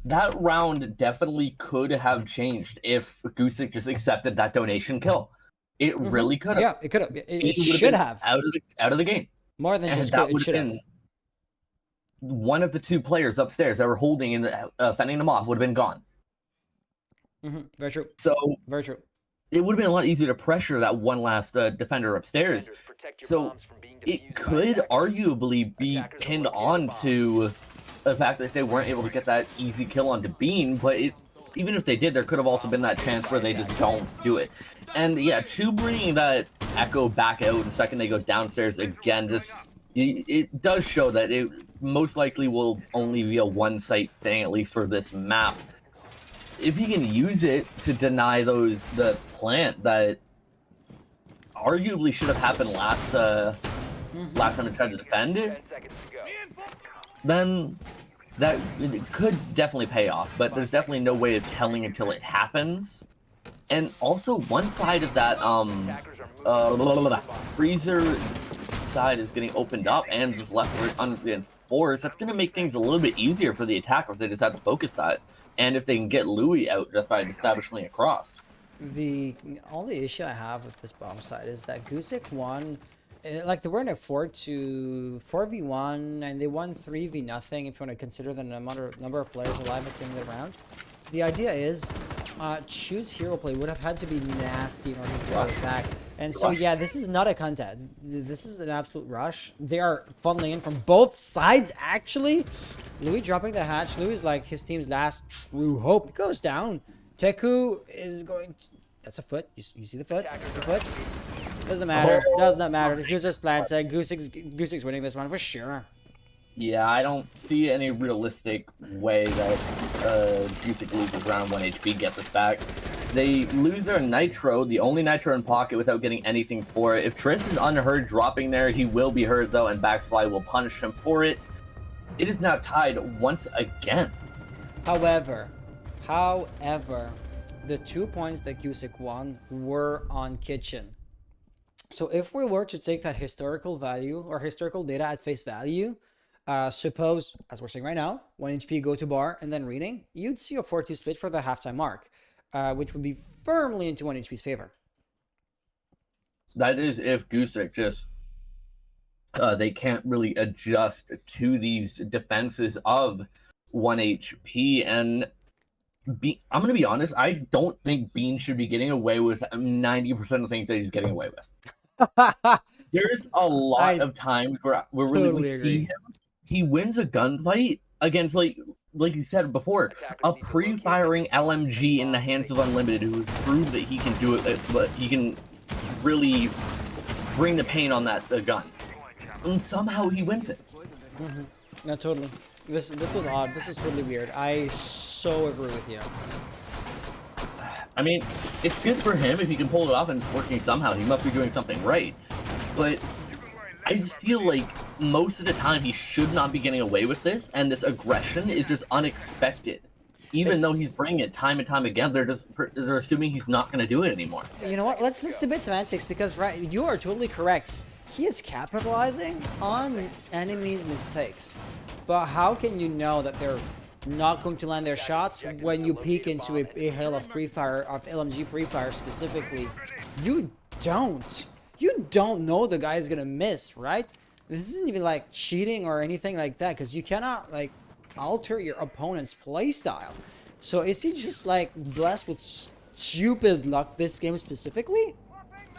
That round definitely could have changed if Gusic just accepted that donation kill. It really could have. Yeah, it could have. It should have. Out of the game. More than just that, it should have. One of the two players upstairs that were holding and fending them off would have been gone. Very true. So very true. It would have been a lot easier to pressure that one last defender upstairs. So it could arguably be pinned on to the fact that they weren't able to get that easy kill onto Bean, but even if they did, there could have also been that chance where they just don't do it. And yeah, Chu bringing that Echo back out the second they go downstairs again, it does show that it most likely will only be a one-site thing, at least for this map. If he can use it to deny the plant that arguably should have happened last time he tried to defend it, then that it could definitely pay off. But there's definitely no way of telling until it happens. And also, one side of that freezer side is getting opened up and just left unreinforced. That's going to make things a little bit easier for the attacker if they just have to focus that. And if they can get Louis out just by establishing a cross. The only issue I have with this bomb side is that Gusic won, like they were in a 4v1 and they won 3v nothing if you want to consider the number of players alive at the end of the round. The idea is, Chu's hero play would have had to be nasty in order to go back. And so yeah, this is not a contest. This is an absolute rush. They are funneling in from both sides actually. Louis dropping the hatch. Louis is like his team's last true hope. He goes down. Teku is going to... That's a foot. You see the foot? The foot? Doesn't matter. Does not matter. The user's planted. Gusic's winning this one for sure. Yeah, I don't see any realistic way that Gusic loses round 1 HP, get this back. They lose their Nitro, the only Nitro in pocket, without getting anything for it. If Triss is unheard dropping there, he will be hurt though, and Backslide will punish him for it. It is now tied once again. However, the 2 points that Gusic won were on Kitchen. So if we were to take that historical value or historical data at face value, suppose, as we're saying right now, 1 HP go to bar and then reading, you'd see a 4-2 split for the halftime mark, which would be firmly into 1 HP's favor. That is if Gusic just... they can't really adjust to these defenses of 1 HP, and I'm gonna be honest. I don't think Bean should be getting away with 90% of things that he's getting away with. There's a lot of times where really we totally see agree. him. He wins a gunfight against like you said before, a pre-firing LMG in the hands of Unlimited, who has proved that he can do it, but he can really bring the pain on that gun, and somehow he wins it. No, totally. This was odd. This is totally weird. I so agree with you. I mean, it's good for him if he can pull it off and it's working somehow. He must be doing something right. But I just feel like most of the time he should not be getting away with this, and this aggression is just unexpected. Even though he's bringing it time and time again, they're assuming he's not going to do it anymore. You know what? Let's debate semantics because you are totally correct. He is capitalizing on enemies' mistakes. But how can you know that they're not going to land their shots when you peek into a hail of pre-fire, of LMG pre-fire specifically? You don't. You don't know the guy is gonna miss, right? This isn't even like cheating or anything like that, because you cannot like alter your opponent's playstyle. So is he just like blessed with stupid luck this game specifically?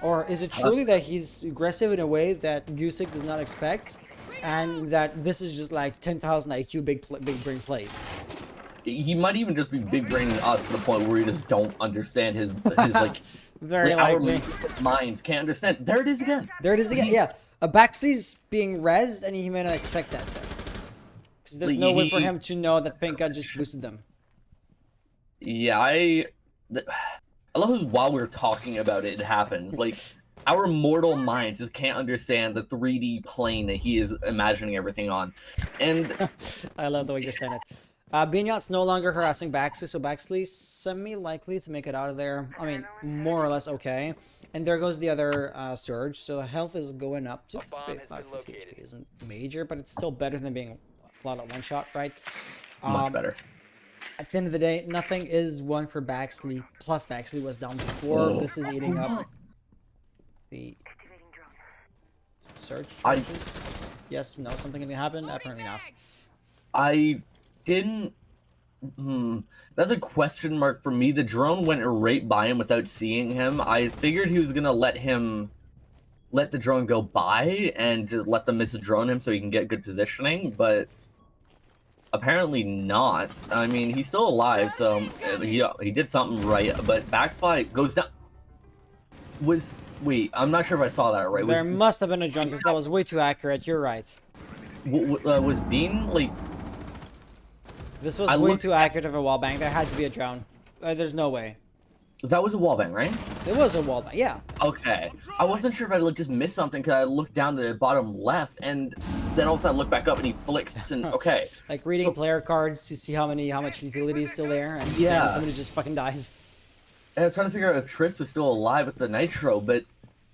Or is it truly that he's aggressive in a way that Gusic does not expect, and that this is just like 10,000 IQ big brain plays? He might even just be big braining us to the point where we just don't understand his like Very our likely. minds can't understand. There it is again. There it is again. Yeah, a backseat's being rezzed, and he may not expect that though, because there's no way for him to know that Pink Gun just boosted them. Yeah, I love this while we're talking about it, it happens. Like, our mortal minds just can't understand the 3D plane that he is imagining everything on. And I love the way you're saying it. Bignot's no longer harassing Baxley, so Baxley's semi-likely to make it out of there. I mean, more or less okay. And there goes the other Surge, so health is going up to 50 HP. Isn't major, but it's still better than being flat at one shot, right? much better. At the end of the day, nothing is won for Baxley. Plus, Baxley was down before. This is eating up the Surge charges. Yes, no, something can happen? Apparently not. I didn't... That's a question mark for me. The drone went right by him without seeing him. I figured he was going to let the drone go by and just let them miss a drone him so he can get good positioning, but apparently not. I mean, he's still alive, so he did something right, but backslide goes down. Wait, I'm not sure if I saw that right. There must have been a drone because that was way too accurate. You're right. Was Bean, like... This was way too accurate of a wallbang. There had to be a drone. There's no way. That was a wallbang, right? It was a wallbang, yeah. Okay. I wasn't sure if I just missed something because I looked down to the bottom left, and then all of a sudden I look back up and he flicks, and okay. Like reading player cards to see how much utility is still there, and yeah, then somebody just fucking dies. And I was trying to figure out if Triss was still alive with the nitro, but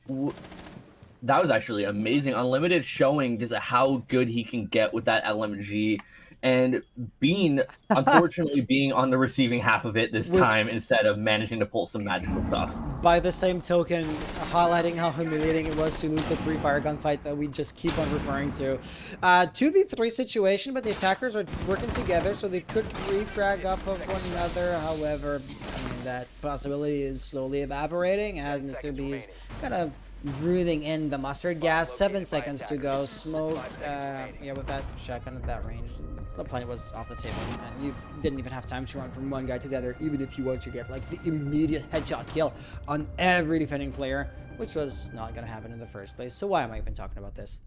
that was actually amazing. Unlimited showing just how good he can get with that LMG. And Bean, unfortunately, being on the receiving half of it this time instead of managing to pull some magical stuff. By the same token, highlighting how humiliating it was to lose the pre-fire gunfight that we just keep on referring to. 2v3 situation, but the attackers are working together, so they could refrag off of one another. However, I mean, that possibility is slowly evaporating as Mr. B is kind of breathing in the mustard gas. 7 seconds to go. Smoke, yeah, with that shotgun at that range, the play was off the table, and you didn't even have time to run from one guy to the other, even if you wanted to get like the immediate headshot kill on every defending player, which was not going to happen in the first place. So why am I even talking about this?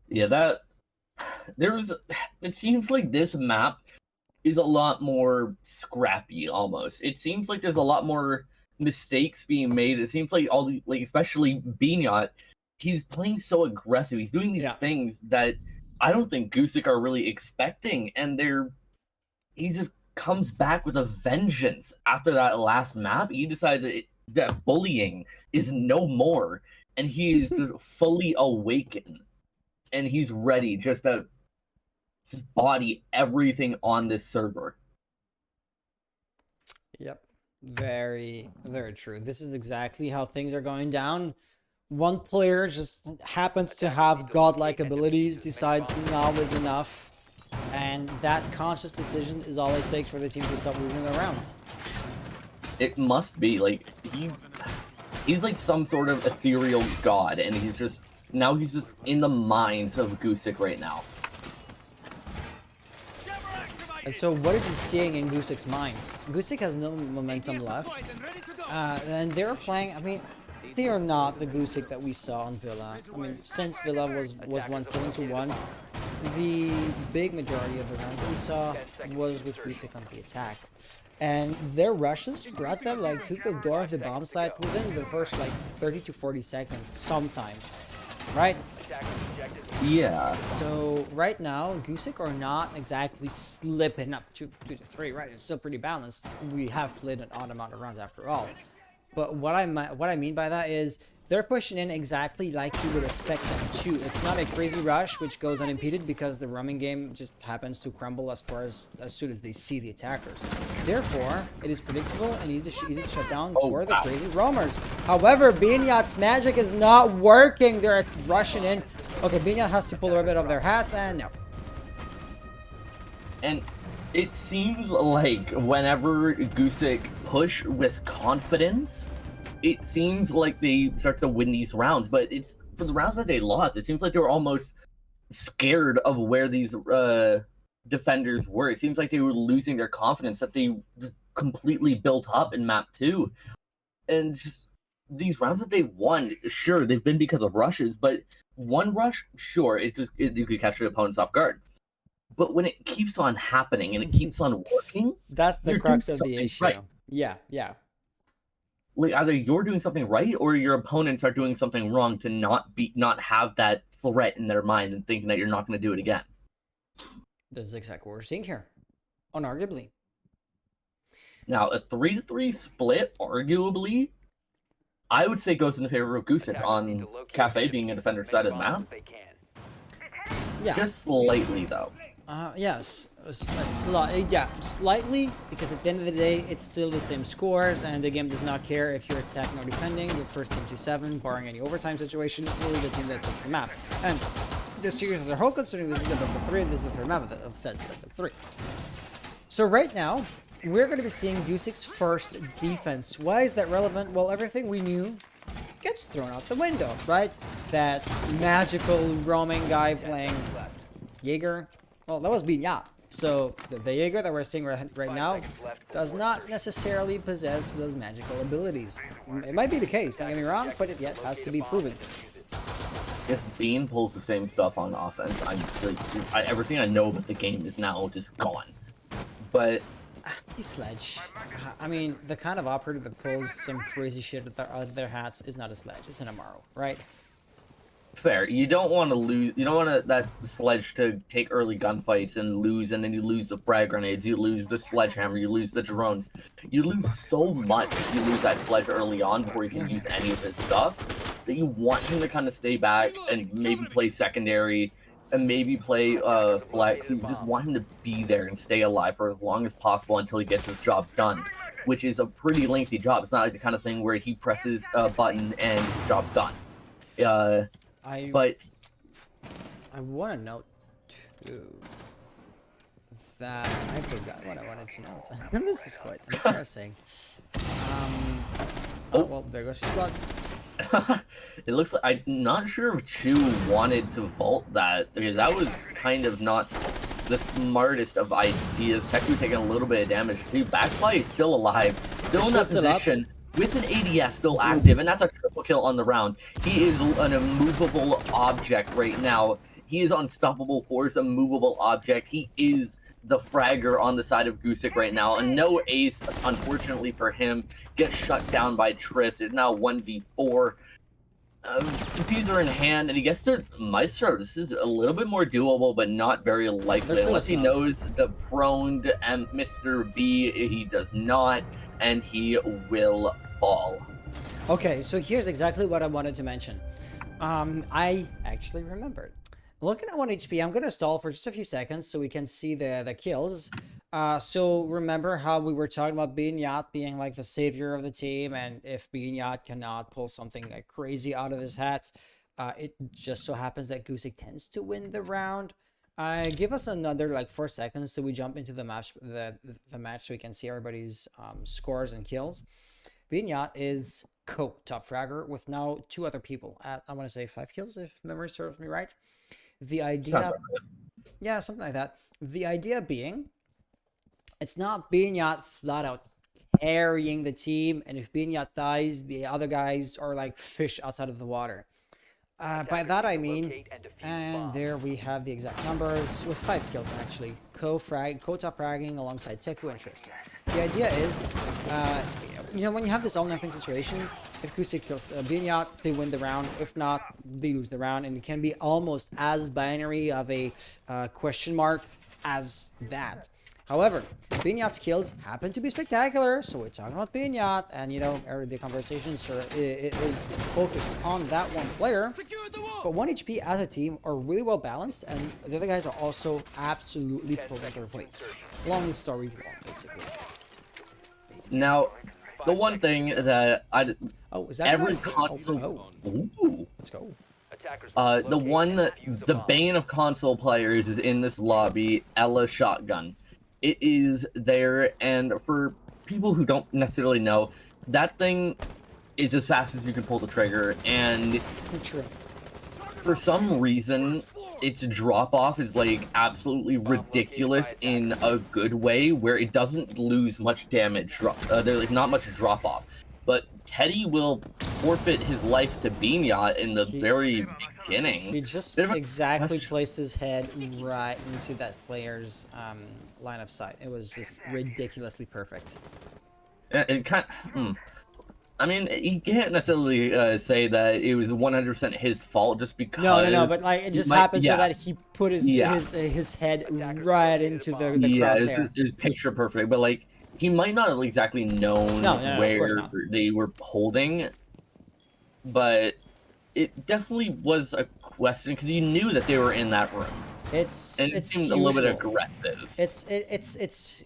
Yeah, it seems like this map is a lot more scrappy almost. It seems like there's a lot more mistakes being made. It seems like especially Beagnot, he's playing so aggressive. He's doing these things that I don't think Gusic are really expecting, and he just comes back with a vengeance after that last map. He decided that bullying is no more, and he is just fully awakened, and he's ready just to body everything on this server. Yep. Very, very true. This is exactly how things are going down. One player just happens to have godlike abilities, decides now is enough, And that conscious decision is all it takes for the team to stop losing their rounds. It must be like he's like some sort of ethereal god, and he's just in the minds of Gusic right now. And so what is he seeing in Gusic's minds? Gusic has no momentum left. And they're playing, I mean, they are not the Gusic that we saw on Villa. I mean, since Villa was won 7-1, the big majority of the rounds that we saw was with Gusic on the attack. And their rushes brought them like to the door of the bomb site within the first like 30 to 40 seconds sometimes, right? Yeah. So right now, Gusic are not exactly slipping up 2-3, right? It's still pretty balanced. We have played an odd amount of rounds after all. But what I mean by that is they're pushing in exactly like you would expect them to. It's not a crazy rush which goes unimpeded because the roaming game just happens to crumble as soon as they see the attackers. Therefore, it is predictable and easy to shut down for the crazy roamers. However, Binyat's magic is not working. They're rushing in. Okay, Binyat has to pull a little bit of their hats, and no. And it seems like whenever Gusic push with confidence, it seems like they start to win these rounds. But it's for the rounds that they lost, it seems like they were almost scared of where these defenders were. It seems like they were losing their confidence that they just completely built up in map 2. And just these rounds that they won, sure, they've been because of rushes, but one rush, sure, you could catch your opponents off guard. But when it keeps on happening and it keeps on working, that's the crux of the issue. Right. Yeah. Like either you're doing something right or your opponents are doing something wrong to not have that threat in their mind and thinking that you're not going to do it again. This is exactly what we're seeing here, unarguably. Now, a 3-3 split, arguably, I would say goes in the favor of Gusic on Cafe being a defender side of the map. Yeah. Just slightly, though. Yes. Slightly, because at the end of the day, it's still the same scores, and the game does not care if you're attacking or defending. The first team to 7, barring any overtime situation, will be the team that takes the map. And the series as a whole, considering this is a best of 3, and this is the third map of said best of 3. So right now, we're going to be seeing Gusic's first defense. Why is that relevant? Well, everything we knew gets thrown out the window, right? That magical roaming guy playing Jaeger. Well, that was Binyat. So the Jaeger that we're seeing right now does not necessarily possess those magical abilities. It might be the case, don't get me wrong, but it yet has to be proven. If Bean pulls the same stuff on offense, everything I know about the game is now just gone. But the Sledge. I mean, the kind of operator that pulls some crazy shit out of their hats is not a Sledge, it's an Amaro, right? Fair. You don't want to lose. You don't want that Sledge to take early gunfights and lose, and then you lose the frag grenades, you lose the sledgehammer, you lose the drones. You lose so much if you lose that Sledge early on before you can use any of his stuff, that you want him to kind of stay back and maybe play secondary and maybe play flex. You just want him to be there and stay alive for as long as possible until he gets his job done, which is a pretty lengthy job. It's not like the kind of thing where he presses a button and his job's done. I want to note too that I forgot what I wanted to note. This is quite embarrassing. Well, there goes your squad. It looks like I'm not sure if Chu wanted to vault that, because that was kind of not the smartest of ideas. Teku taking a little bit of damage. The backslide is still alive, still in that position. With an ADS still active, and that's a triple kill on the round. He is an immovable object right now. He is unstoppable force, a movable object. He is the fragger on the side of Gusic right now. And no ace, unfortunately for him, gets shut down by Triss. It's now 1v4. Diffuser in hand, and he gets to Maestro. This is a little bit more doable, but not very likely. Unless he knows the prone Mr. B, he does not. And he will fall. Okay, so here's exactly what I wanted to mention. I actually remembered. Looking at 1 HP, I'm going to stall for just a few seconds so we can see the kills. So remember how we were talking about Binyat being like the savior of the team, and if Binyat cannot pull something like crazy out of his hats, it just so happens that Gusic tends to win the round. Give us another like 4 seconds so we jump into the match. The match so we can see everybody's scores and kills. Vignat is top fragger with now 2 other people at, I want to say 5 kills if memory serves me right. The idea, yeah, something like that. The idea being, it's not Vignat flat out carrying the team, and if Vignat dies, the other guys are like fish outside of the water. By that I mean, and there we have the exact numbers with 5 kills actually. Co-top fragging alongside Teku and Trist. The idea is, you know, when you have this all-nothing situation, if Gusic kills Vignat, they win the round. If not, they lose the round, and it can be almost as binary of a question mark as that. However, Vignat's kills happen to be spectacular, so we're talking about Vignat, and you know, the conversation is focused on that one player. But 1 HP as a team are really well balanced, and the other guys are also absolutely pulling their weight. Long story long, basically. Now, the one thing that is that every console, let's go. the bane of console players is in this lobby, Ella shotgun. It is there, and for people who don't necessarily know, that thing is as fast as you can pull the trigger, and for some reason, its drop-off is like absolutely ridiculous in a good way, where it doesn't lose much damage. There's like not much drop-off, but Teddy will forfeit his life to Vignat in the very beginning. He just exactly placed his head right into that player's line of sight. It was just ridiculously perfect. It kind of, I mean, you can't necessarily say that it was 100% his fault just because. No, but like it just happened so that he put his head right into the crosshair. It was picture perfect, but like he might not have exactly known where they were holding, but it definitely was a question because you knew that they were in that room. It seemed a little bit aggressive. It's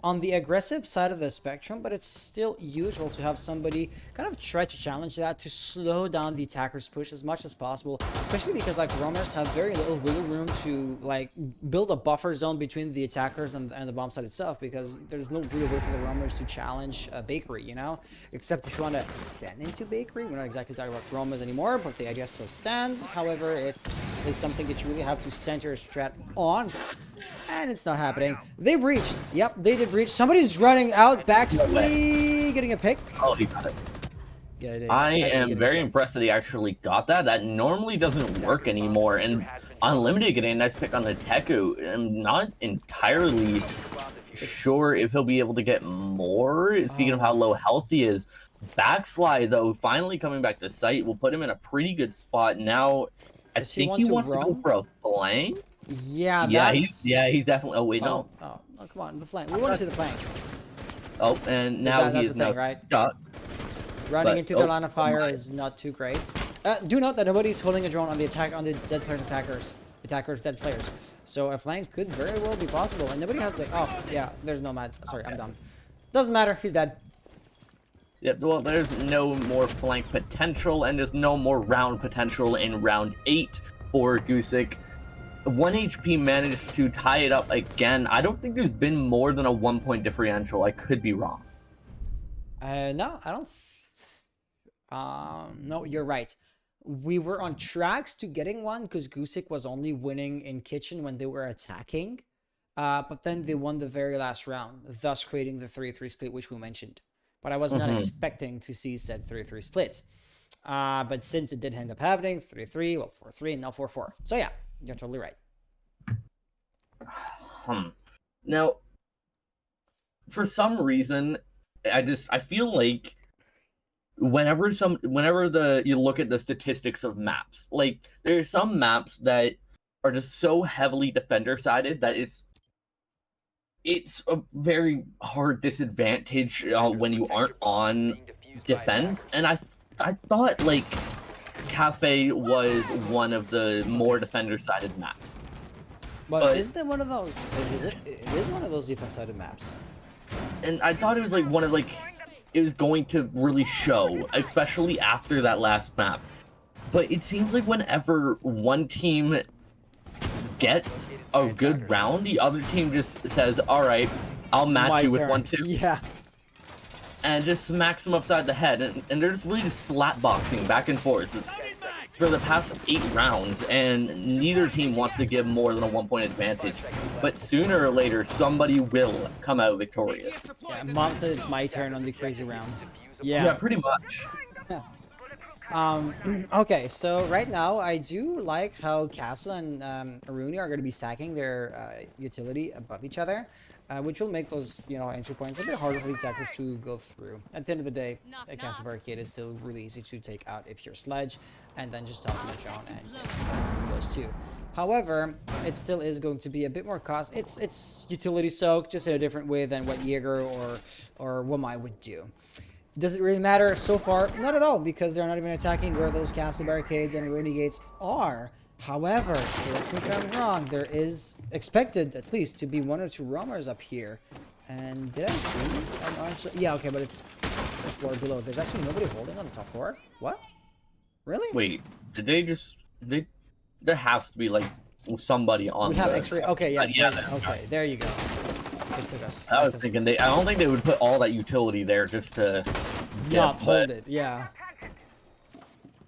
on the aggressive side of the spectrum, but it's still usual to have somebody kind of try to challenge that to slow down the attacker's push as much as possible, especially because like roamers have very little wiggle room to like build a buffer zone between the attackers and the bomb site itself, because there's no real way for the roamers to challenge bakery, you know, except if you want to extend into bakery. We're not exactly talking about roamers anymore, but the idea still stands. However, it is something that you really have to center your strat on, and it's not happening. They breached. Yep, they did breach. Somebody's running out, backsley, getting a pick. Oh, he got it. I am very impressed that he actually got that. That normally doesn't work anymore. And Unlimited getting a nice pick on the Teku. I'm not entirely sure if he'll be able to get more. Speaking of how low health he is. Backslide, though, finally coming back to site will put him in a pretty good spot. Now, I think he wants to go for a flank. Yeah, he's definitely. Oh, wait, no. Oh, come on, the flank. We want to see the flank. Oh, and now he is now stuck. Running into the line of fire is not too great. Do note that nobody's holding a drone on the dead players dead players. So a flank could very well be possible, and nobody has like, oh yeah, there's no mad. Sorry, I'm dumb. Doesn't matter, he's dead. Yep, well, there's no more flank potential, and there's no more round potential in round 8 for Gusic. 1 HP managed to tie it up again. I don't think there's been more than a 1-point differential. I could be wrong. No, I don't. No, you're right. We were on tracks to getting one because Gusic was only winning in kitchen when they were attacking. But then they won the very last round, thus creating the 3-3 split, which we mentioned. But I was not expecting to see said 3-3 split. But since it did end up happening, 3-3, well, 4-3, and now 4-4. So yeah, you're totally right. Now, for some reason, I feel like whenever you look at the statistics of maps, like there are some maps that are just so heavily defender sided that it's a very hard disadvantage when you aren't on defense. And I thought like Cafe was one of the more defender sided maps. But isn't it one of those? It is one of those defense sided maps. And I thought it was like one of like it was going to really show, especially after that last map. But it seems like whenever one team gets a good round, the other team just says, all right, I'll match My you with turn. 1 2, Yeah. and just smacks them upside the head, and they're just really just slap boxing back and forth for the past 8 rounds, and neither team wants to give more than a 1-point advantage. But sooner or later, somebody will come out victorious. Yeah, Mom said it's my turn on the crazy rounds. Yeah, Yeah. pretty much. Okay, so right now I do like how Castle and Aruni are going to be stacking their utility above each other, which will make those, you know, entry points a bit harder for the attackers to go through. At the end of the day, a Castle Barricade is still really easy to take out if you're Sledge, and then just toss them a drone and get those two. However, it still is going to be a bit more cost. It's utility soak, just in a different way than what Jaeger or Wamai would do. Does it really matter so far? Not at all, because they're not even attacking where those castle barricades and renegades are. However, correct me if I'm wrong, there is expected at least to be 1 or 2 roamers up here. And did I see an orange? Yeah, okay, but it's the floor below. There's actually nobody holding on the top floor. What? Really? Wait, did they just... There has to be, like, somebody on We have the... X-ray. Okay, yeah. yeah, Okay, there you go. It took us. I was thinking I don't think they would put all that utility there just to Not hold it. Yeah.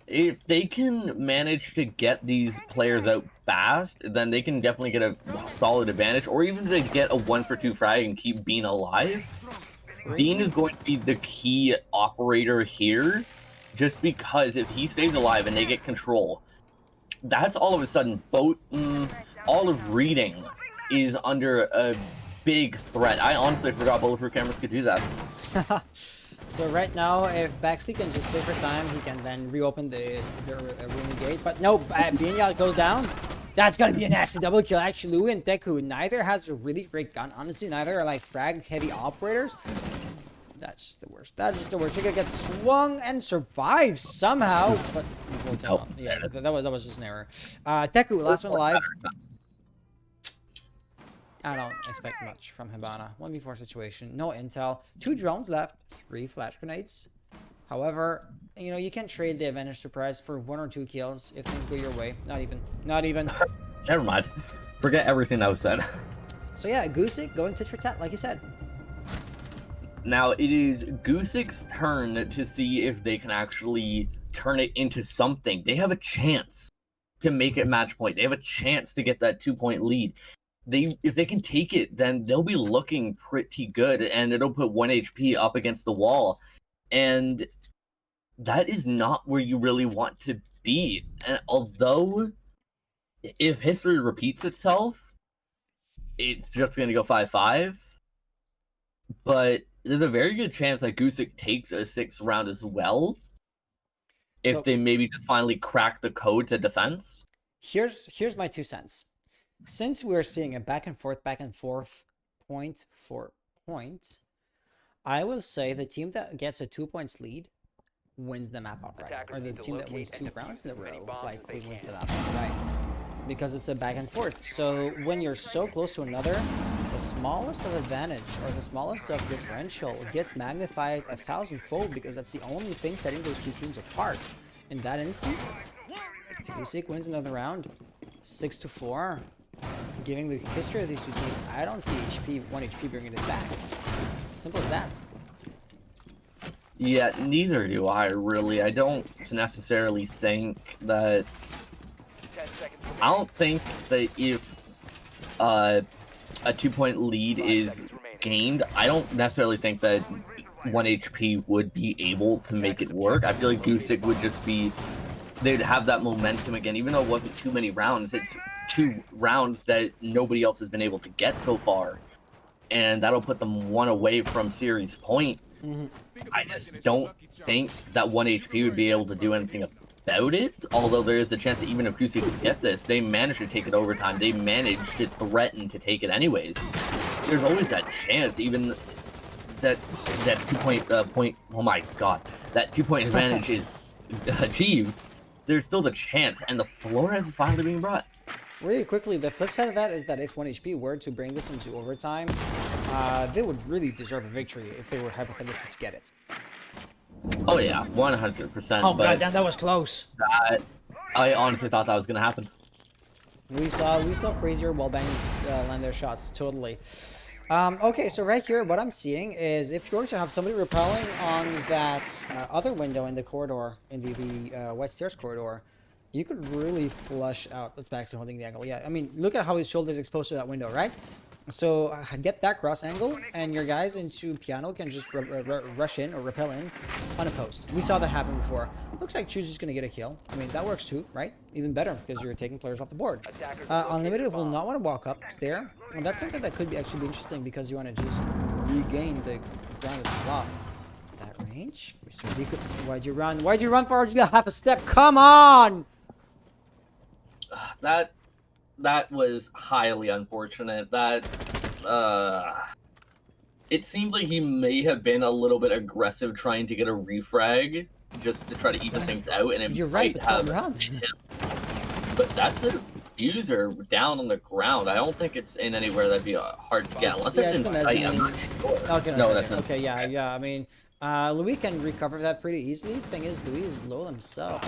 If they can manage to get these players out fast, then they can definitely get a solid advantage, or even to get a 1 for 2 frag and keep Bean alive. Bean is going to be the key operator here, just because if he stays alive and they get control, that's all of a sudden all of reading is under a big threat. I honestly forgot bulletproof cameras could do that. So right now, if Baxley can just play for time, he can then reopen the room gate. But no, Binyal goes down. That's gonna be a nasty double kill. Actually, Louis and Deku, neither has a really great gun. Honestly, neither are like frag heavy operators. That's just the worst. That's just the worst. You're gonna get swung and survive somehow. But yeah, that was just an error. Deku, last one alive. I don't expect much from Hibana. 1v4 situation, no intel, 2 drones left, 3 flash grenades. However, you know, you can trade the advantage surprise for 1 or 2 kills if things go your way. Not even. Never mind. Forget everything that was said. So yeah, Gusic going tit for tat, like you said. Now it is Gusic's turn to see if they can actually turn it into something. They have a chance to make it match point. They have a chance to get that 2-point lead. If they can take it, then they'll be looking pretty good, and it'll put 1 HP up against the wall. And that is not where you really want to be. And although, if history repeats itself, it's just going to go 5-5. But there's a very good chance that Gusic takes a 6th round as well, if they maybe just finally crack the code to defense. Here's my 2 cents. Since we're seeing a back and forth, point for point, I will say the team that gets a 2 points lead wins the map outright. Or the team that wins 2 rounds in a row likely wins the map outright. Because it's a back and forth. So when you're so close to another, the smallest of advantage or the smallest of differential gets magnified 1,000-fold, because that's the only thing setting those 2 teams apart. In that instance, if Gusic wins another round, 6-4. Giving the history of these 2 teams, I don't see 1 HP bringing it back. Simple as that. Yeah, neither do I, really. I don't necessarily think that... I don't think that if a 2-point lead is gained, I don't necessarily think that 1 HP would be able to make it work. I feel like Gusic would just be... They'd have that momentum again, even though it wasn't too many rounds. It's 2 rounds that nobody else has been able to get so far, and that'll put them 1 away from series point. I just don't think that 1 HP would be able to do anything about it, although there is a chance that even if Gusic get this, they manage to take it overtime, they manage to threaten to take it anyways. There's always that chance, even that 2-point oh my god, that 2-point advantage is achieved. There's still the chance, and the Flores is finally being brought. Really quickly, the flip side of that is that if 1 HP were to bring this into overtime, they would really deserve a victory if they were hypothetically to get it. Oh yeah, 100%. Oh god damn, that was close. I honestly thought that was gonna happen. We saw crazier wallbangs land their shots, totally. Okay, so right here, what I'm seeing is if you're to have somebody repelling on that other window in the corridor, in the west stairs corridor, you could really flush out. Let's back to holding the angle. Yeah, I mean, look at how his shoulder is exposed to that window, right? So get that cross angle, and your guys into piano can just rush in or repel in unopposed. We saw that happen before. Looks like Chu's just gonna get a kill. I mean, that works too, right? Even better because you're taking players off the board. Unlimited will not want to walk up there, and that's something that could actually be interesting because you want to just regain the ground that you lost. That range, Mr. Rico, why'd you run? Why'd you run for half a step? Come on! That was highly unfortunate. It seems like he may have been a little bit aggressive trying to get a refrag just to try to even things out, and it You're might right, have hit him. But that's the user down on the ground. I don't think it's in anywhere that'd be hard to get unless it's in sight. I'm not sure. Okay, No, that's in. okay, yeah. I mean, Louis can recover that pretty easily. The thing is, Louis is low himself.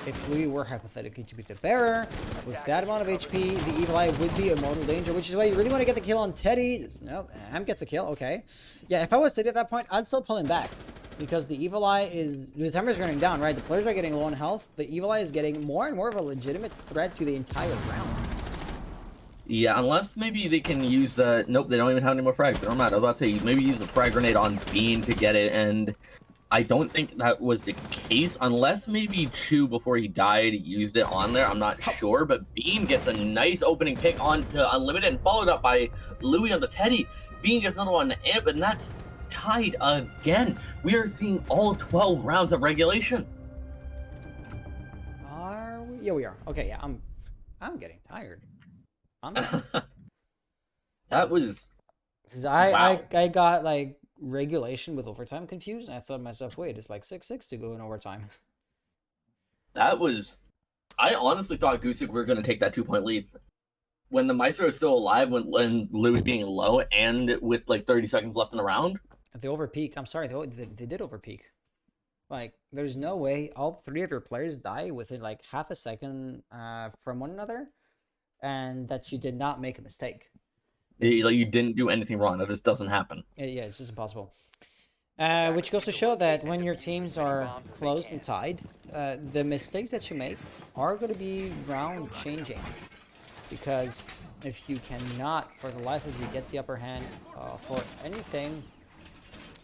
If Louis were hypothetically to be the bearer, with that amount of HP, the Evil Eye would be a mortal danger, which is why you really want to get the kill on Teddy. No, Ham gets a kill, okay. Yeah, if I was Teddy at that point, I'd still pull him back. Because the Evil Eye is... The timer's running down, right? The players are getting low on health. The Evil Eye is getting more and more of a legitimate threat to the entire round. Yeah, unless maybe they can use the... Nope, they don't even have any more frags. Never mind. I was about to say, maybe use the frag grenade on Bean to get it, and I don't think that was the case, unless maybe Chu, before he died, used it on there. I'm not sure, but Bean gets a nice opening pick onto Unlimited, and followed up by Louis on the Teddy. Bean gets another one on the Amp, and that's tied again. We are seeing all 12 rounds of regulation. Are we? Yeah, we are. Okay, yeah, I'm getting tired. That was... I got, like, regulation with overtime confused, and I thought to myself, wait, it's like 6-6 to go in overtime. That was... I honestly thought Gusic were going to take that 2-point lead. When the Maestro is still alive, when Louis being low, and with like 30 seconds left in the round. They overpeaked. I'm sorry, they did overpeak. Like, there's no way all three of your players die within like half a second from one another, and that you did not make a mistake. Like, you didn't do anything wrong. That just doesn't happen. Yeah, it's just impossible. Which goes to show that when your teams are close and tied, the mistakes that you make are going to be round changing. Because if you cannot, for the life of you, get the upper hand for anything,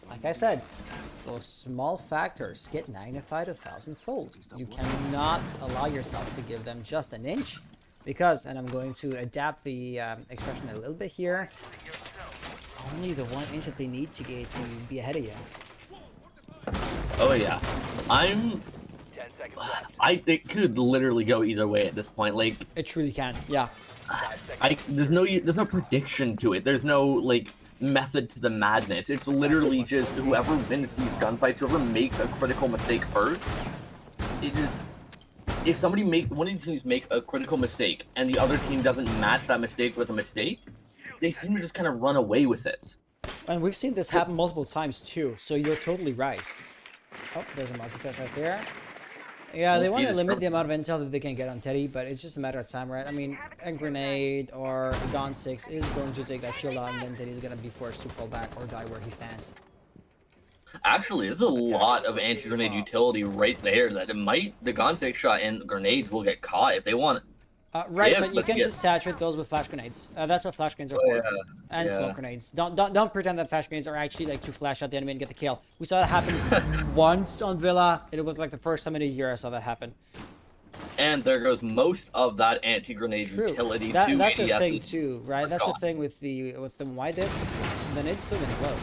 like I said, those small factors get magnified 1,000-fold. You cannot allow yourself to give them just an inch, because, and I'm going to adapt the expression a little bit here, it's only the 1 inch that they need to get to be ahead of you. Oh yeah, 10 seconds left. it could literally go either way at this point. Like, It truly can, yeah. there's no prediction to it. There's no like method to the madness. It's literally just whoever wins these gunfights, whoever makes a critical mistake first. It is, if one of these teams make a critical mistake and the other team doesn't match that mistake with a mistake, they seem to just kind of run away with it. And we've seen this happen multiple times too, so you're totally right. Oh, there's a Mazepin right there. Yeah, they want to limit the amount of intel that they can get on Teddy, but it's just a matter of time, right? I mean, a grenade or a Gusic is going to take that shield out, and then Teddy's going to be forced to fall back or die where he stands. Actually, there's a lot of anti-grenade utility right there that the Gusic shot and grenades will get caught if they want it. Right, Yeah, but you can just saturate those with flash grenades. That's what flash grenades are for. Yeah, And smoke grenades. Don't pretend that flash grenades are actually like to flash out the enemy and get the kill. We saw that happen once on Villa. It was like the first time in a year I saw that happen. And there goes most of that anti-grenade utility to that's the ADSs. thing too, right? That's the thing with the Y discs. Then it's still gonna blow.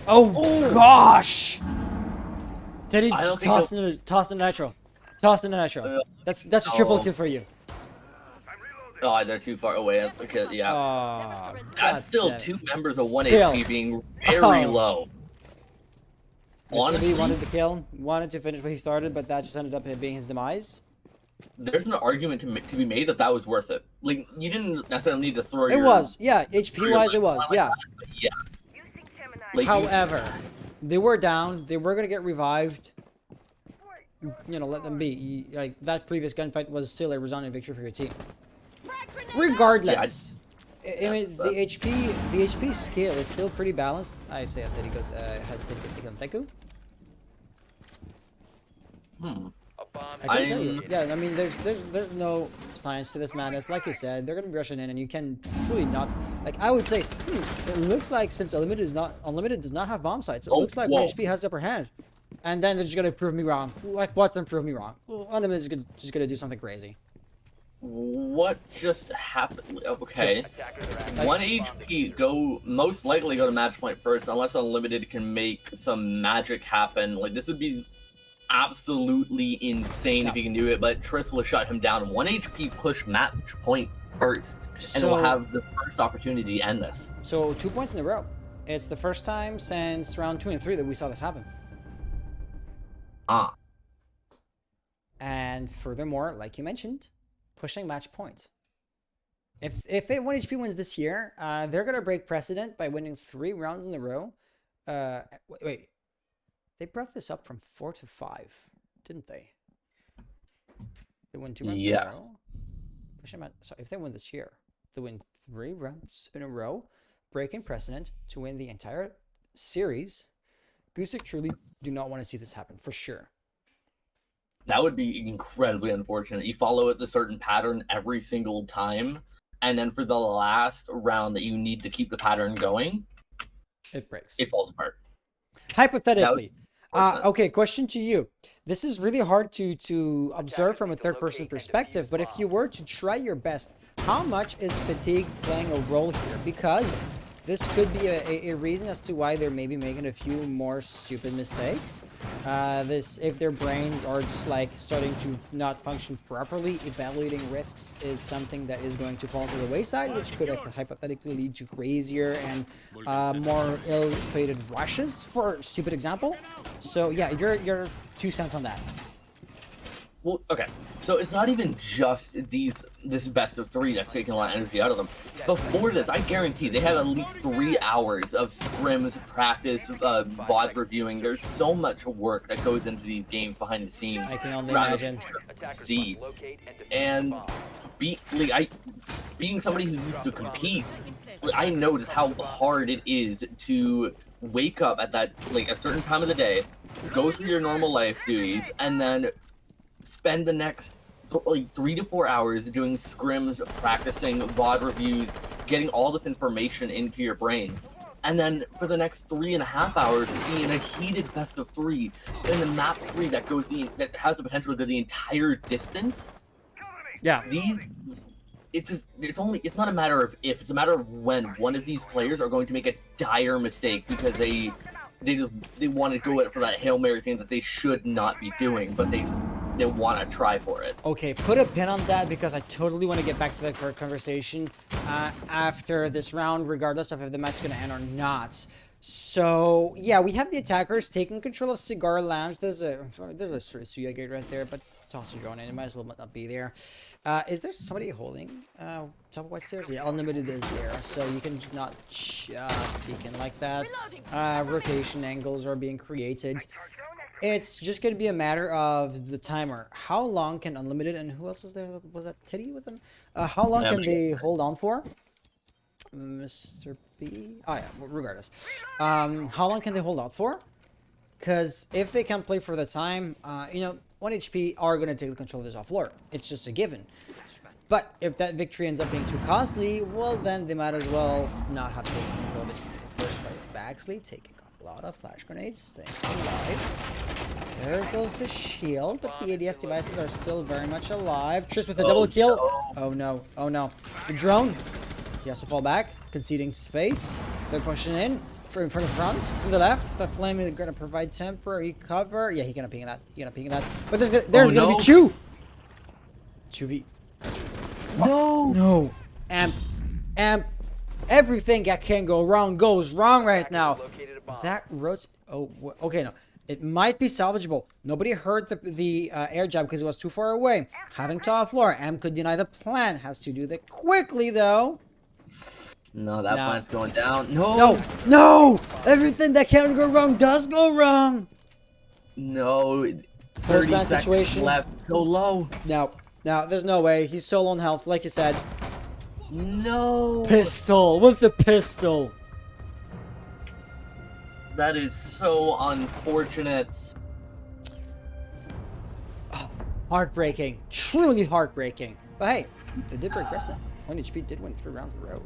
Oh gosh! Teddy just tossed in the nitro. Tossed in the nitro. That's a triple kill for you. Oh, they're too far away. Okay, yeah. Oh, That's still 2 members of 1 Still. HP being very low. Honestly, he wanted to kill, wanted to finish what he started, but that just ended up being his demise. There's an argument to be made that was worth it. Like, you didn't necessarily need to throw your... It was, yeah. HP-wise, it was, yeah. Yeah. Like, However, they were down. They were going to get revived. You know, let them be. Like, that previous gunfight was still a resounding victory for your team. Regardless, I mean the HP scale is still pretty balanced. I say as Teddy goes had to take on Teku. I can tell you. Yeah, I mean there's no science to this madness. Like you said, they're gonna be rushing in, and you can truly not. Like I would say, it looks like since Unlimited does not have bomb sites, it looks like HP has the upper hand. And then they're just gonna prove me wrong. Like what? Then prove me wrong. Well, Unlimited is just gonna do something crazy. What just happened? Okay. 1 HP most likely go to match point first, unless Unlimited can make some magic happen. Like this would be absolutely insane if he can do it, but Triss will shut him down. 1 HP push match point first, and we'll have the first opportunity to end this. So 2 points in a row. It's the first time since round 2 and 3 that we saw that happen. And furthermore, like you mentioned, pushing match points. If 1 HP wins this year, they're gonna break precedent by winning 3 rounds in a row. Wait. They brought this up from 4 to 5, didn't they? They won 2 rounds in a row. Pushing match. So if they win this year, they win 3 rounds in a row, breaking precedent to win the entire series. Gusic truly do not want to see this happen, for sure. That would be incredibly unfortunate. You follow it the certain pattern every single time, and then for the last round that you need to keep the pattern going, it breaks. It falls apart. Hypothetically. Okay, question to you. This is really hard to observe from a third-person perspective, but if you were to try your best, how much is fatigue playing a role here? Because this could be a reason as to why they're maybe making a few more stupid mistakes. If their brains are just like starting to not function properly, evaluating risks is something that is going to fall to the wayside, which could hypothetically lead to crazier and more ill-fated rushes, for a stupid example. So yeah, your 2 cents on that. Well, okay, so it's not even just this best of 3 that's taking a lot of energy out of them. Before this, I guarantee they had at least 3 hours of scrims, practice, VOD reviewing. There's so much work that goes into these games behind the scenes. I can only imagine. See, and being somebody who used to compete, I know just how hard it is to wake up at that a certain time of the day, go through your normal life duties, and then spend the next 3 to 4 hours doing scrims, practicing VOD reviews, getting all this information into your brain, and then for the next 3.5 hours be in a heated best of 3 in the map 3 that has the potential to go the entire distance. Yeah. It's not a matter of if, it's a matter of when one of these players are going to make a dire mistake because they want to go at it for that Hail Mary thing that they should not be doing, but they want to try for it. Okay, put a pin on that because I totally want to get back to that conversation after this round, regardless of if the match is going to end or not. So yeah, we have the attackers taking control of Cigar Lounge. There's a sort of Suya gate right there, but toss your drone in. It might as well not be there. Is there somebody holding top of white stairs? Yeah, Unlimited is there, so you can not just peek in like that. Rotation angles are being created. It's just going to be a matter of the timer. How long can Unlimited, and who else was there? Was that Teddy with them? How long can they hold on for? Mr. B? Oh yeah, regardless. How long can they hold out for? Because if they can play for the time, 1 HP are going to take the control of this offlore. It's just a given. But if that victory ends up being too costly, well then they might as well not have to take control of it in the first place. Baxley taking a lot of flash grenades, staying alive. There goes the shield, but the ADS devices are still very much alive. Triss with a double kill. Oh no, oh no. The drone, he has to fall back, conceding space. They're pushing in. In front of front, from the left, the flame is going to provide temporary cover. Yeah, he's going to ping that. But there's going to be Chew. 2v. No. Amp. Everything that can go wrong goes wrong right now. That roads. Oh, okay, no. It might be salvageable. Nobody heard the air jab because it was too far away. Having to offlore. Amp could deny the plan. Has to do that quickly, though. No, that plant's going down. No! Everything that can go wrong does go wrong. No. 30 seconds situation left. So low. No, there's no way. He's so low on health, like you said. No. Pistol with the pistol. That is so unfortunate. Heartbreaking. Truly heartbreaking. But hey, they did break precedent. 1HP did win 3 rounds in a row.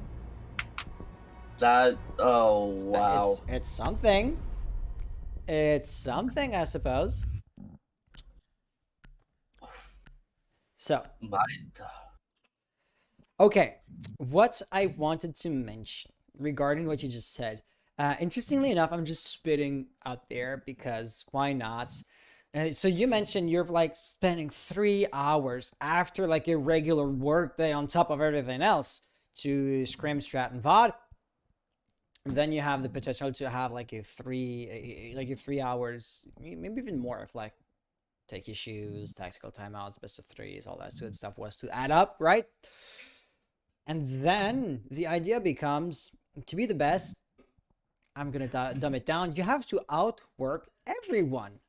That, oh, wow. It's something. It's something, I suppose. So, okay, what I wanted to mention regarding what you just said. Interestingly enough, I'm just spitting out there because why not? So you mentioned you're like spending 3 hours after like a regular work day on top of everything else to scrim, strat, and VOD. Then you have the potential to have like a 3 hours, maybe even more if like take issues, tactical timeouts, best of threes, all that good stuff was to add up, right? And then the idea becomes to be the best. I'm gonna dumb it down. You have to outwork everyone.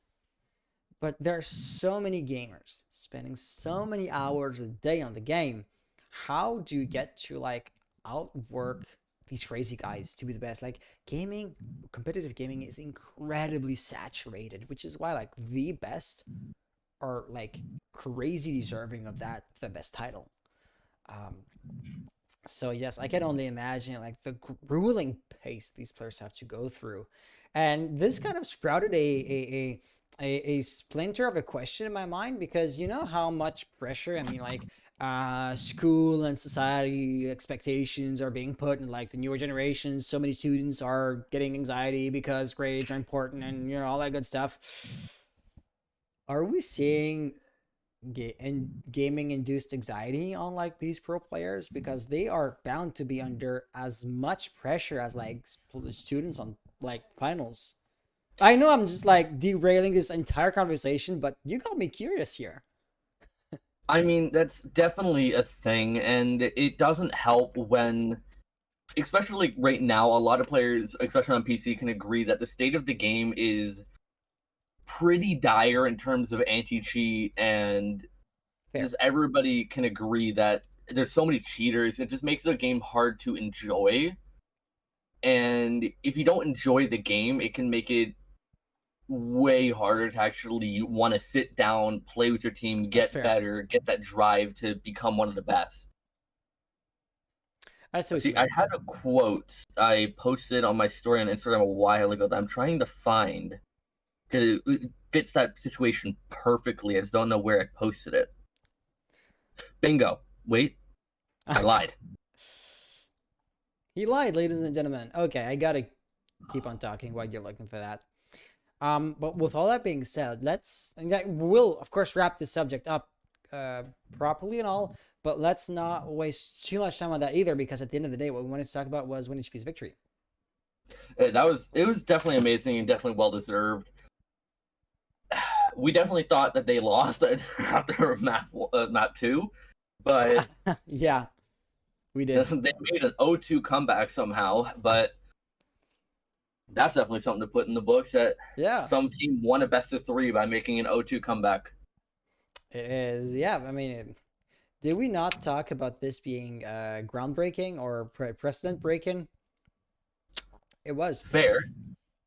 But there are so many gamers spending so many hours a day on the game. How do you get to like outwork these crazy guys to be the best? Like gaming, competitive gaming is incredibly saturated, which is why like the best are like crazy deserving of that, the best title. So yes, I can only imagine like the grueling pace these players have to go through. And this kind of sprouted a splinter of a question in my mind, because you know how much pressure, I mean, like school and society expectations are being put in like the newer generations. So many students are getting anxiety because grades are important and you know all that good stuff. Are we seeing gaming induced anxiety on like these pro players, because they are bound to be under as much pressure as like students on like finals? I know I'm just like derailing this entire conversation, but you got me curious here. I mean, that's definitely a thing, and it doesn't help when, especially right now, a lot of players, especially on PC, can agree that the state of the game is pretty dire in terms of anti-cheat, and just everybody can agree that there's so many cheaters. It just makes the game hard to enjoy, and if you don't enjoy the game, it can make it way harder to actually want to sit down, play with your team, get better, get that drive to become one of the best. I had a quote I posted on my story on Instagram a while ago that I'm trying to find, because it fits that situation perfectly. I just don't know where I posted it. Bingo. Wait, I lied. He lied, ladies and gentlemen. Okay, I gotta keep on talking while you're looking for that. But with all that being said, we'll of course wrap this subject up properly and all, but let's not waste too much time on that either, because at the end of the day, what we wanted to talk about was 1HP's victory. It was definitely amazing and definitely well deserved. We definitely thought that they lost after map 2, but yeah, we did. They made an 0-2 comeback somehow, but that's definitely something to put in the books, that some team won a best of 3 by making an 0-2 comeback. It is, yeah. I mean, did we not talk about this being groundbreaking or precedent breaking? It was. Fair.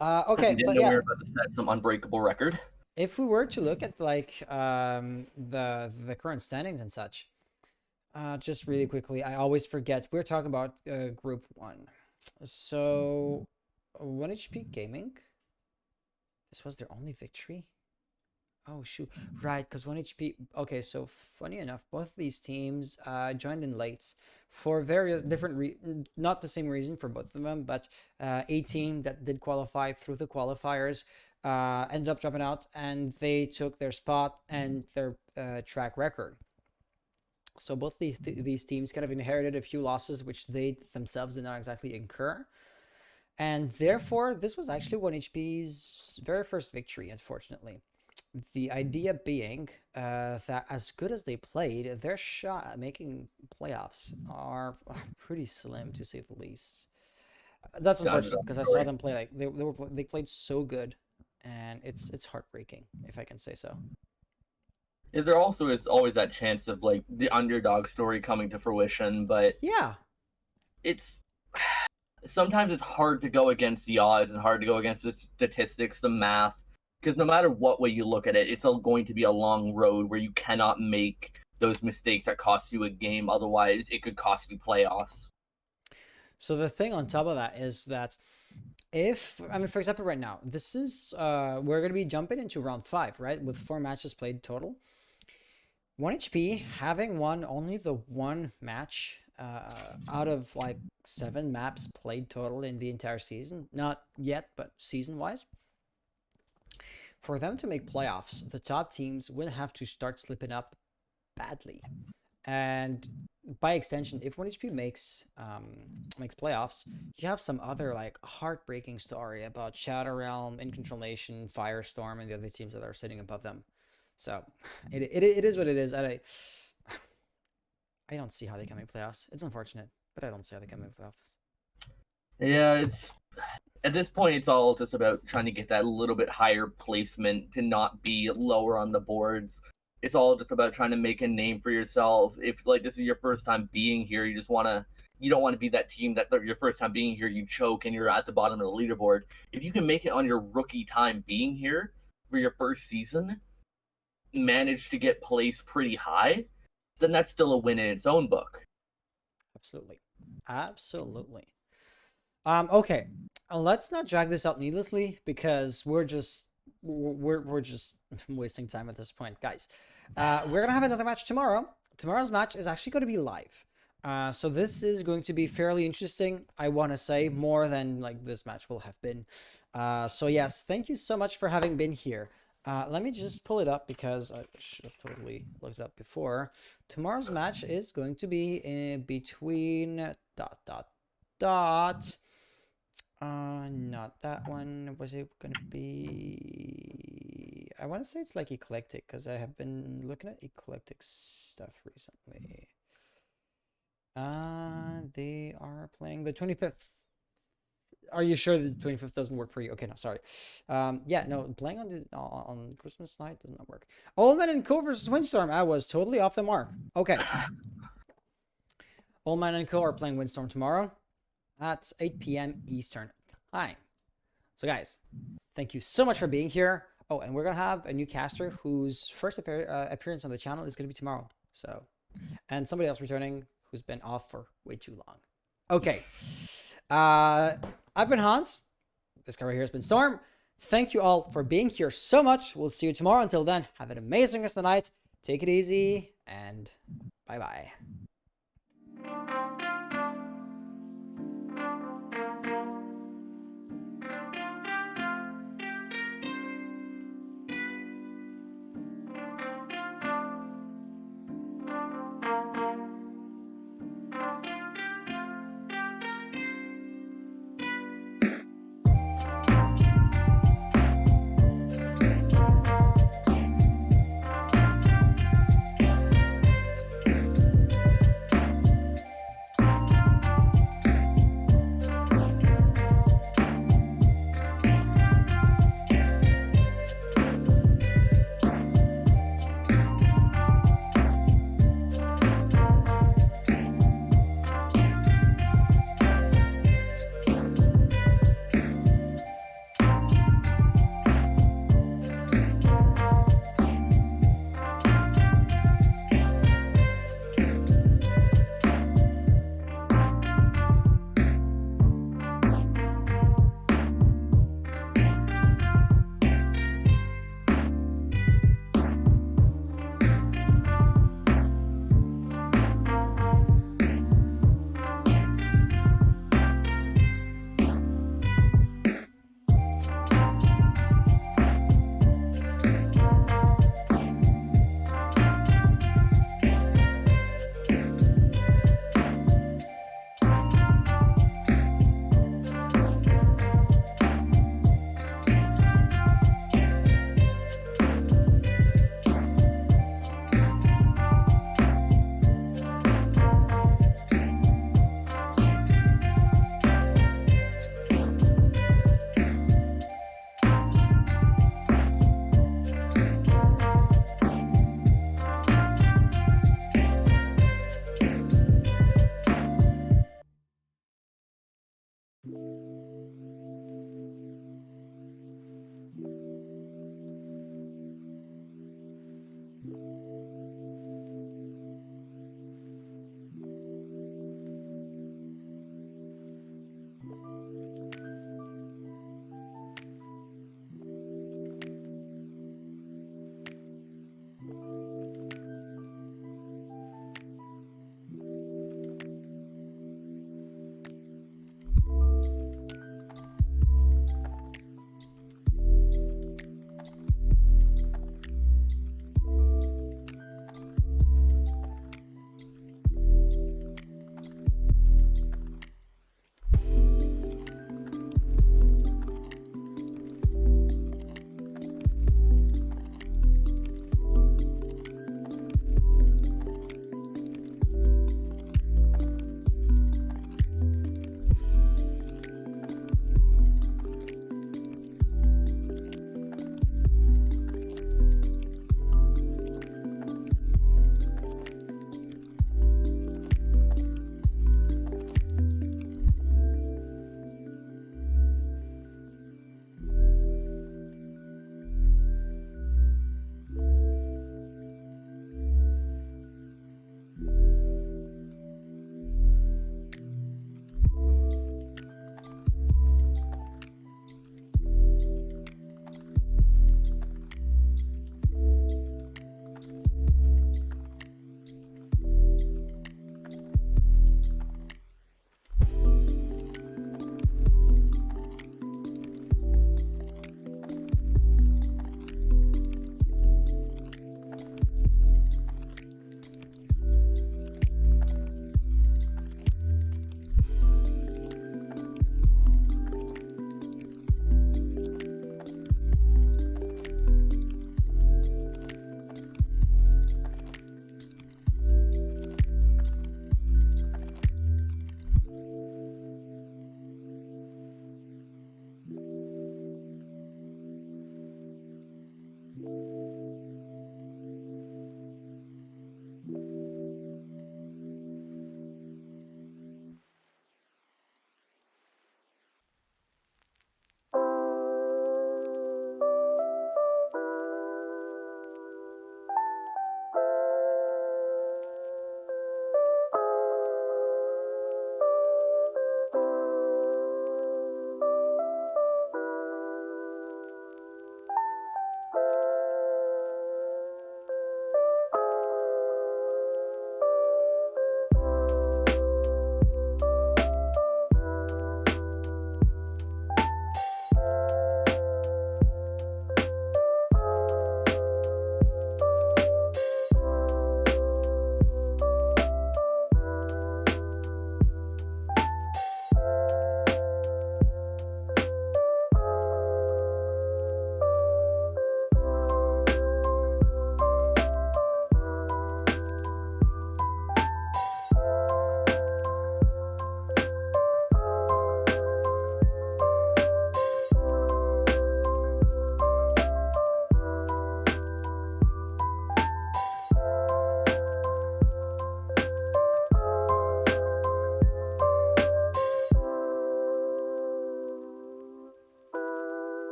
Okay, but yeah, we were about to set some unbreakable record. If we were to look at like the current standings and such, just really quickly, I always forget we're talking about Group 1. So 1HP Gaming, this was their only victory. Oh shoot, right, because 1HP. Okay, so funny enough, both these teams joined in late for various different not the same reason for both of them, but a team that did qualify through the qualifiers ended up dropping out, and they took their spot and their track record. So both these teams kind of inherited a few losses, which they themselves did not exactly incur. And therefore, this was actually 1HP's very first victory, unfortunately. The idea being that as good as they played, their shot at making playoffs are pretty slim, to say the least. That's unfortunate, because I saw them play like they played so good, and it's heartbreaking, if I can say so. There also is always that chance of like the underdog story coming to fruition, but Yeah. it's sometimes it's hard to go against the odds and hard to go against the statistics, the math, because no matter what way you look at it, it's still going to be a long road where you cannot make those mistakes that cost you a game. Otherwise, it could cost you playoffs. So the thing on top of that is that if, I mean, for example, right now, this is, we're going to be jumping into round 5, right? With 4 matches played total. 1HP having won only the 1 match out of like 7 maps played total in the entire season. Not yet, but season-wise. For them to make playoffs, the top teams will have to start slipping up badly. And by extension, if 1HP makes playoffs, you have some other like heartbreaking story about Shadow Realm, In-Control Nation, Firestorm, and the other teams that are sitting above them. So it is what it is. And I don't see how they can make playoffs. It's unfortunate, but I don't see how they can make playoffs. Yeah, it's at this point it's all just about trying to get that little bit higher placement to not be lower on the boards. It's all just about trying to make a name for yourself. If like this is your first time being here, you don't want to be that team that your first time being here, you choke and you're at the bottom of the leaderboard. If you can make it on your rookie time being here for your first season, manage to get placed pretty high, then that's still a win in its own book. Absolutely. Absolutely. Okay. Let's not drag this out needlessly because we're just wasting time at this point, guys. We're gonna have another match tomorrow. Tomorrow's match is actually going to be live. So this is going to be fairly interesting. I want to say more than like this match will have been. So yes, thank you so much for having been here. Let me just pull it up because I should have totally looked it up before. Tomorrow's match is going to be in between ... not that one. Was it gonna be? I want to say it's like eclectic because I have been looking at eclectic stuff recently. They are playing the 25th. Are you sure the 25th doesn't work for you? Okay, no, sorry. Yeah, no, playing on Christmas night does not work. Old Man and Co versus Windstorm. I was totally off the mark. Okay. Old Man and Co are playing Windstorm tomorrow at 8 p.m. Eastern time. So guys, thank you so much for being here. Oh, and we're gonna have a new caster whose first appearance on the channel is gonna be tomorrow. So, and somebody else returning who's been off for way too long. Okay, I've been Hans. This guy right here has been Storm. Thank you all for being here so much. We'll see you tomorrow. Until then, have an amazing rest of the night. Take it easy and bye bye.